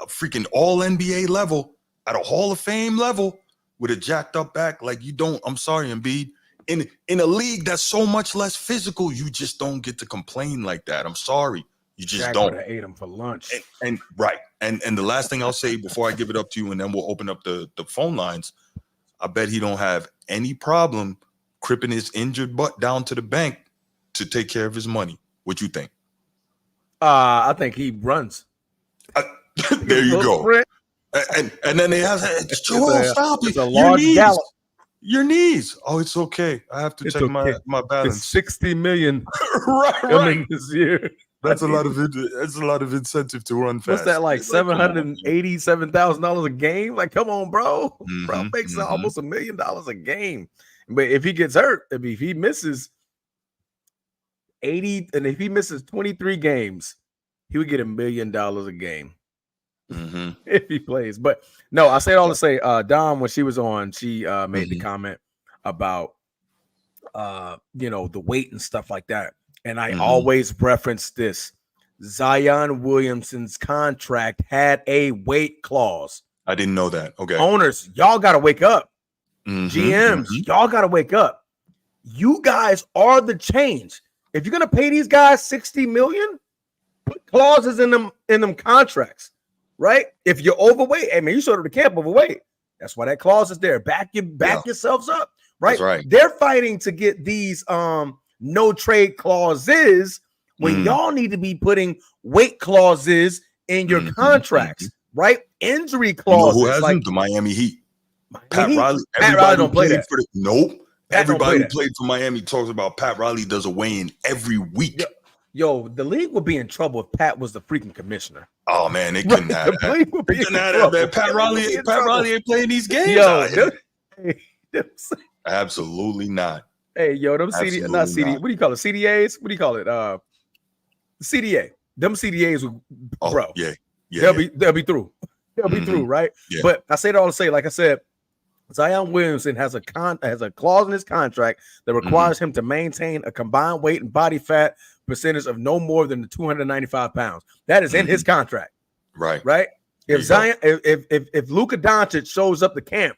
freaking all NBA level, at a Hall of Fame level with a jacked up back, like I'm sorry, Embiid. In a league that's so much less physical, you just don't get to complain like that. I'm sorry. You just Jack don't. would have ate him for lunch. And the last thing I'll say before I give it up to you, and then we'll open up the phone lines. I bet he don't have any problem cripping his injured butt down to the bank to take care of his money. What you think? I think he runs. There you go. And then they have stop it. It's a large gallop. Your knees. Oh, it's okay. I have to check my balance. It's 60 million right this year. That's a lot of incentive to run fast. What's that, like $787,000 a game? Like, come on, bro. Bro makes almost $1 million a game. But if he gets hurt, if he misses 80, and if he misses 23 games, he would get $1 million a game if he plays. But no, I say it all to say, Dom, when she was on, she made the comment about the weight and stuff like that. And I always reference this. Zion Williamson's contract had a weight clause. I didn't know that. Okay. Owners, y'all got to wake up. GMs, y'all got to wake up. You guys are the change. If you're going to pay these guys $60 million, put clauses in them contracts, right? If you're overweight, I mean, you sort of the camp overweight. That's why that clause is there. Back yourselves up, right? That's right. They're fighting to get these no trade clauses when y'all need to be putting weight clauses in your contracts, right? Injury clauses. Who hasn't? The Miami Heat. Pat Riley. Pat Riley don't play that. Nope. Everybody who played for Miami talks about Pat Riley does a weigh-in every week. Yo, the league would be in trouble if Pat was the freaking commissioner. Oh man, they couldn't have that. Pat Riley ain't playing these games. Yo, absolutely not. Hey, yo, them CD, not CD. What do you call it? CDAs? What do you call it? CDA. Them CDAs, bro. Yeah. They'll be through. They'll be through, right? Yeah. But I say it all to say, like I said, Zion Williamson has a clause in his contract that requires him to maintain a combined weight and body fat percentage of no more than 295 pounds. That is in his contract. Right. If Zion, if Luka Doncic shows up to camp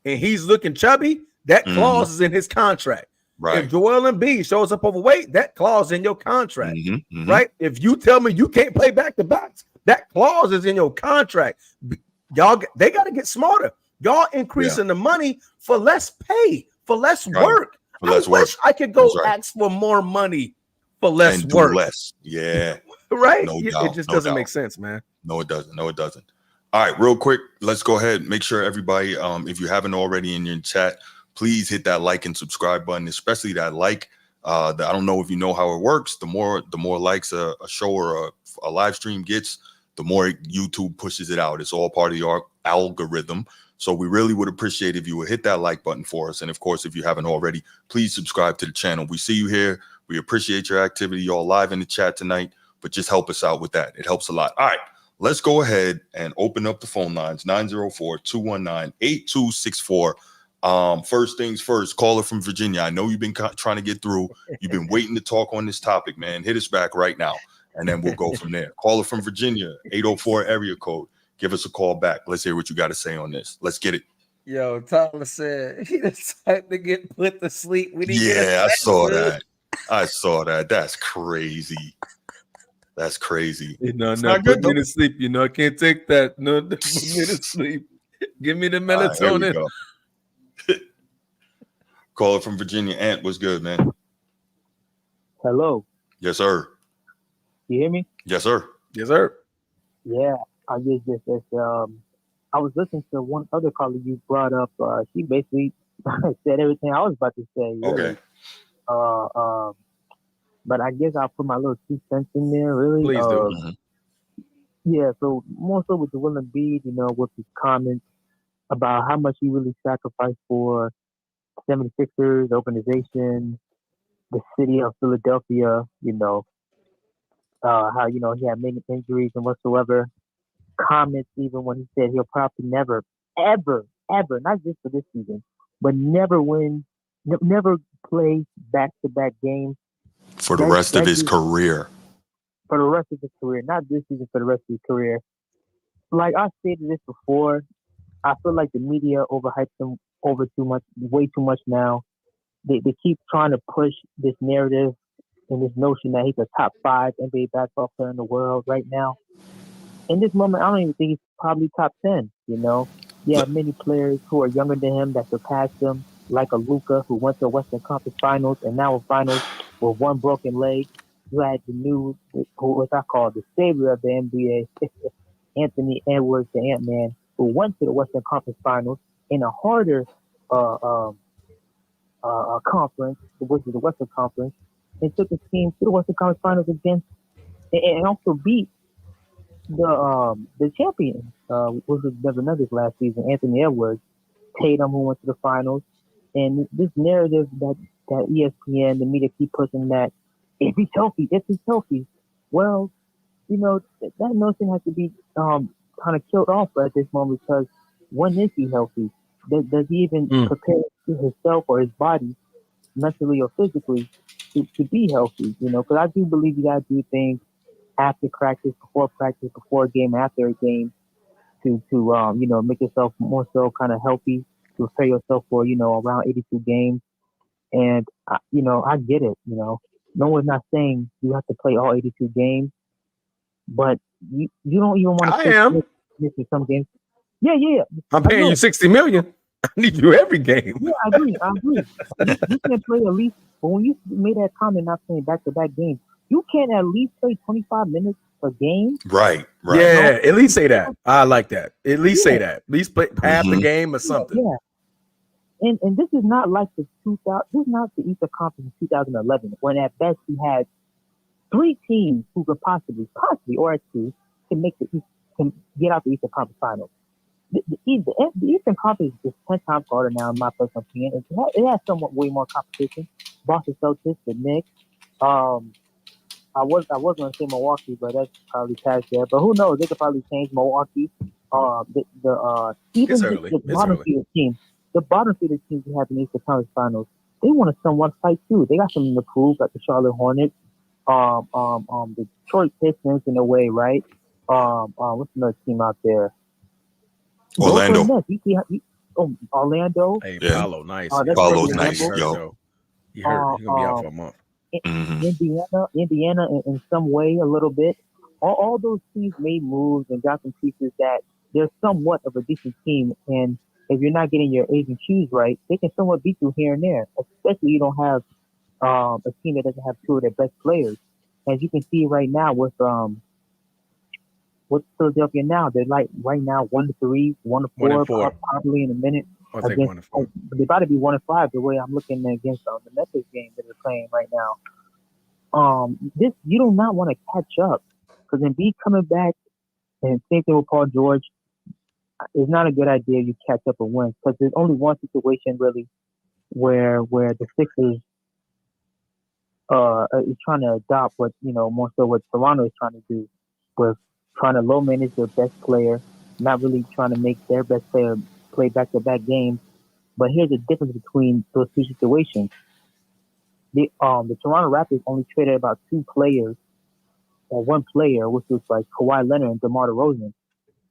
and he's looking chubby, that clause is in his contract. Right. If Joel Embiid shows up overweight, that clause is in your contract. Right. If you tell me you can't play back to backs, that clause is in your contract. Y'all, they got to get smarter. Y'all increasing the money for less pay, for less work. I wish I could go ask for more money for less and work. Do less. Yeah. Right? No doubt. It just doesn't make sense, man. No, it doesn't. No, it doesn't. All right, real quick, let's go ahead. Make sure everybody, if you haven't already in your chat, please hit that like and subscribe button, especially that like. I don't know if you know how it works. The more likes a show or a live stream gets, the more YouTube pushes it out. It's all part of your algorithm. So we really would appreciate if you would hit that like button for us. And of course, if you haven't already, please subscribe to the channel. We see you here. We appreciate your activity. Y'all live in the chat tonight, but just help us out with that. It helps a lot. All right, let's go ahead and open up the phone lines, 904-219-8264. First things first, caller from Virginia. I know you've been trying to get through. You've been waiting to talk on this topic, man. Hit us back right now, and then we'll go from there. Caller from Virginia, 804 area code. Give us a call back. Let's hear what you got to say on this. Let's get it. Yo, Tyler said he decided to get put to sleep when he I saw that. I saw that. That's crazy. That's crazy. No, put me to sleep. I can't take that. No, put me to sleep. Give me the melatonin. Right, caller from Virginia, Ant, what's good, man? Hello. Yes, sir. You hear me? Yes, sir. Yes, sir. Yeah, I was listening to one other caller you brought up. She basically said everything I was about to say. Really. Okay. But I guess I'll put my little 2 cents in there. Really. Please do. Yeah. So more so with the Will Embiid, with his comments about how much he really sacrificed for 76ers, the organization, the city of Philadelphia. How he had many injuries and whatsoever. Comments even when he said he'll probably never, ever, not just for this season, but never play back-to-back games for the rest of his career. For the rest of his career, not this season, for the rest of his career. Like I stated this before, I feel like the media overhypes him way too much now. They keep trying to push this narrative and this notion that he's a top 5 NBA basketball player in the world right now. In this moment, I don't even think he's probably top 10, You have many players who are younger than him that surpassed him, like a Luka who went to Western Conference Finals and now in finals with one broken leg. You had the new, what I call the savior of the NBA, Anthony Edwards, the Ant-Man, who went to the Western Conference Finals in a harder conference, which is the Western Conference, and took his team to the Western Conference Finals against, and also beat the champion, which was Denver Nuggets last season, Anthony Edwards, Tatum, who went to the finals. And this narrative that ESPN, the media keep pushing that if he's healthy, well, that notion has to be kind of killed off at this moment, because when is he healthy? Does he even prepare himself or his body mentally or physically to be healthy? Because I do believe you got to do things after practice, before a game, after a game, to make yourself more so kind of healthy, to prepare yourself for around 82 games. And I get it. No one's not saying you have to play all 82 games, but you don't even want to. I am missing some games. Yeah. I'm paying you $60 million. I need you every game. Yeah, I agree. You can't play at least. But when you made that comment, not playing back-to-back games, you can't at least play 25 minutes a game. Right. Yeah, at least say that. I like that. At least say that. At least play half the game or something. Yeah. And this is not like this is not the Eastern Conference in 2011, when at best you had 3 teams who could possibly, or 2, can get out the Eastern Conference Finals. The Eastern Conference is 10 times harder now, in my personal opinion. It has somewhat way more competition. Boston Celtics, the Knicks. I was going to say Milwaukee, but that's probably past there. But who knows? They could probably change Milwaukee. Even it's early. the bottom tier team. the bottom feeder teams you have in the Eastern Conference Finals, they want to somewhat fight too. They got something to prove, like the Charlotte Hornets, the Detroit Pistons in a way, right? What's another team out there? Orlando. Orlando. Hey, Yeah. Paolo, nice. That's Paolo's perfect nice, example. yo. He hurt. He's gonna be out for a month. Indiana in some way a little bit. All those teams made moves and got some pieces that they're somewhat of a decent team. And if you're not getting your A's and Q's right, they can somewhat beat you here and there. Especially you don't have a team that doesn't have two of their best players. As you can see right now with Philadelphia now, they're like right now 1-3, 1-4, probably in a minute. I think 1-4. They're about to be 1-5 the way I'm looking against the Memphis game that they're playing right now. This you do not want to catch up because Embiid coming back and same thing with Paul George. It's not a good idea you catch up and win because there's only one situation really where the Sixers is trying to adopt what more so what Toronto is trying to do with trying to low manage their best player, not really trying to make their best player play back-to-back games. But here's the difference between those two situations. The Toronto Raptors only traded about two players, or one player, which was like Kawhi Leonard and DeMar DeRozan.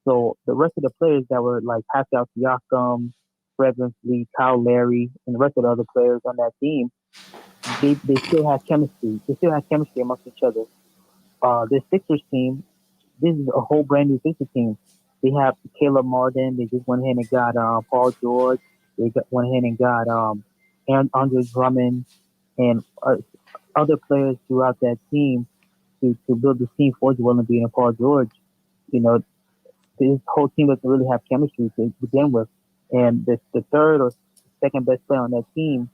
So the rest of the players that were like Pascal Siakam, Fred VanVleet, Kyle Lowry, and the rest of the other players on that team, they still have chemistry. They still have chemistry amongst each other. The Sixers team, this is a whole brand new Sixers team. They have Caleb Martin. They just went ahead and got Paul George. They went ahead and got Andre Drummond and other players throughout that team to build the team for Joel Embiid and Paul George. This whole team doesn't really have chemistry to begin with. And the third or second best player on that team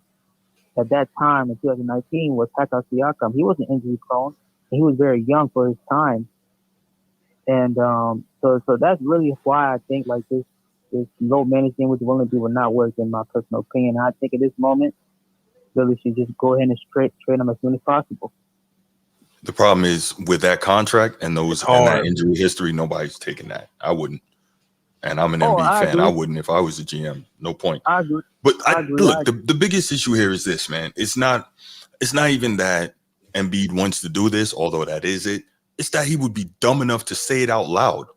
at that time in 2019 was Pascal Siakam. He wasn't injury prone, and he was very young for his time. And so that's really why I think like this low managing with Joel Embiid will not work in my personal opinion. I think at this moment, really should just go ahead and trade him as soon as possible. The problem is with that contract and that injury history, nobody's taking that. I wouldn't. And I'm an Embiid fan. I wouldn't if I was a GM. No point. I agree. But look, the biggest issue here is this, man. It's not even that Embiid wants to do this, although that is it. It's that he would be dumb enough to say it out loud.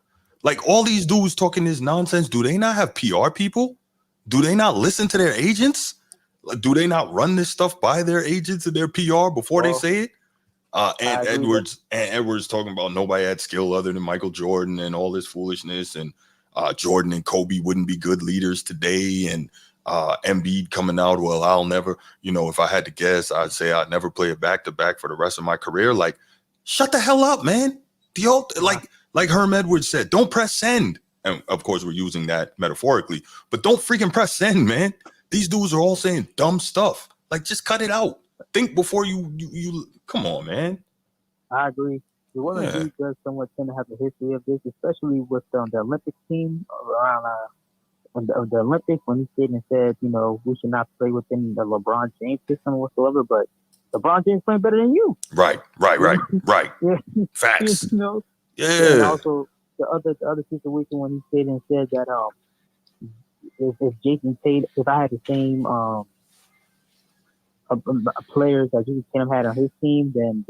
Like all these dudes talking this nonsense, do they not have PR people? Do they not listen to their agents? Do they not run this stuff by their agents and their PR before they say it? And Edwards talking about nobody had skill other than Michael Jordan and all this foolishness, and Jordan and Kobe wouldn't be good leaders today, and Embiid coming out, well, I'll never, if I had to guess, I'd say I'd never play a back-to-back for the rest of my career. Like, shut the hell up, man. Like Herm Edwards said, don't press send. And of course, we're using that metaphorically, but don't freaking press send, man. These dudes are all saying dumb stuff. Like, just cut it out. Think before you come on, man. I agree. The Joel Embiid does somewhat tend to have a history of this, especially with the Olympics team around the Olympics when he stayed and said, we should not play within the LeBron James system whatsoever, but LeBron James playing better than you. Right. Yeah. Facts. Yeah. And also the other situation when he stayed and said that if Jason Tatum, if I had the same players that Jason Tatum had on his team, then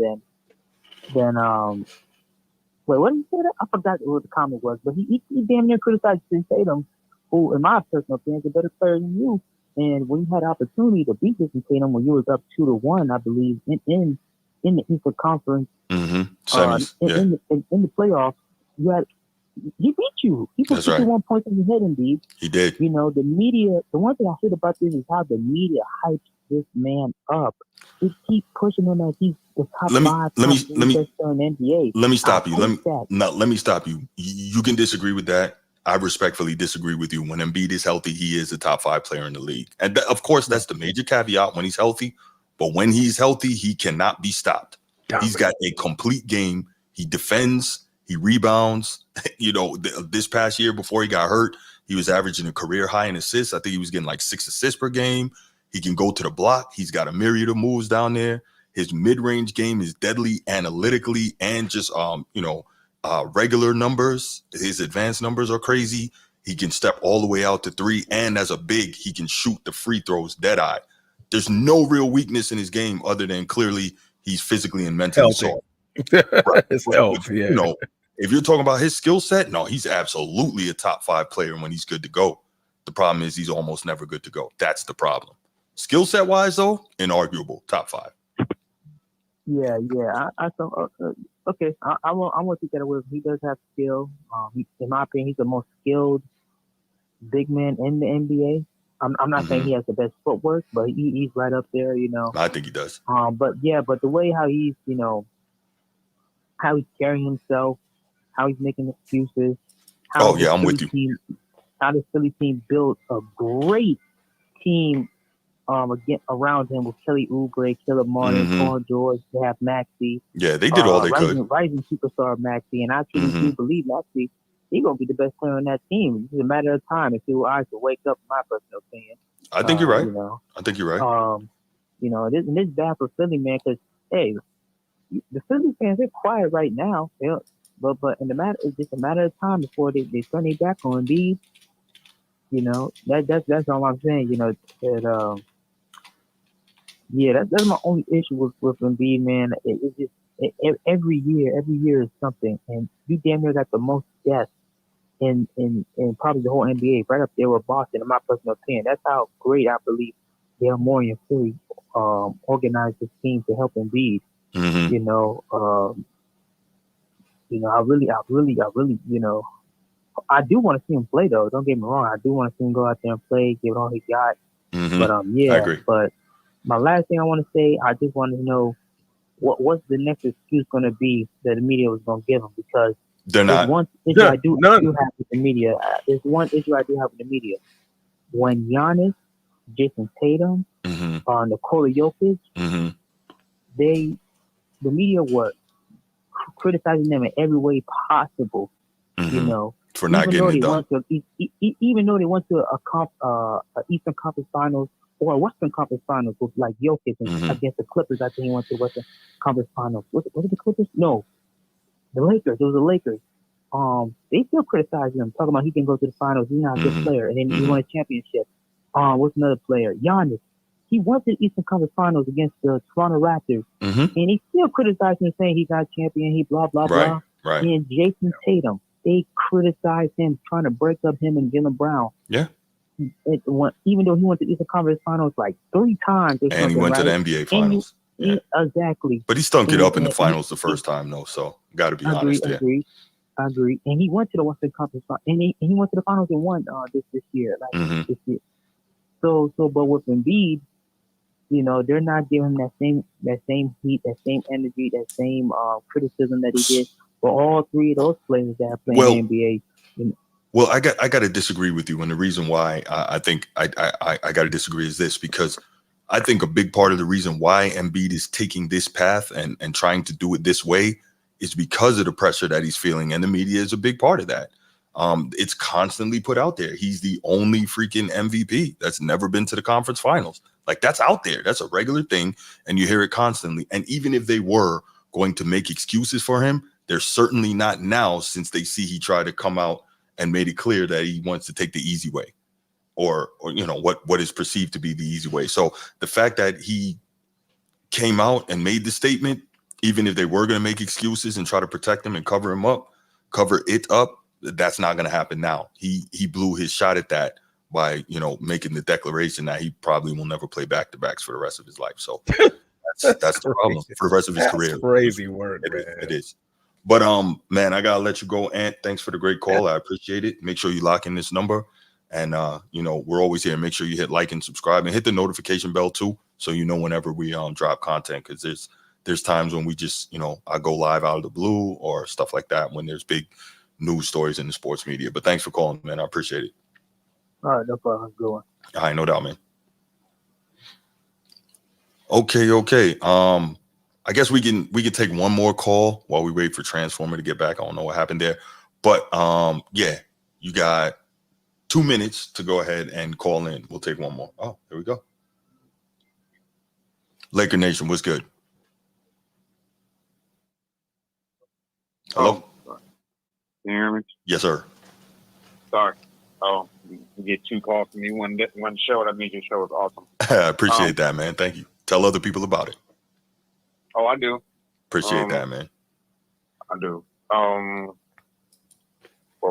wait, what did he say that? I forgot what the comment was, but he damn near criticized Jason Tatum, who, in my personal opinion, is a better player than you. And when you had the opportunity to beat Jason Tatum when you was up 2-1, I believe, in the Eastern Conference, semis, in the playoffs, he beat you. He put 51 points on your head, Embiid. He did. The media. The one thing I hate about this is how the media hypes this man up. They keep pushing him as he's the top five best player in the NBA. Let me stop you. Let me stop you. You can disagree with that. I respectfully disagree with you. When Embiid is healthy, he is a top 5 player in the league. And of course, that's the major caveat when he's healthy. But when he's healthy, he cannot be stopped. He's got a complete game. He defends. He rebounds. This past year before he got hurt, he was averaging a career high in assists. I think he was getting like 6 assists per game. He can go to the block. He's got a myriad of moves down there. His mid-range game is deadly analytically and just regular numbers. His advanced numbers are crazy. He can step all the way out to 3, and as a big, he can shoot the free throws dead eye. There's no real weakness in his game other than clearly he's physically and mentally soft. Right. His health, yeah. You know, if you're talking about his skill set, no, he's absolutely a top 5 player when he's good to go. The problem is he's almost never good to go. That's the problem. Skill set wise, though, inarguable, top 5. Yeah. Okay. I won't take that away. He does have skill. In my opinion, he's the most skilled big man in the NBA. I'm not saying he has the best footwork, but he's right up there. You know. I think he does. But the way how he's, you know, how he's carrying himself, how he's making excuses. I'm with you. How the Philly team built a great team again around him with Kelly Oubre, Caleb Martin, Paul George. They have Maxey. Yeah, they did all they could. Rising superstar Maxey, and I truly do believe Maxey, he's gonna be the best player on that team. It's a matter of time if your eyes will wake up. In my personal opinion. I think you're right. You know, I think you're right. You know, this bad for Philly, man, because hey, the Philly fans, they're quiet right now. But it's just a matter of time before they turn their back on Embiid. You know, that's all I'm saying. You know, that that's my only issue with Embiid, man. It's just every year is something, and you damn near got the most deaths in probably the whole NBA, right up there with Boston. In my personal opinion, that's how great I believe Dale Morey and Philly organized this team to help Embiid. You know, I really, you know, I do want to see him play though. Don't get me wrong. I do want to see him go out there and play, give it all he got. But I agree. But my last thing I want to say, I just want to know what's the next excuse going to be that the media was going to give him, because they're not. One issue I do have with the media. There's one issue I do have with the media. When Giannis, Jason Tatum, Nikola Jokic, the media were criticizing them in every way possible. You know, for not getting it done. Even though they went to a Eastern Conference Finals or a Western Conference Finals with like Jokic against the Clippers. I think he went to Western Conference Finals. Was it the Clippers? No, the Lakers. It was the Lakers. They still criticized him, talking about he can go to the finals. He's not a good player, and then he won a championship. What's another player? Giannis. He went to the Eastern Conference Finals against the Toronto Raptors, and he still criticized him, saying he's not a champion. He blah blah blah. Right. And Jason Tatum, they criticized him, trying to break up him and Jaylen Brown. Yeah. Even though he went to the Eastern Conference Finals like 3 times, and he went to the NBA Finals. Exactly. But he stunk it up in the finals the first time, though. So got to be honest there. I agree. And he went to the Western Conference Finals, and he went to the finals and won this year. This year. So, but with Embiid, you know, they're not giving him that same heat, that same energy, that same criticism that he did for all 3 of those players that are playing in the NBA. You know. Well, I got to disagree with you, and the reason why I think I got to disagree is this, because I think a big part of the reason why Embiid is taking this path and trying to do it this way is because of the pressure that he's feeling, and the media is a big part of that. It's constantly put out there. He's the only freaking MVP that's never been to the conference finals. Like, that's out there. That's a regular thing, and you hear it constantly. And even if they were going to make excuses for him, they're certainly not now, since they see he tried to come out and made it clear that he wants to take the easy way, or you know, what is perceived to be the easy way. So the fact that he came out and made the statement, even if they were going to make excuses and try to protect him and cover it up, that's not going to happen now. He blew his shot at that by, you know, making the declaration that he probably will never play back-to-backs for the rest of his life. So that's the problem for the rest of his career. Crazy work, man. It is. But man, I gotta let you go, Ant. Thanks for the great call. I appreciate it. Make sure you lock in this number, and you know, we're always here. Make sure you hit like and subscribe, and hit the notification bell too, so you know whenever we drop content. Because there's times when we just, you know, I go live out of the blue or stuff like that when there's big news stories in the sports media. But thanks for calling, man. I appreciate it. All right, no problem. Good one. All right, no doubt, man. Okay. I guess we can take one more call while we wait for Transformer to get back. I don't know what happened there, but yeah, you got 2 minutes to go ahead and call in. We'll take one more. Oh, there we go. Laker Nation, what's good? Hello? Can you hear me? Yes, sir. Sorry. Oh, you get 2 calls from me one show. That means your show is awesome. I appreciate that, man. Thank you. Tell other people about it. Oh, I do. Appreciate that, man. I do. Well,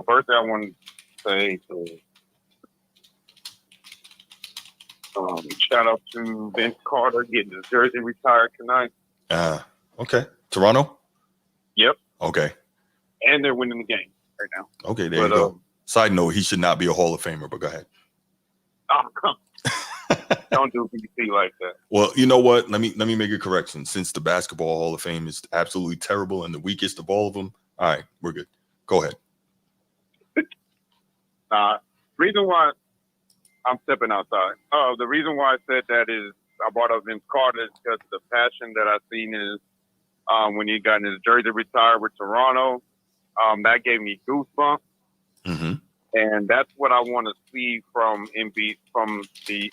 first I want to say shout out to Vince Carter getting his jersey retired tonight. Okay. Toronto? Yep. Okay. And they're winning the game right now. Okay, there you go. Side note, he should not be a Hall of Famer, but go ahead. Oh, come. Don't do PBC like that. Well, you know what? Let me make a correction. Since the Basketball Hall of Fame is absolutely terrible and the weakest of all of them, all right, we're good. Go ahead. Reason why I'm stepping outside. The reason why I said that is I brought up Vince Carter because the passion that I've seen is when he got his jersey retired with Toronto. That gave me goosebumps. Mm-hmm. And that's what I want to see from the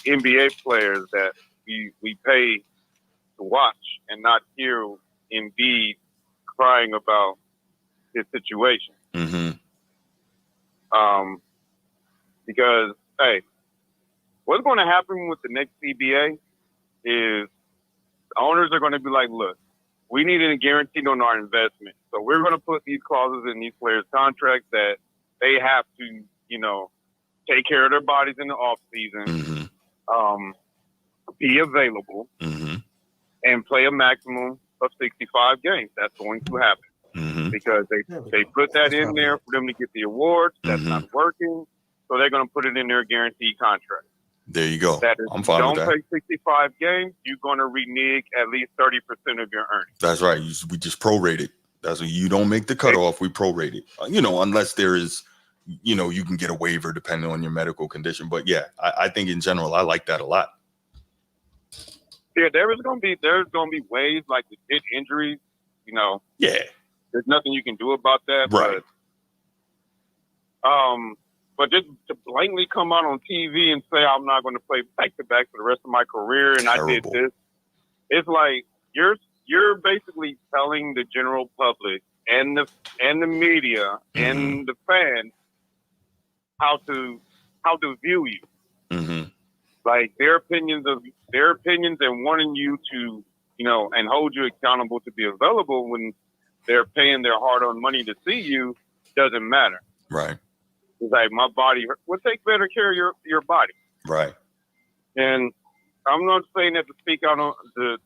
NBA players that we pay to watch and not hear Embiid crying about his situation. Mm-hmm. Because, hey, what's going to happen with the next CBA is owners are going to be like, look, we need a guarantee on our investment. So we're going to put these clauses in these players' contracts that they have to, take care of their bodies in the off season, be available, and play a maximum of 65 games. That's going to happen because they put that in there for them to get the awards. That's not working. So they're going to put it in their guaranteed contract. There you go. That is, I'm fine with that. Don't play 65 games, you're going to renege at least 30% of your earnings. That's right. We just prorate it. That's what you don't make the cutoff. We prorate it. Unless there is, you can get a waiver depending on your medical condition. But yeah, I think in general, I like that a lot. Yeah, there's going to be ways like legit injuries. Yeah. There's nothing you can do about that. Right. But just to blatantly come out on TV and say I'm not going to play back-to-back for the rest of my career and Terrible. I did this, it's like you're basically telling the general public and the media and the fans how to view you. Mm-hmm. Like their opinions and wanting you to and hold you accountable to be available when they're paying their hard-earned money to see you doesn't matter. Right. It's like my body will take better care of your body. Right. And I'm not saying that to speak out on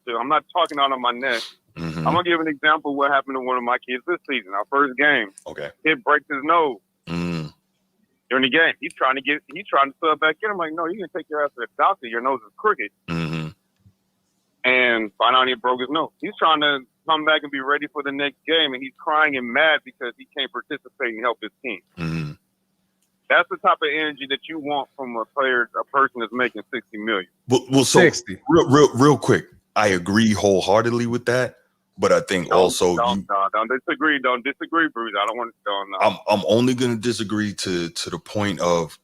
I'm not talking out on my neck. Mm-hmm. I'm gonna give an example of what happened to one of my kids this season. Our first game. Okay. Kid breaks his nose Mm. during the game. He's trying to sub back in. I'm like, no, you can take your ass to the doctor. Your nose is crooked. Mm-hmm. And find out he broke his nose. He's trying to come back and be ready for the next game, and he's crying and mad because he can't participate and help his team. Mm-hmm. That's the type of energy that you want from a person that's making $60 million. Well, so 60. real quick, I agree wholeheartedly with that, but I think Don't disagree. Don't disagree, Bruce. I don't want to. I'm only going to disagree to the point of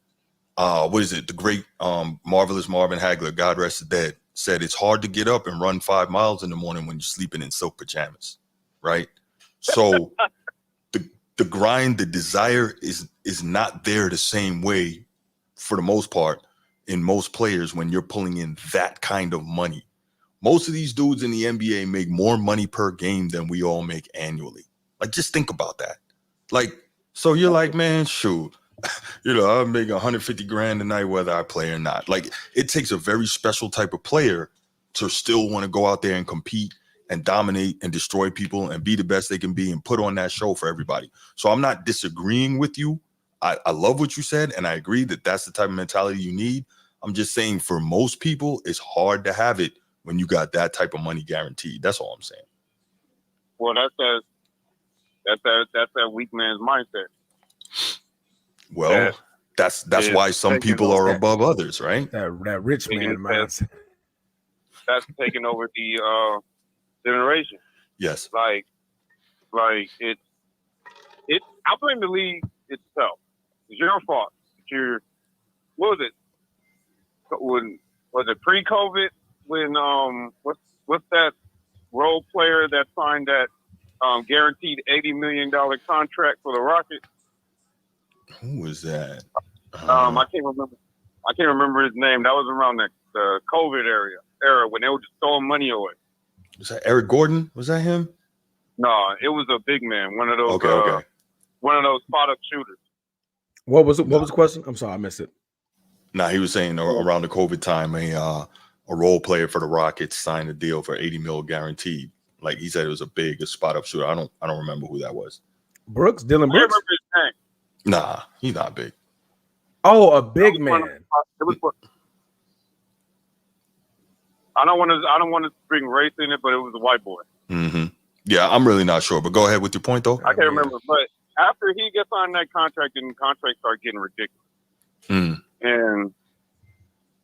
what is it? The great marvelous Marvin Hagler, God rest his dead, said it's hard to get up and run 5 miles in the morning when you're sleeping in silk pajamas, right? So the grind, the desire is not there the same way for the most part in most players when you're pulling in that kind of money. Most of these dudes in the NBA make more money per game than we all make annually. Like, just think about that. Like, so you're like, man, shoot, I'm making 150 grand a night whether I play or not. Like, it takes a very special type of player to still want to go out there and compete and dominate and destroy people and be the best they can be and put on that show for everybody. So I'm not disagreeing with you. I love what you said, and I agree that that's the type of mentality you need. I'm just saying for most people, it's hard to have it when you got that type of money guaranteed. That's all I'm saying. Well, that's that weak man's mindset. Well, that's why some people are above others, right? That rich man mindset. That's taking over the generation. Yes. Like it's I blame the league itself. It's your fault. What was it? Was it pre-COVID when what's that role player that signed that guaranteed $80 million contract for the Rockets? Who was that? I can't remember his name. That was around the COVID era when they were just throwing money away. Was that Eric Gordon? Was that him? No, it was a big man. One of those. Okay. One of those spot up shooters. What was it? What was the question? I'm sorry, I missed it. Nah, he was saying around the COVID time, a role player for the Rockets signed a deal for $80 million guaranteed. Like he said, it was a spot up shooter. I don't remember who that was. Brooks, Dylan I Brooks. remember his name. Nah, he's not big. Oh, a big man. I don't want to bring race in it, but it was a white boy. Mm-hmm. Yeah, I'm really not sure. But go ahead with your point, though. I can't remember, but after he gets on that contract, and contracts start getting ridiculous.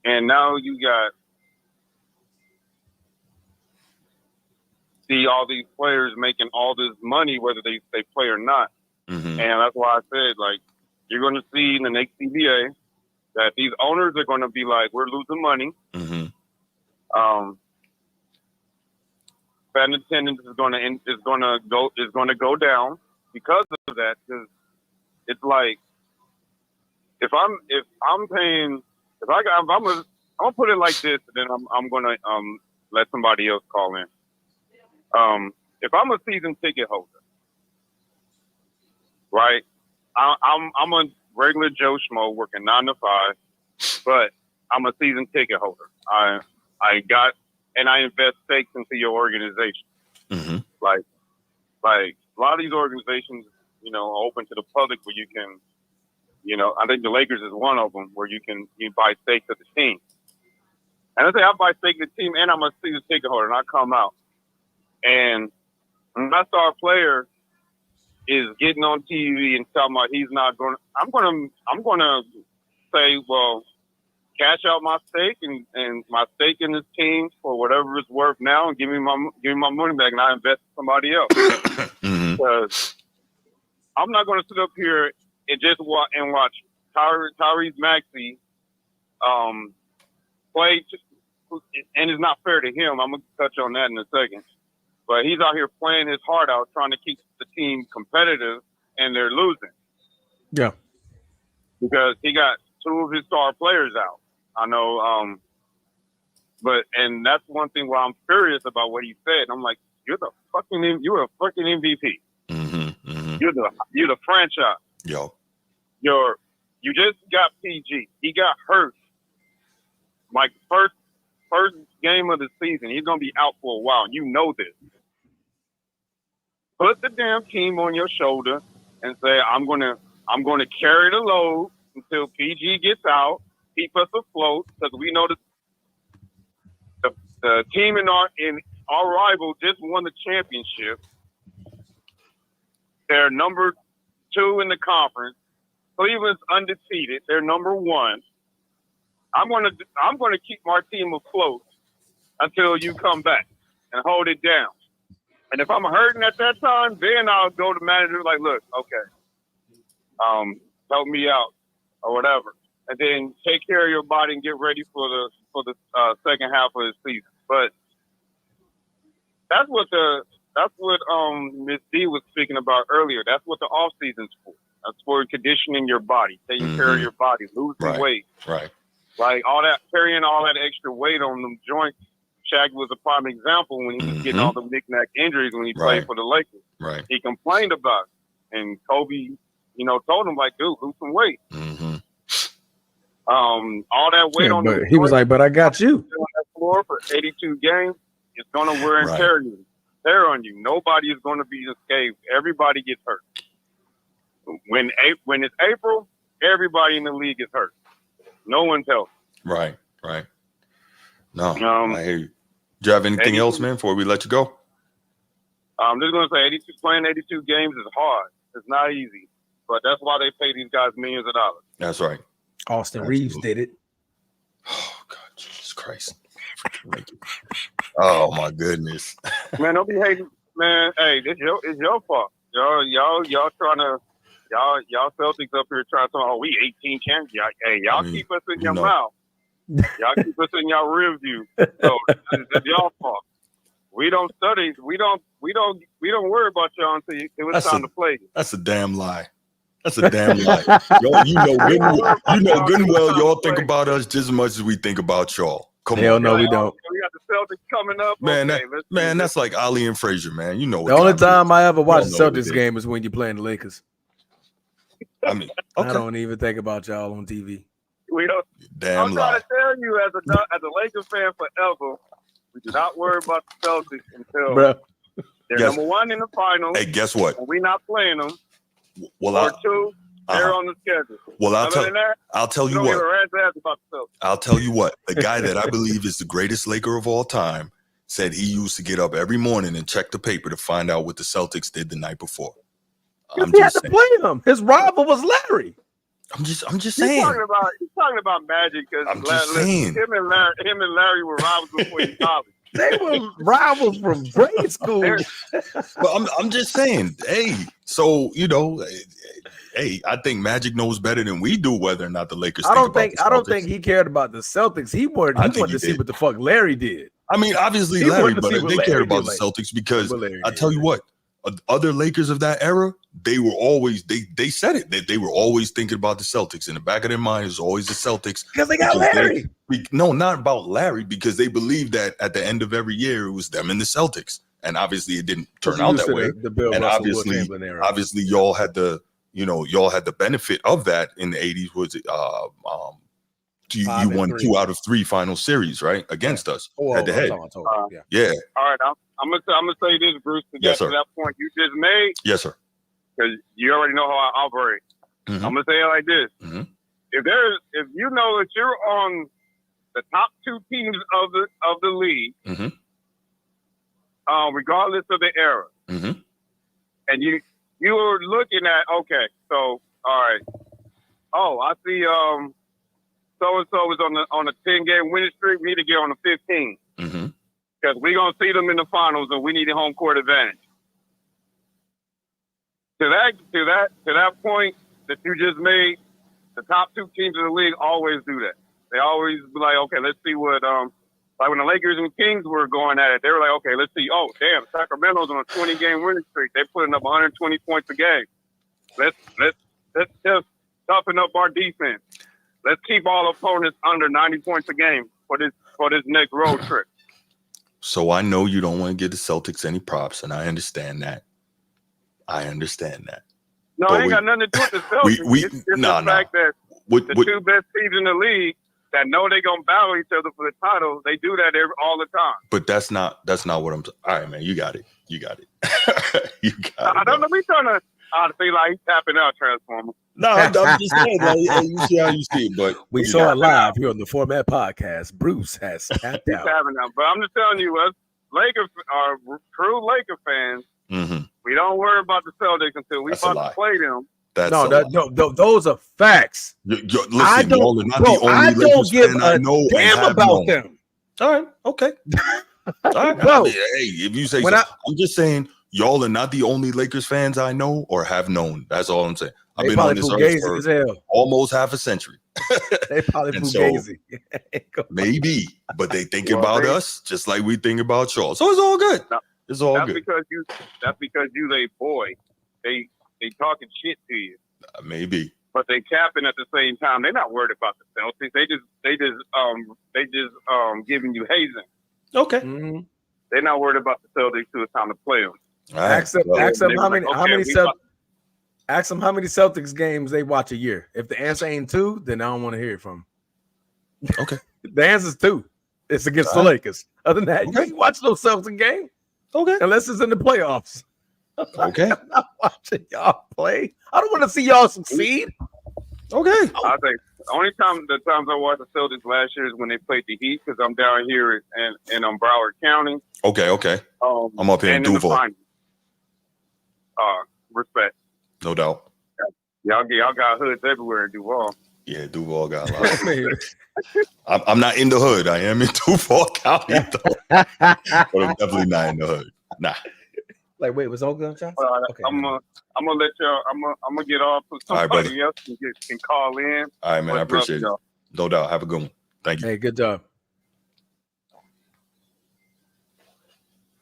And now you got see all these players making all this money, whether they play or not. And that's why I said, like, you're going to see in the next CBA that these owners are going to be like, we're losing money. Fan attendance is going to go down because of that. Because it's like if I'm gonna put it like this, then I'm gonna let somebody else call in. If I'm a season ticket holder, right? I'm a regular Joe Schmo working 9 to 5, but I'm a season ticket holder. I invest stakes into your organization. Like a lot of these organizations, are open to the public where you can, I think the Lakers is one of them where you buy stakes of the team. And I say I buy stakes of the team and I'm a season ticket holder and I come out. And my star player is getting on TV and talking about he's not going to, I'm going to say, well, cash out my stake and my stake in this team for whatever it's worth now and give me my money back and I invest in somebody else. Because I'm not going to sit up here and just watch Tyrese Maxey play, and it's not fair to him. I'm going to touch on that in a second. But he's out here playing his heart out, trying to keep the team competitive, and they're losing. Yeah. Because he got 2 of his star players out. I know, and that's one thing where I'm furious about what he said. I'm like, you're a fucking MVP. You're the franchise. Yo. You just got PG. He got hurt. Like first game of the season, he's gonna be out for a while. You know this. Put the damn team on your shoulder and say, I'm gonna carry the load until PG gets out. Keep us afloat because we know the team in our rival just won the championship. They're number 2 in the conference. Cleveland's undefeated. They're number 1. I'm gonna keep my team afloat until you come back and hold it down. And if I'm hurting at that time, then I'll go to manager like, look, okay, help me out or whatever, and then take care of your body and get ready for the second half of the season. But that's what Miss D was speaking about earlier. That's what the off season's for. That's for conditioning your body, taking care of your body, losing weight. Right. Like carrying all that extra weight on them joints. Shaq was a prime example when he was getting all the knick-knack injuries when he played for the Lakers. Right. He complained about it. And Kobe, told him, like, dude, lose some weight. All that weight on but he was like, but I got you. On that floor for 82 games, it's going to wear and tear on you. Nobody is going to be unscathed. Everybody gets hurt. When it's April, everybody in the league is hurt. No one's healthy. Right. No, I hear you. Do you have anything else, man, before we let you go? I'm just going to say playing 82 games is hard. It's not easy. But that's why they pay these guys millions of dollars. That's right. Austin Reeves did it. Oh, God, Jesus Christ. Oh, my goodness. Man, don't be hating. Man, hey, it's your fault. Y'all trying to, y'all Celtics up here trying to, we 18 champions. Hey, y'all keep us in your mouth. Y'all keep us in your rear view. So it's y'all fault. We don't study. We don't worry about y'all until it was time to play. That's a damn lie. That's a damn lie. Y'all, you know good and well, y'all think about us just as much as we think about y'all. Come Hell on. no, we don't. We got the Celtics coming up. Man, okay, that's like Ali and Frazier, man. You know what The only time it time is. I ever watch Y'all the know what it Celtics is. game is when you're playing the Lakers. I mean, okay. I don't even think about y'all on TV. We don't. Damn I'm trying lie. to tell you, as a Lakers fan forever, we do not worry about the Celtics until Bruh. they're Yes. number one in the finals. Hey, guess what? And we're not playing them. Well, or two, they're uh-huh. on the schedule. Well, Other than that, I'll tell you don't give what. a rat's ass about the Celtics. I'll tell you what. The guy that I believe is the greatest Laker of all time said he used to get up every morning and check the paper to find out what the Celtics did the night before. I'm He had just to saying. play him. His rival was Larry. I'm just He's saying. talking about Magic because I'm just saying. him and Larry were rivals before he college. They were rivals from grade school. But I'm just saying, hey, so hey, I think Magic knows better than we do whether or not the Lakers. I don't think he cared about the Celtics. He wanted to see what the fuck Larry did. I mean, obviously He Larry, wanted to but see what they Larry cared about did, the like, Celtics because what Larry I did, tell you what, other Lakers of that era, they were always they said it that they were always thinking about the Celtics. In the back of their mind is always the Celtics because they got Larry. No, not about Larry, because they believed that at the end of every year it was them and the Celtics, and obviously it didn't turn out that way. The Bill and Russell, Will Chamberlain era. obviously y'all had the benefit of that in the 80s. Was it you won 2 out of 3 final series, right, against us head to head. Yeah. All right, I'm gonna say this, Bruce. To Yes, to sir. that point you just made. Yes, sir. Because you already know how I operate. Mm-hmm. I'm gonna say it like this: Mm-hmm. if you know that you're on the top 2 teams of the league, Mm-hmm. Regardless of the era, Mm-hmm. and you are looking at, okay, so all right, I see so and so is on a 10-game winning streak. We need to get on a 15 Mm-hmm. because we're gonna see them in the finals, and we need a home court advantage. To that point that you just made, the top 2 teams in the league always do that. They always be like, okay, let's see what like when the Lakers and Kings were going at it, they were like, okay, let's see. Oh, damn, Sacramento's on a 20-game winning streak. They're putting up 120 points a game. Let's just toughen up our defense. Let's keep all opponents under 90 points a game for this next road trip. So I know you don't want to give the Celtics any props, and I understand that. No, it ain't got nothing to do with the Celtics. It's the fact that the 2 best teams in the league that know they're going to battle each other for the title, they do that all the time. But that's not what I'm all right, man. You got it. You got it. I don't know. We trying to feel like he's tapping out, Transformer. No, I'm just saying, like, you see how you see it, but we saw it live here on the Format Podcast. Bruce has tapped out. Tapping out. But I'm just telling you, us true Laker fans, mm-hmm. we don't worry about the Celtics until we about to play them. Those are facts. Listen, I don't give a damn about them. All right, okay. All right. Bro, I mean, hey, if you say so, I'm just saying y'all are not the only Lakers fans I know or have known. That's all I'm saying. I've been on this earth for almost half a century. They probably fugazi. Maybe, but they think about us just like we think about y'all. So it's all good. No, it's all that's good. That's because you a boy. They talking shit to you. Maybe. But they capping at the same time. They're not worried about the Celtics. They just giving you hazing. Okay. Mm-hmm. They're not worried about the Celtics till it's time to play them. Ask them how many Celtics games they watch a year. If the answer ain't 2, then I don't want to hear it from them. Okay. The answer's 2. It's against the Lakers. Other than that, you ain't watch no Celtics game. Okay. Unless it's in the playoffs. Okay. I'm not watching y'all play. I don't want to see y'all succeed. Okay. I think the times I watched the Celtics last year is when they played the Heat, because I'm down here in Broward County. Okay. I'm up here in Duval. Respect. No doubt. Y'all got hoods everywhere in Duval. Yeah, Duval got a lot. I'm not in the hood. I am in Duval County, though. But I'm definitely not in the hood. Nah. Like, wait, was all gunshots? Okay. I'm gonna let y'all. I'm gonna get off so somebody else can call in. All right, man. I appreciate it. No doubt. Have a good one. Thank you. Hey, good job.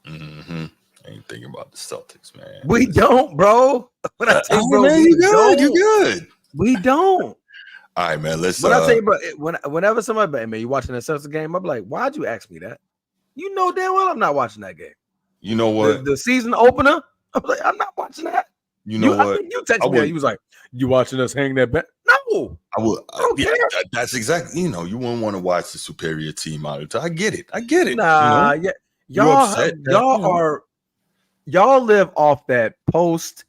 Mm-hmm. Ain't that thinking about the Celtics, man. We don't, bro. When I tell you, bro, man, you good. You good. We don't. All right, man. Let's. When I tell you, bro, whenever somebody, man, you watching that Celtics game, I'm like, why'd you ask me that? You know damn well I'm not watching that game. You know what? The season opener, I was like, I'm not watching that. You know what? You texted me. He was like, "You watching us hang that bet?" No, I would. I don't care. That's exactly. You know, you wouldn't want to watch the superior team out of time. I get it. Nah, you know? Y'all live off that post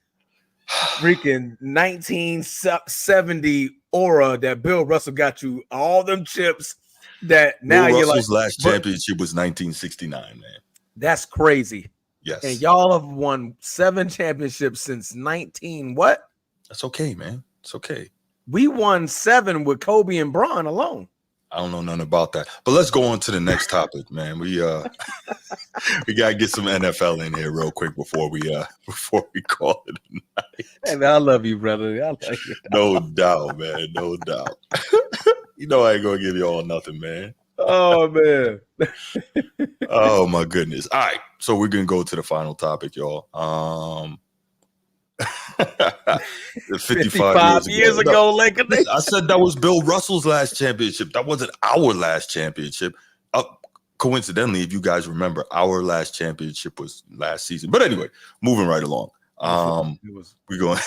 freaking 1970 aura that Bill Russell got you all them chips. That now Bill you're Russell's like, last championship was 1969, man. That's crazy. Yes. And y'all have won 7 championships since 19 what? That's okay, man. It's okay. We won 7 with Kobe and Bron alone. I don't know nothing about that. But let's go on to the next topic, man. We gotta get some NFL in here real quick before we call it a night. Hey man, I love you, brother. I love you. No doubt, man. No doubt. You know I ain't gonna give you all nothing, man. Oh man. Oh my goodness. All right. So we're gonna go to the final topic, y'all. 55 years ago, Laker Nation. I said that was Bill Russell's last championship. That wasn't our last championship. Coincidentally, if you guys remember, our last championship was last season. But anyway, moving right along. We're going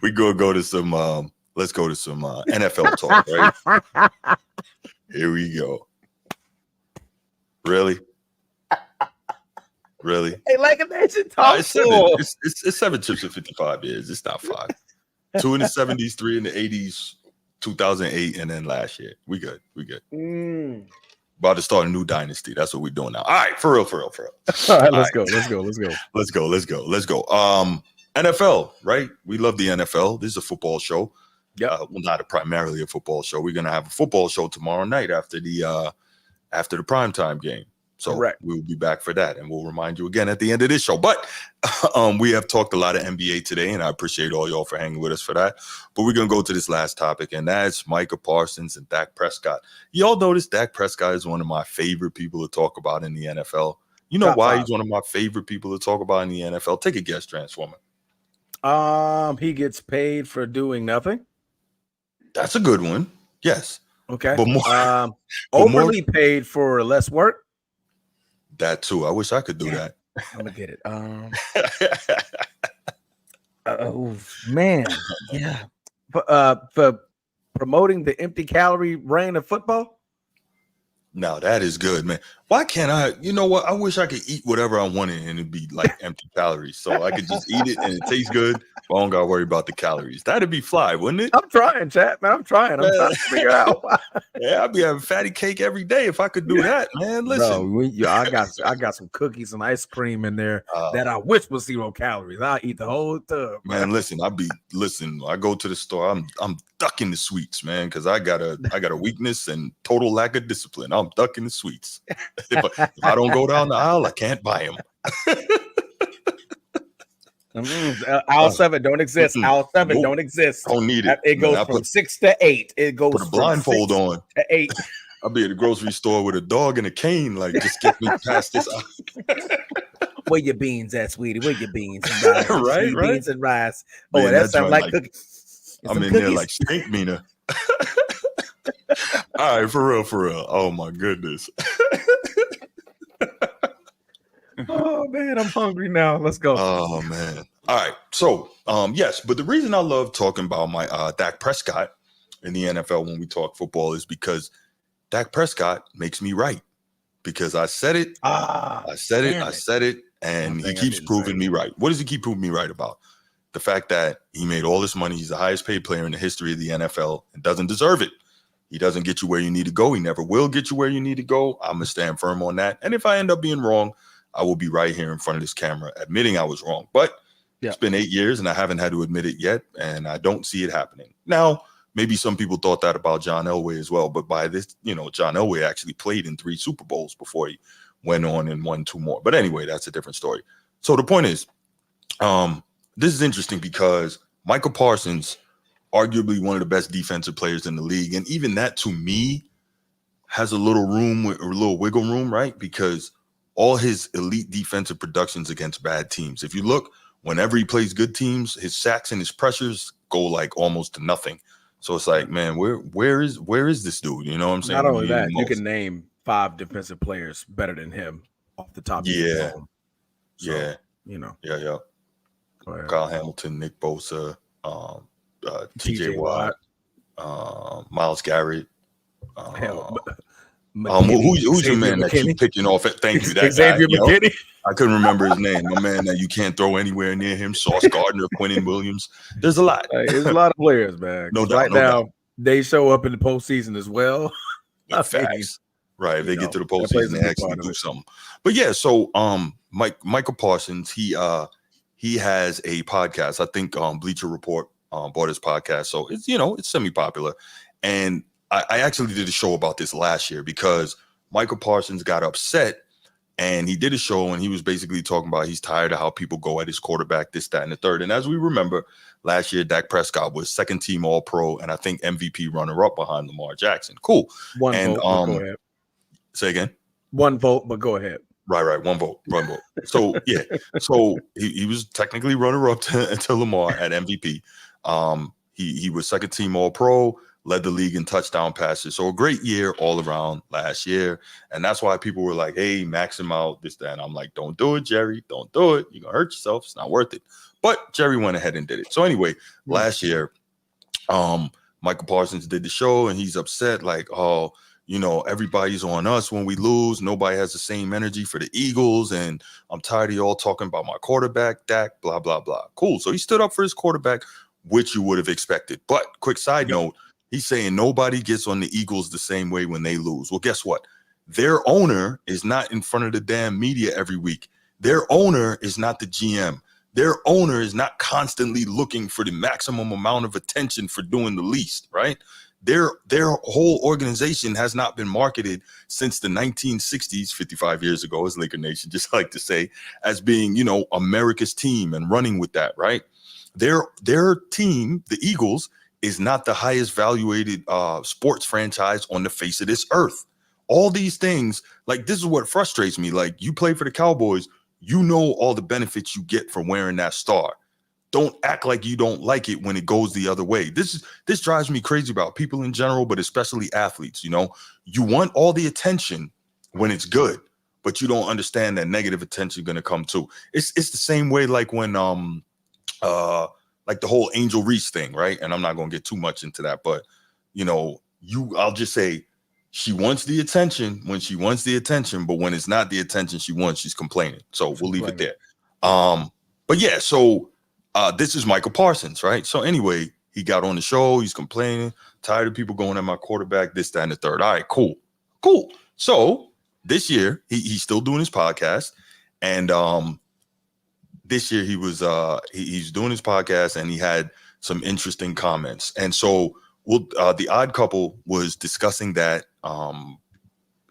we gonna go to some let's go to some NFL talk, right? Here we go. Really? Hey, Laker Nation, talk it's 7 chips in 55 years. It's not 5. 2 in the 70s, 3 in the 80s, 2008, and then last year. We good. About to start a new dynasty. That's what we're doing now. All right, for real. All right, let's go. NFL, right? We love the NFL. This is a football show. Yeah. Well, not primarily a football show. We're gonna have a football show tomorrow night after the primetime game. So we'll be back for that, and we'll remind you again at the end of this show. But we have talked a lot of NBA today, and I appreciate all y'all for hanging with us for that. But we're going to go to this last topic, and that's Micah Parsons and Dak Prescott. Y'all notice Dak Prescott is one of my favorite people to talk about in the NFL. You know why he's one of my favorite people to talk about in the NFL? Take a guess, Transformer. He gets paid for doing nothing. That's a good one. Yes. Okay. But more, overly paid for less work. That too. I wish I could do that. I'm gonna get it. Oh man, yeah. For promoting the empty calorie reign of football. Now that is good, man. Why can't I? You know what? I wish I could eat whatever I wanted and it'd be like empty calories, so I could just eat it and it tastes good. But I don't gotta worry about the calories. That'd be fly, wouldn't it? I'm trying, chat, man. I'm trying to figure out why. Yeah, I'd be having fatty cake every day if I could do that, man. Listen, bro, I got some cookies and ice cream in there that I wish was 0 calories. I'll eat the whole tub. Man, listen, I go to the store. I'm ducking the sweets, man, because I got a weakness and total lack of discipline. I'm ducking the sweets. If I don't go down the aisle, I can't buy them. Aisle 7 don't exist. Aisle 7 don't exist. Don't need it. It goes from 6 to 8. It goes put a blindfold on to 8. I'll be at the grocery store with a dog and a cane, like just get me past this. Where your beans at, sweetie? Where your beans and rice? right? Beans and rice. Man, oh, that sounds like cookies. I'm in there like Stink Mina. All right, for real. Oh my goodness. Oh man, I'm hungry now. Let's go. Oh man. All right. So yes, but the reason I love talking about my Dak Prescott in the NFL when we talk football is because Dak Prescott makes me right. Because I said it, I said it, and he keeps proving me right. What does he keep proving me right about? The fact that he made all this money, he's the highest paid player in the history of the NFL and doesn't deserve it. He doesn't get you where you need to go. He never will get you where you need to go. I'm going to stand firm on that. And if I end up being wrong, I will be right here in front of this camera admitting I was wrong. But it's been 8 years and I haven't had to admit it yet. And I don't see it happening. Now, maybe some people thought that about John Elway as well. But by this, John Elway actually played in 3 Super Bowls before he went on and won 2 more. But anyway, that's a different story. So the point is, this is interesting because Michael Parsons, arguably one of the best defensive players in the league. And even that, to me, has a little wiggle room, right? Because all his elite defensive productions against bad teams. If you look, whenever he plays good teams, his sacks and his pressures go like almost to nothing. So it's like, man, where is this dude? You know what I'm saying? Not only that, you can name 5 defensive players better than him off the top of your phone. So, Yeah. Kyle Hamilton, Nick Bosa, TJ Watt, Myles Garrett. Who's your man that keep picking off at? Thank you, that Xavier guy. McKinney. I couldn't remember his name. My man that you can't throw anywhere near him. Sauce Gardner, Quinnen Williams. There's a lot. There's a lot of players, man. No doubt. Right now, they show up in the postseason as well. Facts. Right. If they get to the postseason, they actually do something. But yeah, so Michael Parsons, he has a podcast. I think Bleacher Report bought his podcast. So it's, it's semi-popular. And I actually did a show about this last year because Michael Parsons got upset and he did a show and he was basically talking about he's tired of how people go at his quarterback, this, that, and the third. And as we remember, last year, Dak Prescott was second team All-Pro and I think MVP runner-up behind Lamar Jackson. Cool. One vote, but go ahead. Say again? One vote, but go ahead. Right. One vote. So, yeah. So he was technically runner-up to Lamar at MVP. He was second team All-Pro, led the league in touchdown passes. So a great year all around last year. And that's why people were like, hey, max him out, this, that. And I'm like, don't do it, Jerry. Don't do it. You're going to hurt yourself. It's not worth it. But Jerry went ahead and did it. So anyway, last year, Michael Parsons did the show and he's upset like, oh, everybody's on us when we lose. Nobody has the same energy for the Eagles. And I'm tired of y'all talking about my quarterback, Dak, blah, blah, blah. Cool. So he stood up for his quarterback, which you would have expected. But quick side note, he's saying nobody gets on the Eagles the same way when they lose. Well, guess what? Their owner is not in front of the damn media every week. Their owner is not the GM. Their owner is not constantly looking for the maximum amount of attention for doing the least, right? Their whole organization has not been marketed since the 1960s, 55 years ago, as Laker Nation just like to say, as being, America's team and running with that, right? Their team, the Eagles, is not the highest valuated sports franchise on the face of this earth. All these things, like this is what frustrates me. Like you play for the Cowboys, all the benefits you get from wearing that star. Don't act like you don't like it when it goes the other way. This drives me crazy about people in general, but especially athletes. You want all the attention when it's good, but you don't understand that negative attention is going to come too. It's the same way like when like the whole Angel Reese thing, right? And I'm not going to get too much into that, but I'll just say she wants the attention when she wants the attention, but when it's not the attention she wants, she's complaining. So we'll leave it there. But yeah, so this is Michael Parsons, right? So anyway, he got on the show. He's complaining, tired of people going at my quarterback, this, that, and the third. All right, cool. So this year, he's still doing his podcast. And this year he was he's doing his podcast and he had some interesting comments. And so the Odd Couple was discussing that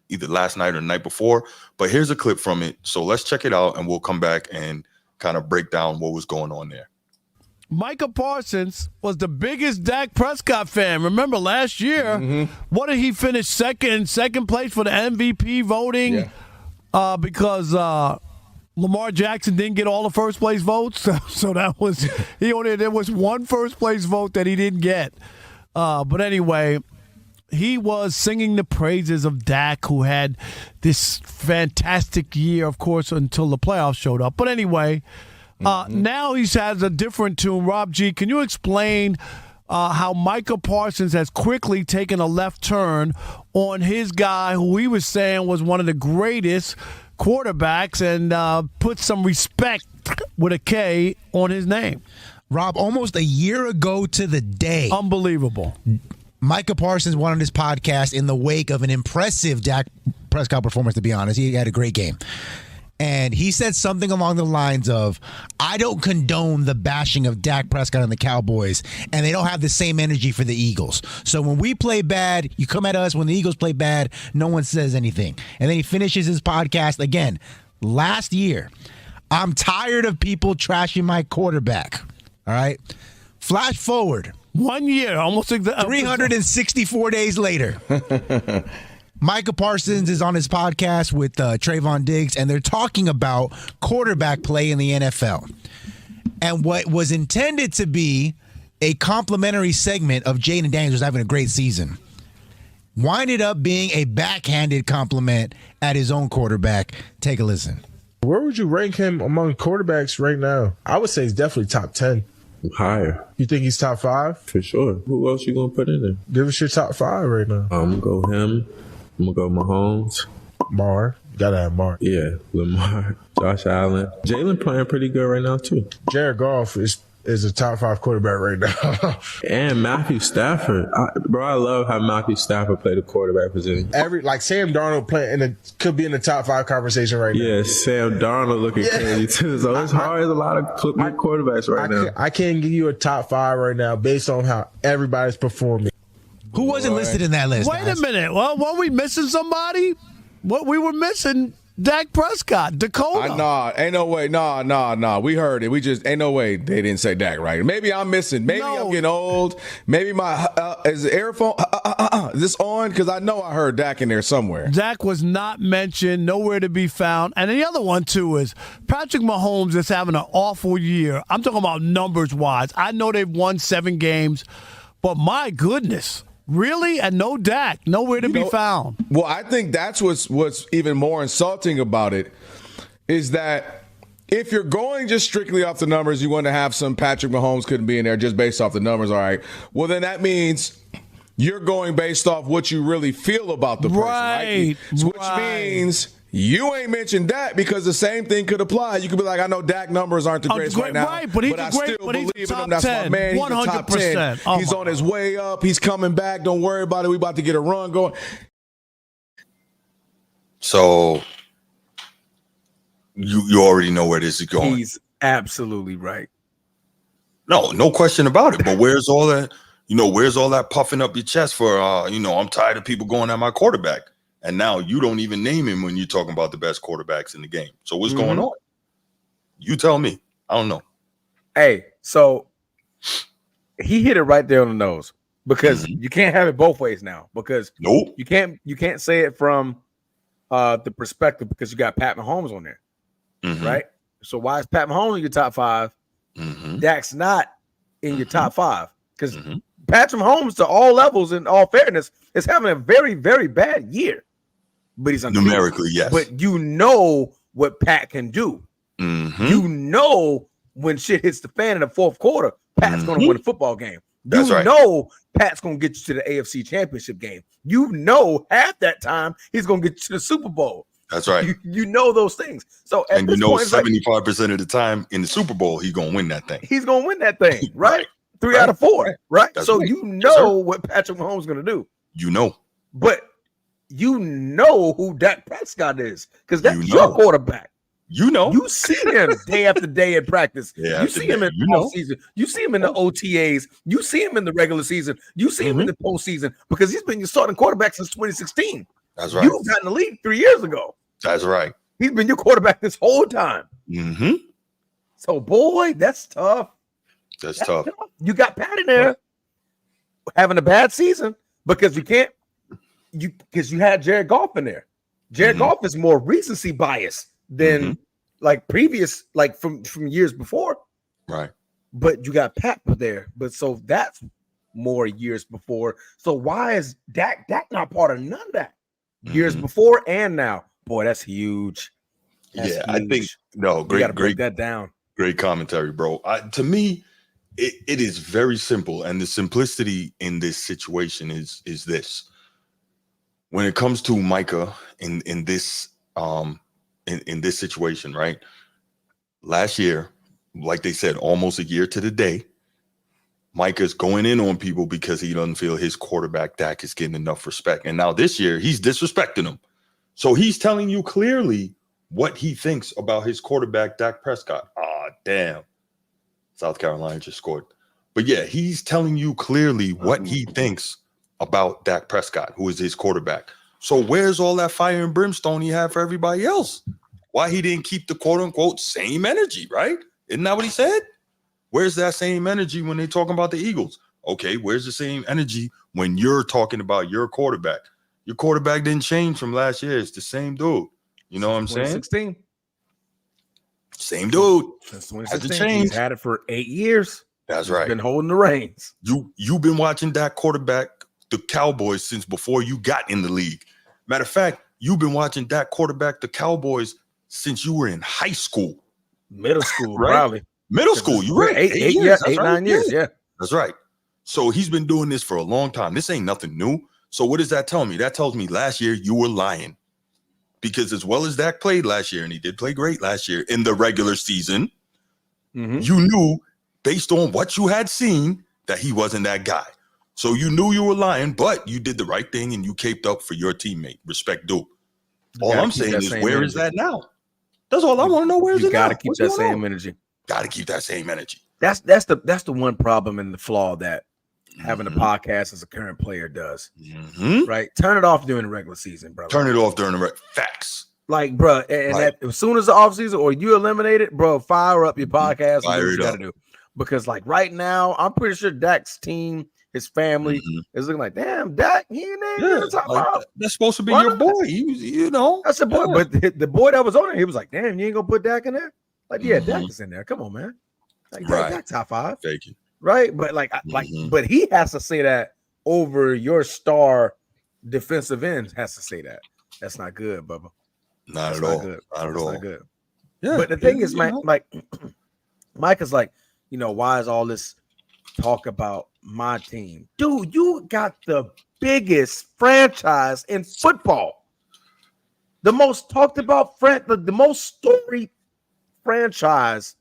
either last night or the night before. But here's a clip from it. So let's check it out and we'll come back and kind of break down what was going on there. Michael Parsons was the biggest Dak Prescott fan. Remember last year, what did he finish second place for the MVP voting? Yeah. Because Lamar Jackson didn't get all the first place votes. So that was there was one first place vote that he didn't get. But anyway, he was singing the praises of Dak, who had this fantastic year, of course, until the playoffs showed up. But anyway, now he has a different tune. Rob G, can you explain how Michael Parsons has quickly taken a left turn on his guy, who he was saying was one of the greatest quarterbacks, and put some respect with a K on his name? Rob, almost a year ago to the day. Unbelievable. Micah Parsons went on his podcast in the wake of an impressive Dak Prescott performance, to be honest. He had a great game. And he said something along the lines of, I don't condone the bashing of Dak Prescott and the Cowboys, and they don't have the same energy for the Eagles. So when we play bad, you come at us. When the Eagles play bad, no one says anything. And then he finishes his podcast again. Last year, I'm tired of people trashing my quarterback. All right? Flash forward. 1 year, almost 364 days later. Micah Parsons is on his podcast with Trayvon Diggs, and they're talking about quarterback play in the NFL. And what was intended to be a complimentary segment of Jaden Daniels having a great season winded up being a backhanded compliment at his own quarterback. Take a listen. Where would you rank him among quarterbacks right now? I would say he's definitely top 10. Higher. You think he's top 5? For sure. Who else you gonna put in there? Give us your top 5 right now. I'm gonna go him. I'm gonna go Mahomes. Mar. Gotta have Mar. Yeah, Lamar. Josh Allen. Jalen playing pretty good right now, too. Jared Goff is a top 5 quarterback right now. And Matthew Stafford. I love how Matthew Stafford played the quarterback position. Sam Darnold could be in the top 5 conversation right now. Yeah, Sam Darnold looking crazy, too. So it's hard. There's a lot of quarterbacks right now. I can't give you a top 5 right now based on how everybody's performing. Who wasn't listed in that list? Wait a minute. Well, weren't we missing somebody? What we were missing? Dak Prescott, Dakota. Nah, ain't no way. Nah. We heard it. We just ain't no way they didn't say Dak right. Maybe I'm missing. Maybe I'm getting old. Maybe my is the earphone is this on? Because I know I heard Dak in there somewhere. Dak was not mentioned, nowhere to be found. And the other one too is Patrick Mahomes is having an awful year. I'm talking about numbers wise. I know they've won 7 games, but my goodness. Really? And no Dak, nowhere to be found. Well, I think that's what's even more insulting about it is that if you're going just strictly off the numbers, you want to have some Patrick Mahomes couldn't be in there just based off the numbers, all right. Well, then that means you're going based off what you really feel about the person, right? Which means you ain't mentioned Dak because the same thing could apply. You could be like, I know Dak numbers aren't the greatest right now, but I still believe in him. That's my man. He's the top 10. He's on his way up. He's coming back. Don't worry about it. We about to get a run going. So you already know where this is going. He's absolutely right. No question about it. But where's all that? Where's all that puffing up your chest for? I'm tired of people going at my quarterback. And now you don't even name him when you're talking about the best quarterbacks in the game. So what's going on? You tell me. I don't know. Hey, so he hit it right there on the nose because you can't have it both ways now because you can't say it from the perspective because you got Pat Mahomes on there, right? So why is Pat Mahomes in your top 5? Dak's not in your top 5 because Patrick Mahomes, to all levels, in all fairness, is having a very, very bad year. But he's numerically, yes. But you know what Pat can do. You know when shit hits the fan in the fourth quarter, Pat's going to win a football game. You know Pat's going to get you to the AFC Championship game. You know half that time he's going to get you to the Super Bowl. That's right. You know those things. So and 75% of the time in the Super Bowl, he's going to win that thing. He's going to win that thing, right? 3 out of 4, right? So you know what Patrick Mahomes is going to do. But you know who Dak Prescott is because that's your quarterback. You see him day after day in practice. You see him in the season. You see him in the OTAs. You see him in the regular season. You see him in the postseason because he's been your starting quarterback since 2016. That's right. You got in the league 3 years ago. That's right. He's been your quarterback this whole time. So, boy, that's tough. That's tough. You got Pat in there having a bad season because you had Jared Goff in there. Jared Goff is more recency bias than like previous, like from years before. Right. But you got Pat there. But so that's more years before. So why is Dak not part of none of that? Years before and now. Boy, that's huge. That's huge. I think great break that down. Great commentary, bro. To me, it is very simple, and the simplicity in this situation is this. When it comes to Micah in this situation, right? Last year, like they said, almost a year to the day, Micah's going in on people because he doesn't feel his quarterback Dak is getting enough respect. And now this year, he's disrespecting him. So he's telling you clearly what he thinks about his quarterback, Dak Prescott. Damn. South Carolina just scored. But yeah, he's telling you clearly what he thinks about Dak Prescott, who is his quarterback. So where's all that fire and brimstone he had for everybody else? Why he didn't keep the quote-unquote same energy, right? Isn't that what he said? Where's that same energy when they're talking about the Eagles? Okay, where's the same energy when you're talking about your quarterback? Your quarterback didn't change from last year. It's the same dude. You know what I'm saying? 2016. Same dude. Since Hasn't 2016. changed. He's had it for 8 years. That's right. He's been holding the reins. You've been watching that quarterback, the Cowboys, since before you got in the league. Matter of fact, you've been watching that quarterback, the Cowboys, since you were in high school. Middle school, right? Probably. Middle school. You're right. 8 years. 9 years. Yeah. That's right. So he's been doing this for a long time. This ain't nothing new. So what does that tell me? That tells me last year you were lying. Because as well as Dak played last year, and he did play great last year in the regular season, you knew based on what you had seen that he wasn't that guy. So you knew you were lying, but you did the right thing and you caped up for your teammate. Respect due. All I'm saying is, where is that now? That's all I want to know. Where is it now? You got to keep that same energy. Got to keep that same energy. That's the one problem and the flaw that having a podcast as a current player does. Right? Turn it off during the regular season, bro. Turn it off during the facts. Like, bro, and that, as soon as the offseason or you eliminate it, bro, fire up your podcast and do what you got to do. Because, like, right now, I'm pretty sure Dak's team, his family, is looking like, damn, Dak, he ain't in the top five. That's supposed to be your boy. He was, you know. That's the boy. But the boy that was on there, he was like, damn, you ain't going to put Dak in there? Like, yeah, Dak is in there. Come on, man. Like, Dak top five. Thank you. Right? But, but he has to say that over your star defensive end has to say that. That's not good, Bubba. Not at all. Not at all. Not good. Yeah. But the thing is, Mike is like, you know, why is all this talk about my team? Dude, you got the biggest franchise in football. The most talked about the most storied franchise.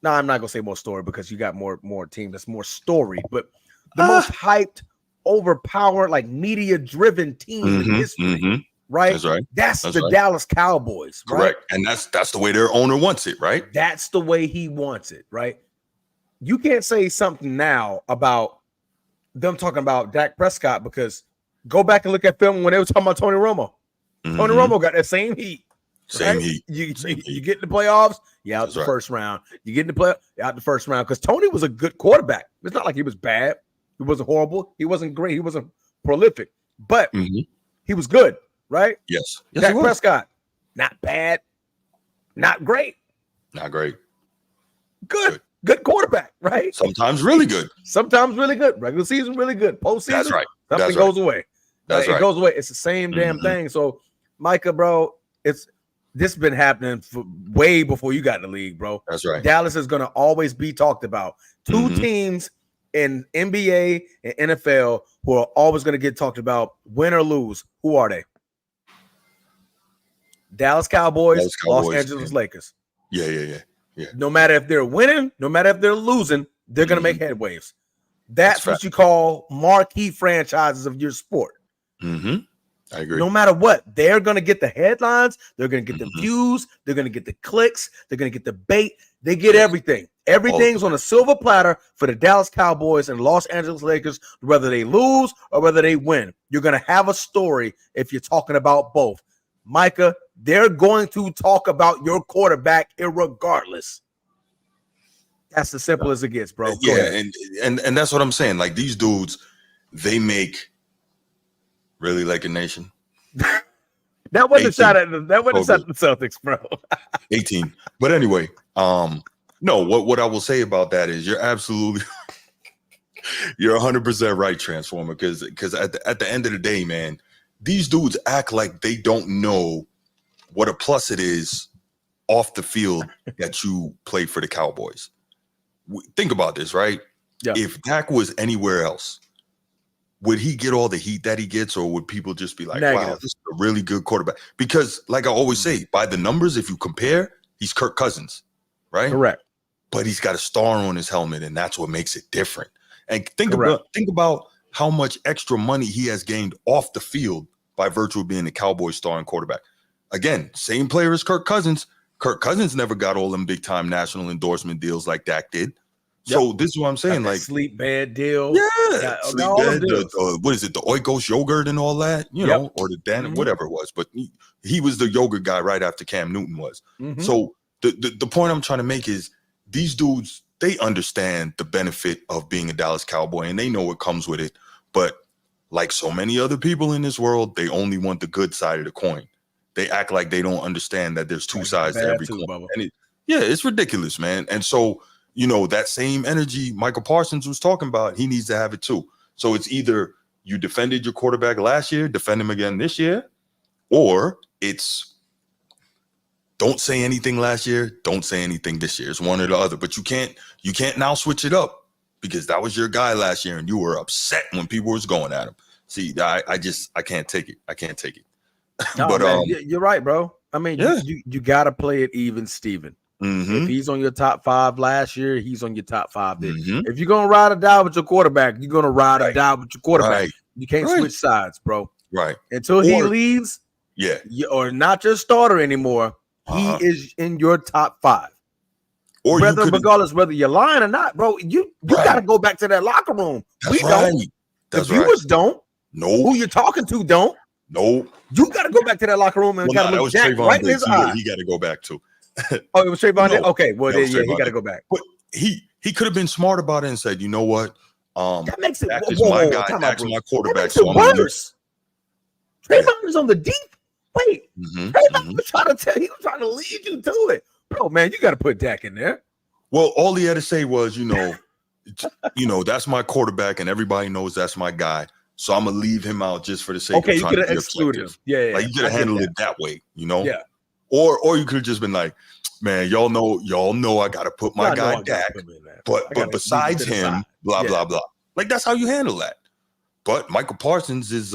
No, I'm not gonna say more story because you got more team that's more storied, but the most hyped, overpowered, like media-driven team in history. Right? That's right. That's the Dallas Cowboys. Correct. Right? And that's the way their owner wants it, right? That's the way he wants it, right? You can't say something now about them talking about Dak Prescott because go back and look at film when they were talking about Tony Romo. Tony Romo got that same heat. Same right? heat. You get in the playoffs, you out the first round. You get in the play, you out the first round because Tony was a good quarterback. It's not like he was bad. He wasn't horrible. He wasn't great. He wasn't prolific, but he was good. Right? Yes. Dak Prescott, not bad, not great. Not great. Good quarterback, right? Sometimes really good. Sometimes really good. Regular season, really good. Postseason, that's right. Something goes away. That's right. It goes away. It's the same damn thing. So, Micah, bro, this been happening for way before you got in the league, bro. That's right. Dallas is going to always be talked about. Two teams in NBA and NFL who are always going to get talked about, win or lose. Who are they? Dallas Cowboys, Los Angeles Lakers. Yeah. No matter if they're winning, no matter if they're losing, they're going to make headwaves. That's what you call marquee franchises of your sport. I agree. No matter what, they're going to get the headlines. They're going to get the views. They're going to get the clicks. They're going to get the bait. They get everything. Everything's on a silver platter for the Dallas Cowboys and Los Angeles Lakers, whether they lose or whether they win. You're going to have a story if you're talking about both. Micah, they're going to talk about your quarterback irregardless. That's as simple as it gets, bro. And that's what I'm saying. Like these dudes, they make really like a nation. That wasn't a shot at the Celtics, bro. 18. But anyway, no, what I will say about that is you're absolutely you're 100% right, Transformer, because at the end of the day, man, these dudes act like they don't know what a plus it is off the field that you play for the Cowboys. Think about this, right? Yeah. If Dak was anywhere else, would he get all the heat that he gets, or would people just be like, wow, this is a really good quarterback? Because like I always say, by the numbers, if you compare, he's Kirk Cousins, right? Correct. But he's got a star on his helmet, and that's what makes it different. And think about how much extra money he has gained off the field by virtue of being the Cowboys starring quarterback. Again, same player as Kirk Cousins. Kirk Cousins never got all them big-time national endorsement deals like Dak did. So this is what I'm saying. Like sleep bed deal. Yeah. Sleep bed, what is it? The Oikos yogurt and all that, you know, or the Dan, whatever it was. But he was the yogurt guy right after Cam Newton was. So the point I'm trying to make is these dudes, they understand the benefit of being a Dallas Cowboy and they know what comes with it. But like so many other people in this world, they only want the good side of the coin. They act like they don't understand that there's two sides to every coin. And it's ridiculous, man. And so, that same energy Michael Parsons was talking about, he needs to have it too. So it's either you defended your quarterback last year, defend him again this year, or it's don't say anything last year, don't say anything this year. It's one or the other. But you can't now switch it up because that was your guy last year and you were upset when people was going at him. See, I can't take it. I can't take it. No, but man, you're right, bro. I mean, you got to play it even, Steven. If he's on your top 5 last year, he's on your top 5 this. If you're gonna ride or die with your quarterback, you're gonna ride or die with your quarterback. You can't switch sides, bro. Right. Until he leaves, or not your starter anymore, he is in your top 5. Or regardless whether you're lying or not, bro, you got to go back to that locker room. That's don't. The viewers don't. No. Who you're talking to don't. No. You got to go back to that locker room and got to look Jack right in his eye. He got to go back to. Oh, it was Trayvon. Okay, well, he got to go back. But he could have been smart about it and said, you know what? That makes it Dak is my guy. Dak's my quarterback. So worse. Trayvon is on the deep. Wait, Trayvon was trying to tell. He was trying to lead you to it, bro. Man, you got to put Dak in there. Well, all he had to say was, that's my quarterback, and everybody knows that's my guy. So I'm gonna leave him out just for the sake of trying to be excluded. Yeah, like you could have handled it that way, Yeah. Or you could have just been like, man, y'all know I gotta put my guy Dak, but besides him, blah blah blah. Like that's how you handle that. But Michael Parsons is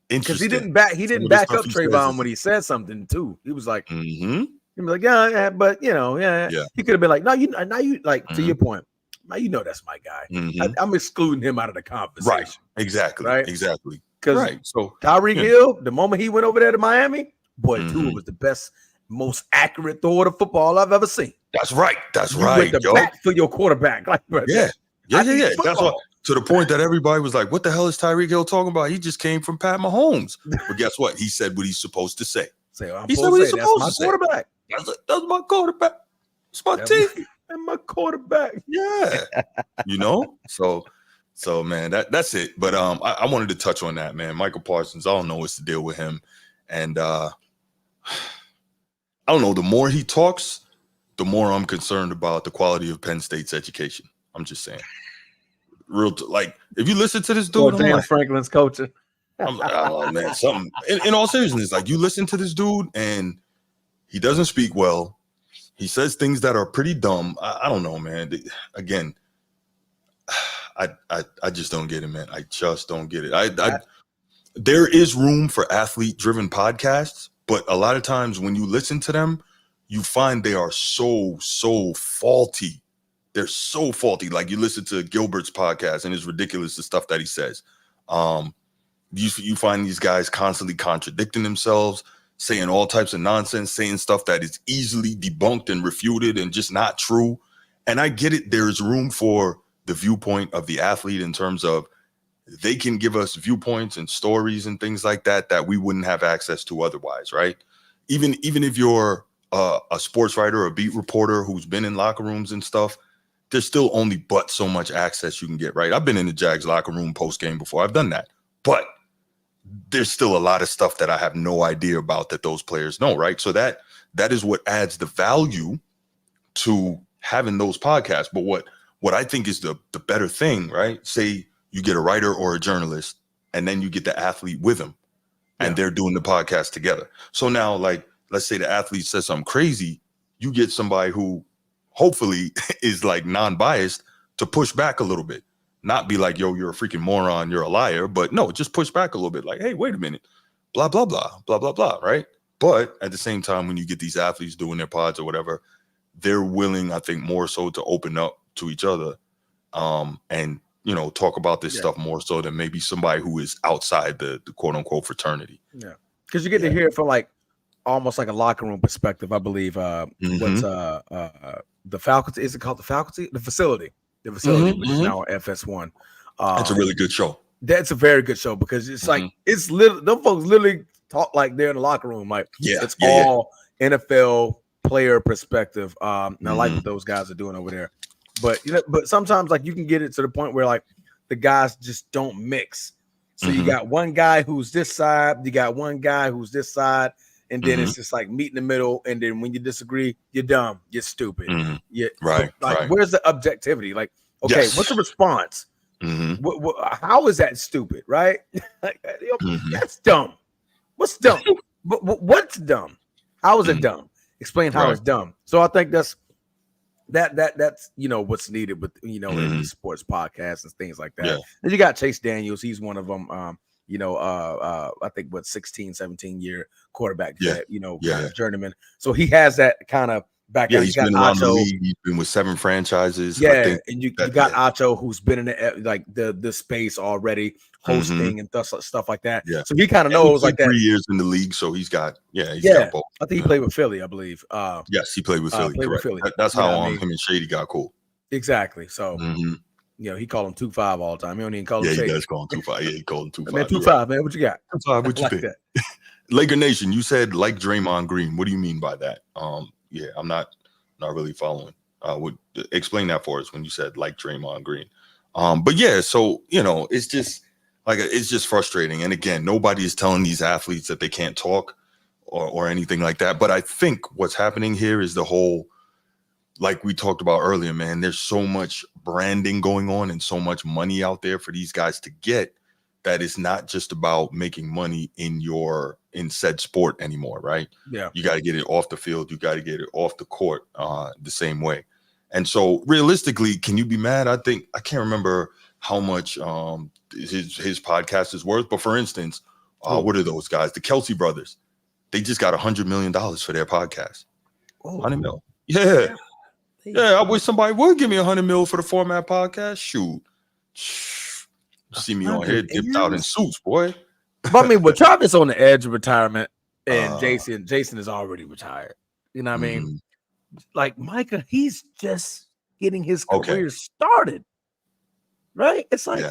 because he didn't back up Trayvon when he said something too. He was like, he was like, yeah, but He could have been like, now you like to your point. Now that's my guy. I'm excluding him out of the conversation. Right. Exactly. Right. Exactly. Because so Tyreek Hill, the moment he went over there to Miami, boy, Tua was the best, most accurate thrower of football I've ever seen. That's right. That's you right. Went to bat for your quarterback. Like, bro, yeah. That's what. To the point that everybody was like, what the hell is Tyreek Hill talking about? He just came from Pat Mahomes. But guess what? He said what he's supposed to say. He said what he's supposed to say. Quarterback. That's my quarterback. It's my team. And my quarterback. Yeah. So man, that's it. But I wanted to touch on that, man. Michael Parsons, I don't know what's the deal with him. And I don't know, the more he talks, the more I'm concerned about the quality of Penn State's education. I'm just saying. Like if you listen to this dude, Dan Franklin's coaching. I'm like, oh man, something in all seriousness, like you listen to this dude and he doesn't speak well. He says things that are pretty dumb. I don't know, man. Again, I just don't get it, man. I just don't get it. There is room for athlete-driven podcasts, but a lot of times when you listen to them, you find they are so faulty. They're so faulty. Like you listen to Gilbert's podcast and it's ridiculous the stuff that he says. You find these guys constantly contradicting themselves, saying all types of nonsense, saying stuff that is easily debunked and refuted and just not true. And I get it. There is room for the viewpoint of the athlete in terms of they can give us viewpoints and stories and things like that we wouldn't have access to otherwise, right? Even if you're a sports writer or a beat reporter who's been in locker rooms and stuff, there's still only but so much access you can get, right? I've been in the Jags locker room post-game before. I've done that. But there's still a lot of stuff that I have no idea about that those players know, right? So that is what adds the value to having those podcasts. But what I think is the better thing, right? Say you get a writer or a journalist and then you get the athlete with them and they're doing the podcast together. So now, like, let's say the athlete says something crazy, you get somebody who hopefully is like non-biased to push back a little bit. Not be like, yo, you're a freaking moron, you're a liar, but no, just push back a little bit. Like, hey, wait a minute, blah, blah, blah, blah, blah, blah, right? But at the same time, when you get these athletes doing their pods or whatever, they're willing, I think, more so to open up to each other and, talk about this stuff more so than maybe somebody who is outside the quote unquote fraternity. Yeah. Because you get to hear it from like almost like a locker room perspective, I believe. What's the faculty? Is it called the faculty? The facility. The facility, which is now FS1. It's a really good show. That's a very good show because it's like it's literally them folks literally talk like they're in the locker room. Like it's all NFL player perspective. And I like what those guys are doing over there. But but sometimes like you can get it to the point where like the guys just don't mix. So you got one guy who's this side, you got one guy who's this side, and then it's just like meet in the middle. And then when you disagree, you're dumb, you're stupid. Right. Where's the objectivity? Like, okay, what's the response? How is that stupid? Right? That's dumb. What's dumb? What's dumb? How is it dumb? Explain how it's dumb. So I think that's what's needed with in these sports podcasts and things like that. And you got Chase Daniels, he's one of them. I think 16, 17 year quarterback, kind of journeyman. So he has that kind of background. Yeah, he's been around the league. He's been with 7 franchises. Yeah, and you got Acho, who's been in the space already, hosting and stuff like that. Yeah, so he kind of knows like that. 3 years in the league, so he's got got both. I think he played with Philly, I believe. Yes, he played with Philly. Correct. That's how him and Shady got cool. Exactly. So he called him 2-5 all the time. He don't even call him Shady. He does call him 2-5. Yeah, he called him 2-5. Man, 2-5, man. What you got? 2-5. What you think? Laker Nation, you said like Draymond Green. What do you mean by that? Yeah, I'm not really following. Would explain that for us when you said like Draymond Green. But yeah, so it's just frustrating. And again, nobody is telling these athletes that they can't talk or anything like that. But I think what's happening here is the whole, like we talked about earlier, man, there's so much branding going on and so much money out there for these guys to get that it's not just about making money in said sport anymore, right? Yeah. You got to get it off the field. You got to get it off the court the same way. And so realistically, can you be mad? I can't remember how much his podcast is worth. But for instance, what are those guys? The Kelsey brothers. They just got $100 million for their podcast. $100 million. Yeah. Yeah, I wish somebody would give me $100 million for the Format Podcast. Shoot. See me on here dipped out in suits, boy. But I mean, with Travis on the edge of retirement, and Jason is already retired. You know what I mean? Like Micah, he's just getting his career started. Right? It's like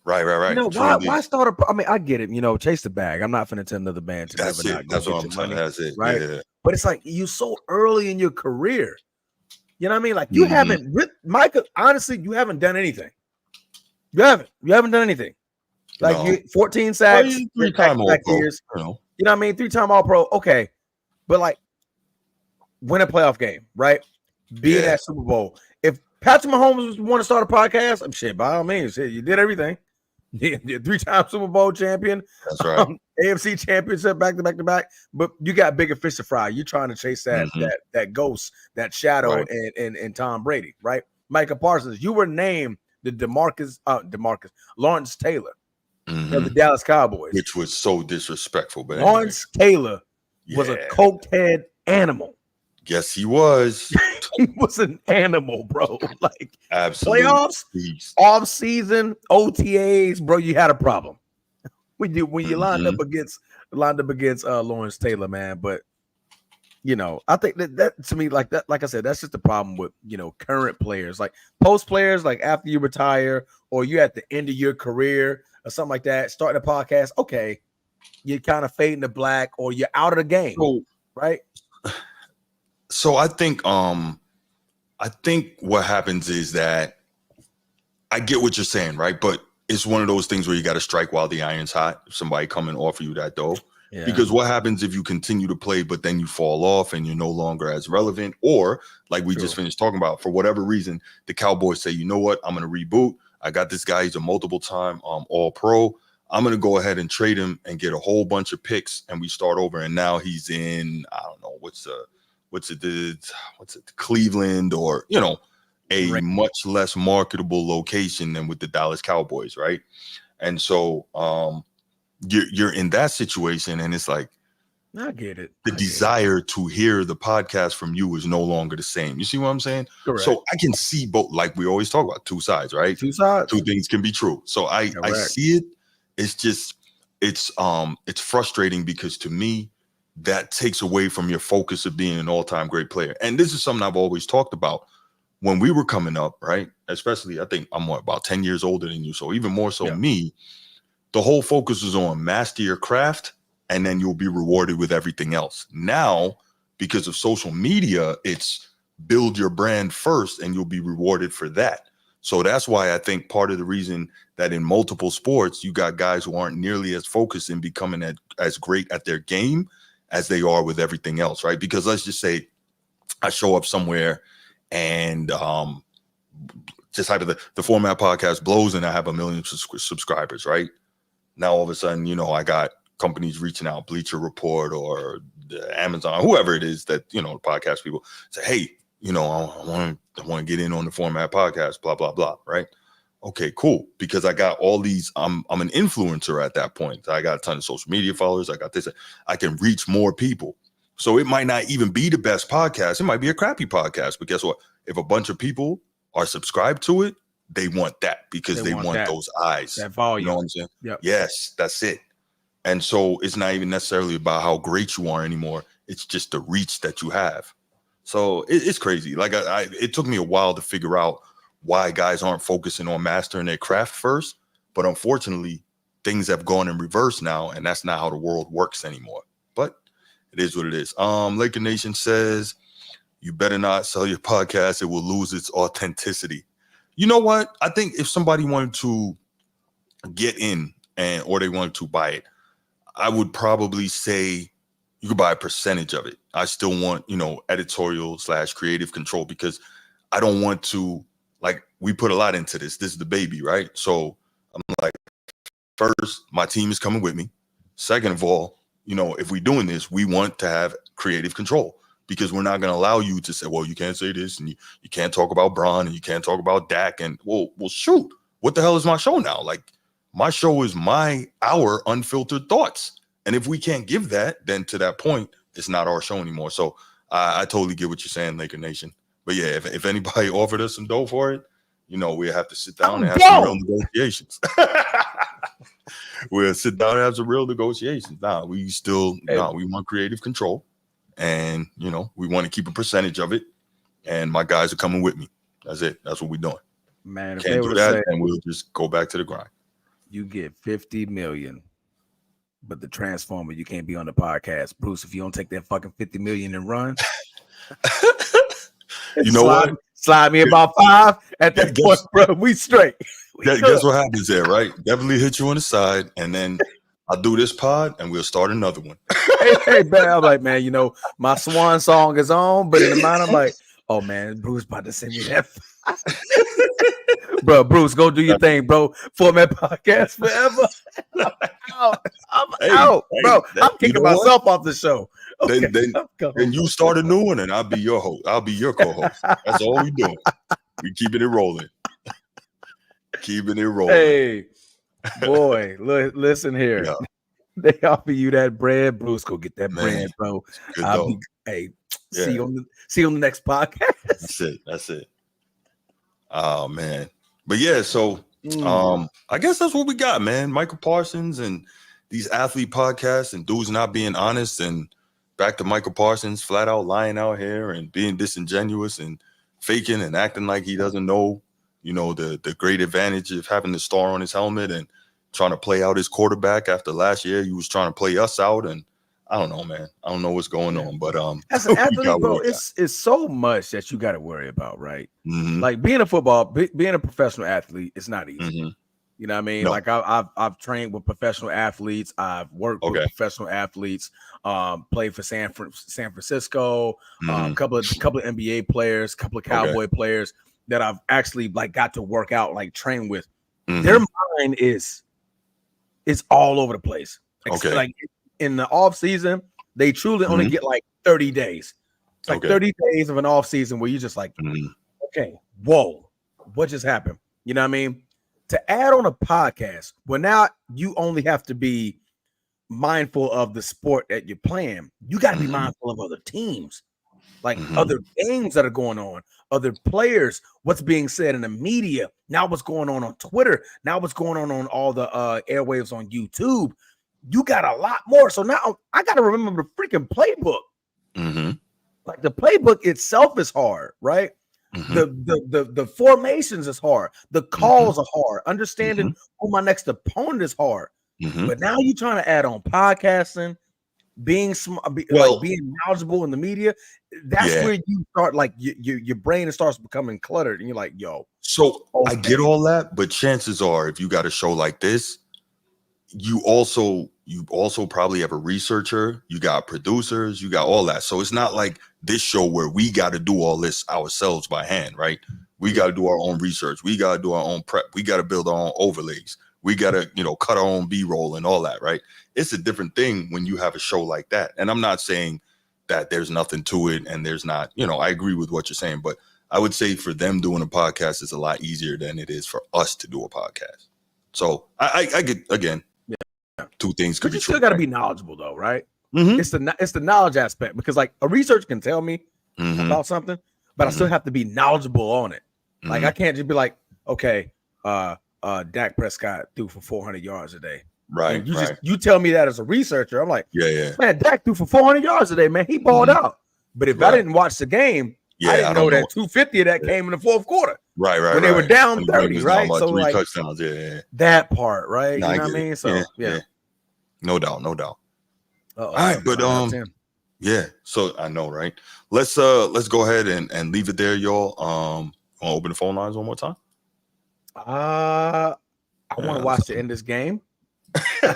right. Why start I mean, I get it, chase the bag. I'm not finna tell another band to that's never it. not That's go what get I'm your saying. money. That's it. Right. Yeah. But it's like you so early in your career. You know what I mean? Like you haven't Micah, honestly, you haven't done anything. You haven't done anything. Like you 14 sacks, 3-time All-Pro. Years. You know what I mean? 3-time All-Pro. Okay. But like win a playoff game, right? Be in that Super Bowl. If Patrick Mahomes want to start a podcast, I'm shit, by all means. You did everything. You're 3-time Super Bowl champion. That's right. AFC championship back to back. But you got bigger fish to fry. You're trying to chase that ghost, that shadow, and Tom Brady, right? Micah Parsons, you were named the Lawrence Taylor of the Dallas Cowboys, which was so disrespectful. But Lawrence Taylor was a coked head animal. Yes, he was. He was an animal, bro. Like absolutely. Playoffs, off season, OTAs, bro. You had a problem when you lined up against Lawrence Taylor, man. But I think that to me, like that, like I said, that's just the problem with current players, like post players, like after you retire or you at the end of your career or something like that, starting a podcast. Okay, you're kind of fading to black or you're out of the game, right? So I think what happens is that I get what you're saying, right? But it's one of those things where you got to strike while the iron's hot. If somebody come and offer you that dough. Yeah. Because what happens if you continue to play, but then you fall off and you're no longer as relevant? Or like we just finished talking about, for whatever reason, the Cowboys say, you know what? I'm going to reboot. I got this guy. He's a multiple time All-Pro. I'm going to go ahead and trade him and get a whole bunch of picks. And we start over. And now he's in, I don't know, what's it, Cleveland or, a much less marketable location than with the Dallas Cowboys. Right. And so, you're in that situation and it's like, I get it. The desire to hear the podcast from you is no longer the same. You see what I'm saying? Correct. So I can see both, like we always talk about, two sides, right? Two sides. Two things can be true. So I see it. It's just, it's frustrating because to me, that takes away from your focus of being an all-time great player. And this is something I've always talked about when we were coming up, right? Especially, I think I'm about 10 years older than you. So even more so me, the whole focus is on master your craft and then you'll be rewarded with everything else. Now, because of social media, it's build your brand first and you'll be rewarded for that. So that's why I think part of the reason that in multiple sports, you got guys who aren't nearly as focused in becoming as great at their game as they are with everything else, right? Because let's just say I show up somewhere and just type of the Format Podcast blows and I have 1 million subscribers, right? Now all of a sudden, I got companies reaching out, Bleacher Report or Amazon, whoever it is that, the podcast people say, hey, I want to get in on the Format Podcast, blah, blah, blah, right? Okay, cool. Because I got all these, I'm an influencer at that point. I got a ton of social media followers. I got this. I can reach more people. So it might not even be the best podcast. It might be a crappy podcast. But guess what? If a bunch of people are subscribed to it, they want that because they want those eyes. That volume. You know what I'm saying? Yep. Yes, that's it. And so it's not even necessarily about how great you are anymore. It's just the reach that you have. So it's crazy. Like it took me a while to figure out why guys aren't focusing on mastering their craft first. But unfortunately, things have gone in reverse now, and that's not how the world works anymore. But it is what it is. Laker Nation says, you better not sell your podcast. It will lose its authenticity. You know what? I think if somebody wanted to get in or they wanted to buy it, I would probably say you could buy a percentage of it. I still want, editorial / creative control because I don't want to, we put a lot into this. This is the baby, right? So I'm like, first, my team is coming with me. Second of all, if we're doing this, we want to have creative control because we're not going to allow you to say, well, you can't say this and you can't talk about Bron and you can't talk about Dak. And well, shoot, what the hell is my show now? My show is our unfiltered thoughts. And if we can't give that, then to that point, it's not our show anymore. So I totally get what you're saying, Laker Nation. But yeah, if anybody offered us some dough for it, we have to sit down and have some real negotiations. We'll sit down and have some real negotiations. We want creative control. And, we want to keep a percentage of it. And my guys are coming with me. That's it. That's what we're doing. Man, if can't do that, and we'll just go back to the grind. You get 50 million, but the Transformer, you can't be on the podcast. Bruce, if you don't take that fucking 50 million and run, what? Slide me about 5 at that point, bro. We straight. Guess what happens there, right? Definitely hit you on the side, and then I'll do this pod, and we'll start another one. hey, man, I'm like, man, my swan song is on, but in the mind, I'm like, oh, man, Bruce about to send me that. Bro, Bruce, go do your thing, bro. Format Podcast forever. I'm out, bro. I'm kicking myself off the show. Okay, then you start a new one, and I'll be your host. I'll be your co-host. That's all we doing. We keeping it rolling. Keeping it rolling. Hey, boy, listen here. Yeah. They offer you that bread, Bruce. Go get that bread, bro. See you on the next podcast. That's it. Oh man. But yeah, so I guess that's what we got, man. Michael Parsons and these athlete podcasts and dudes not being honest, and back to Michael Parsons flat out lying out here and being disingenuous and faking and acting like he doesn't know, the great advantage of having the star on his helmet and trying to play out his quarterback after last year. He was trying to play us out, and I don't know, man. I don't know what's going on, but as an athlete, bro, it's so much that you got to worry about, right? Mm-hmm. Like being a professional athlete, it's not easy. Mm-hmm. You know what I mean? No. Like I've trained with professional athletes. I've worked with professional athletes. Played for San Francisco. Mm-hmm. Couple of NBA players, couple of Cowboy players that I've actually got to work out, train with. Mm-hmm. Their mind is all over the place. Like in the off season, they truly only get 30 days. It's 30 days of an off season where you just okay, whoa, what just happened? You know what I mean? To add on a podcast, well, now you only have to be mindful of the sport that you're playing. You got to be mindful of other teams, other games that are going on, other players, what's being said in the media, now what's going on Twitter, now what's going on all the airwaves on YouTube. You got a lot more. So now I got to remember the freaking playbook. Mm-hmm. The playbook itself is hard, right? Mm-hmm. The formations is hard. The calls are hard. Understanding who my next opponent is hard. Mm-hmm. But now you're trying to add on podcasting, being being knowledgeable in the media, that's where you start like your brain starts becoming cluttered, and you're like, yo. So I get all that, but chances are, if you got a show like this, you also probably have a researcher, you got producers, you got all that. So it's not like this show where we got to do all this ourselves by hand, right? We got to do our own research. We got to do our own prep. We got to build our own overlays. We got to, cut our own B-roll and all that, right? It's a different thing when you have a show like that. And I'm not saying that there's nothing to it and there's not, I agree with what you're saying, but I would say for them doing a podcast is a lot easier than it is for us to do a podcast. So I get, again, two things could be true. You still got to be knowledgeable though, right? Mm-hmm. It's the knowledge aspect, because like a researcher can tell me about something, but I still have to be knowledgeable on it. Like I can't just be like, okay, Dak Prescott threw for 400 yards a day. Right. And you tell me that as a researcher, I'm like, yeah. Man, Dak threw for 400 yards a day, man. He balled out. But if I didn't watch the game, I didn't know that 250 of that came in the fourth quarter. Right. When they were down 30, right? So 3 touchdowns. That part, right? No, you know what I mean? So yeah. No doubt. All right, but yeah. So I know, right? Let's go ahead and leave it there, y'all. Want to open the phone lines one more time? I want to watch the end of this game. All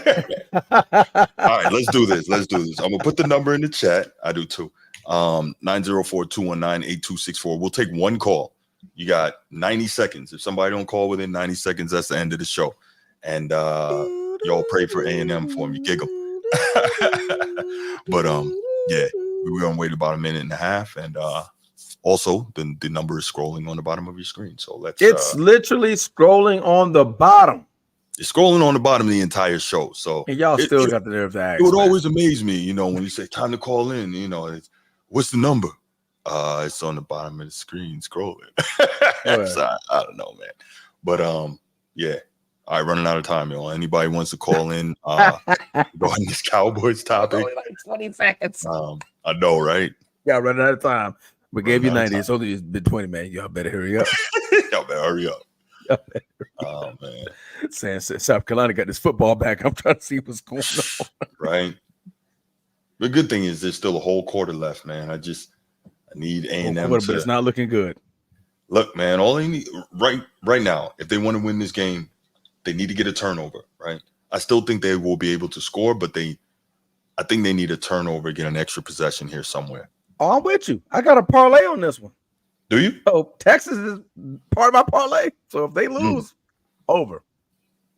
right, let's do this. I'm gonna put the number in the chat. I do too. 904-219-8264. We'll take one call. You got 90 seconds. If somebody don't call within 90 seconds, that's the end of the show. And y'all pray for A&M for me. Giggle. But yeah, we're gonna wait about a minute and a half, and also the number is scrolling on the bottom of your screen. So it's literally scrolling on the bottom. It's scrolling on the bottom of the entire show. So and y'all still got the nerve to ask. It would always amaze me, when you say time to call in, what's the number? It's on the bottom of the screen scrolling. So, I don't know, man. But yeah. All right, running out of time, y'all. Anybody wants to call in go on this Cowboys topic? Only like 20 seconds. I know, right? Yeah, running out of time. We gave you 90. It's only been 20, man. Y'all better hurry up. Y'all better hurry up. Oh man. Saying South Carolina got this football back. I'm trying to see what's going on. Right. The good thing is there's still a whole quarter left, man. I need A&M but it's not looking good. Look, man, all they need right now, if they want to win this game, they need to get a turnover, right? I still think they will be able to score, but I think they need a turnover, get an extra possession here somewhere. Oh, I'm with you. I got a parlay on this one. Do you? Oh, Texas is part of my parlay. So if they lose, over.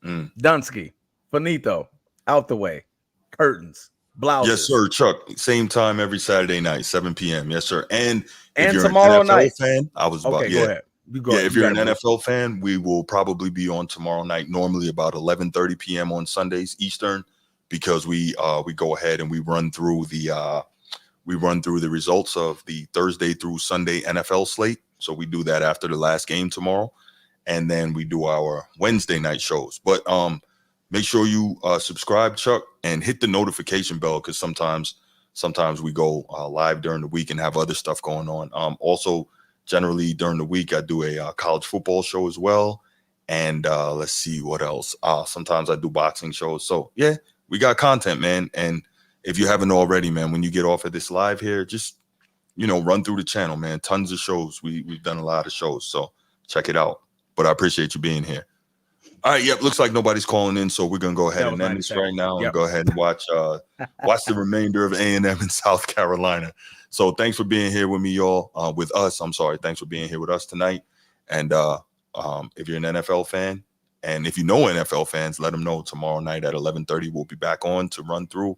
Dunsky, Finito, out the way, curtains, blouses. Yes, sir, Chuck. Same time every Saturday night, 7 p.m. Yes, sir. And if you're tomorrow an NFL night. fan, go ahead. If you're an NFL fan, we will probably be on tomorrow night, normally about 11:30 p.m. on Sundays Eastern, because we go ahead and we run through the results of the Thursday through Sunday NFL slate. So we do that after the last game tomorrow, and then we do our Wednesday night shows. But make sure you subscribe, Chuck, and hit the notification bell, because sometimes we go live during the week and have other stuff going on. Also, generally during the week, I do a college football show as well. And let's see what else. Sometimes I do boxing shows. So yeah, we got content, man. And if you haven't already, man, when you get off of this live here, just, run through the channel, man. Tons of shows. We've done a lot of shows. So check it out. But I appreciate you being here. All right. Yep. Looks like nobody's calling in. So we're going to go ahead and end this right now and go ahead and watch the remainder of A&M in South Carolina. So thanks for being here with me, y'all. With us. I'm sorry. Thanks for being here with us tonight. And if you're an NFL fan, and if you know NFL fans, let them know tomorrow night at 11:30, we'll be back on to run through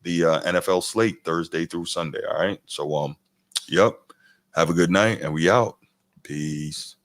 the NFL slate Thursday through Sunday. All right. So, yep. Have a good night, and we out. Peace.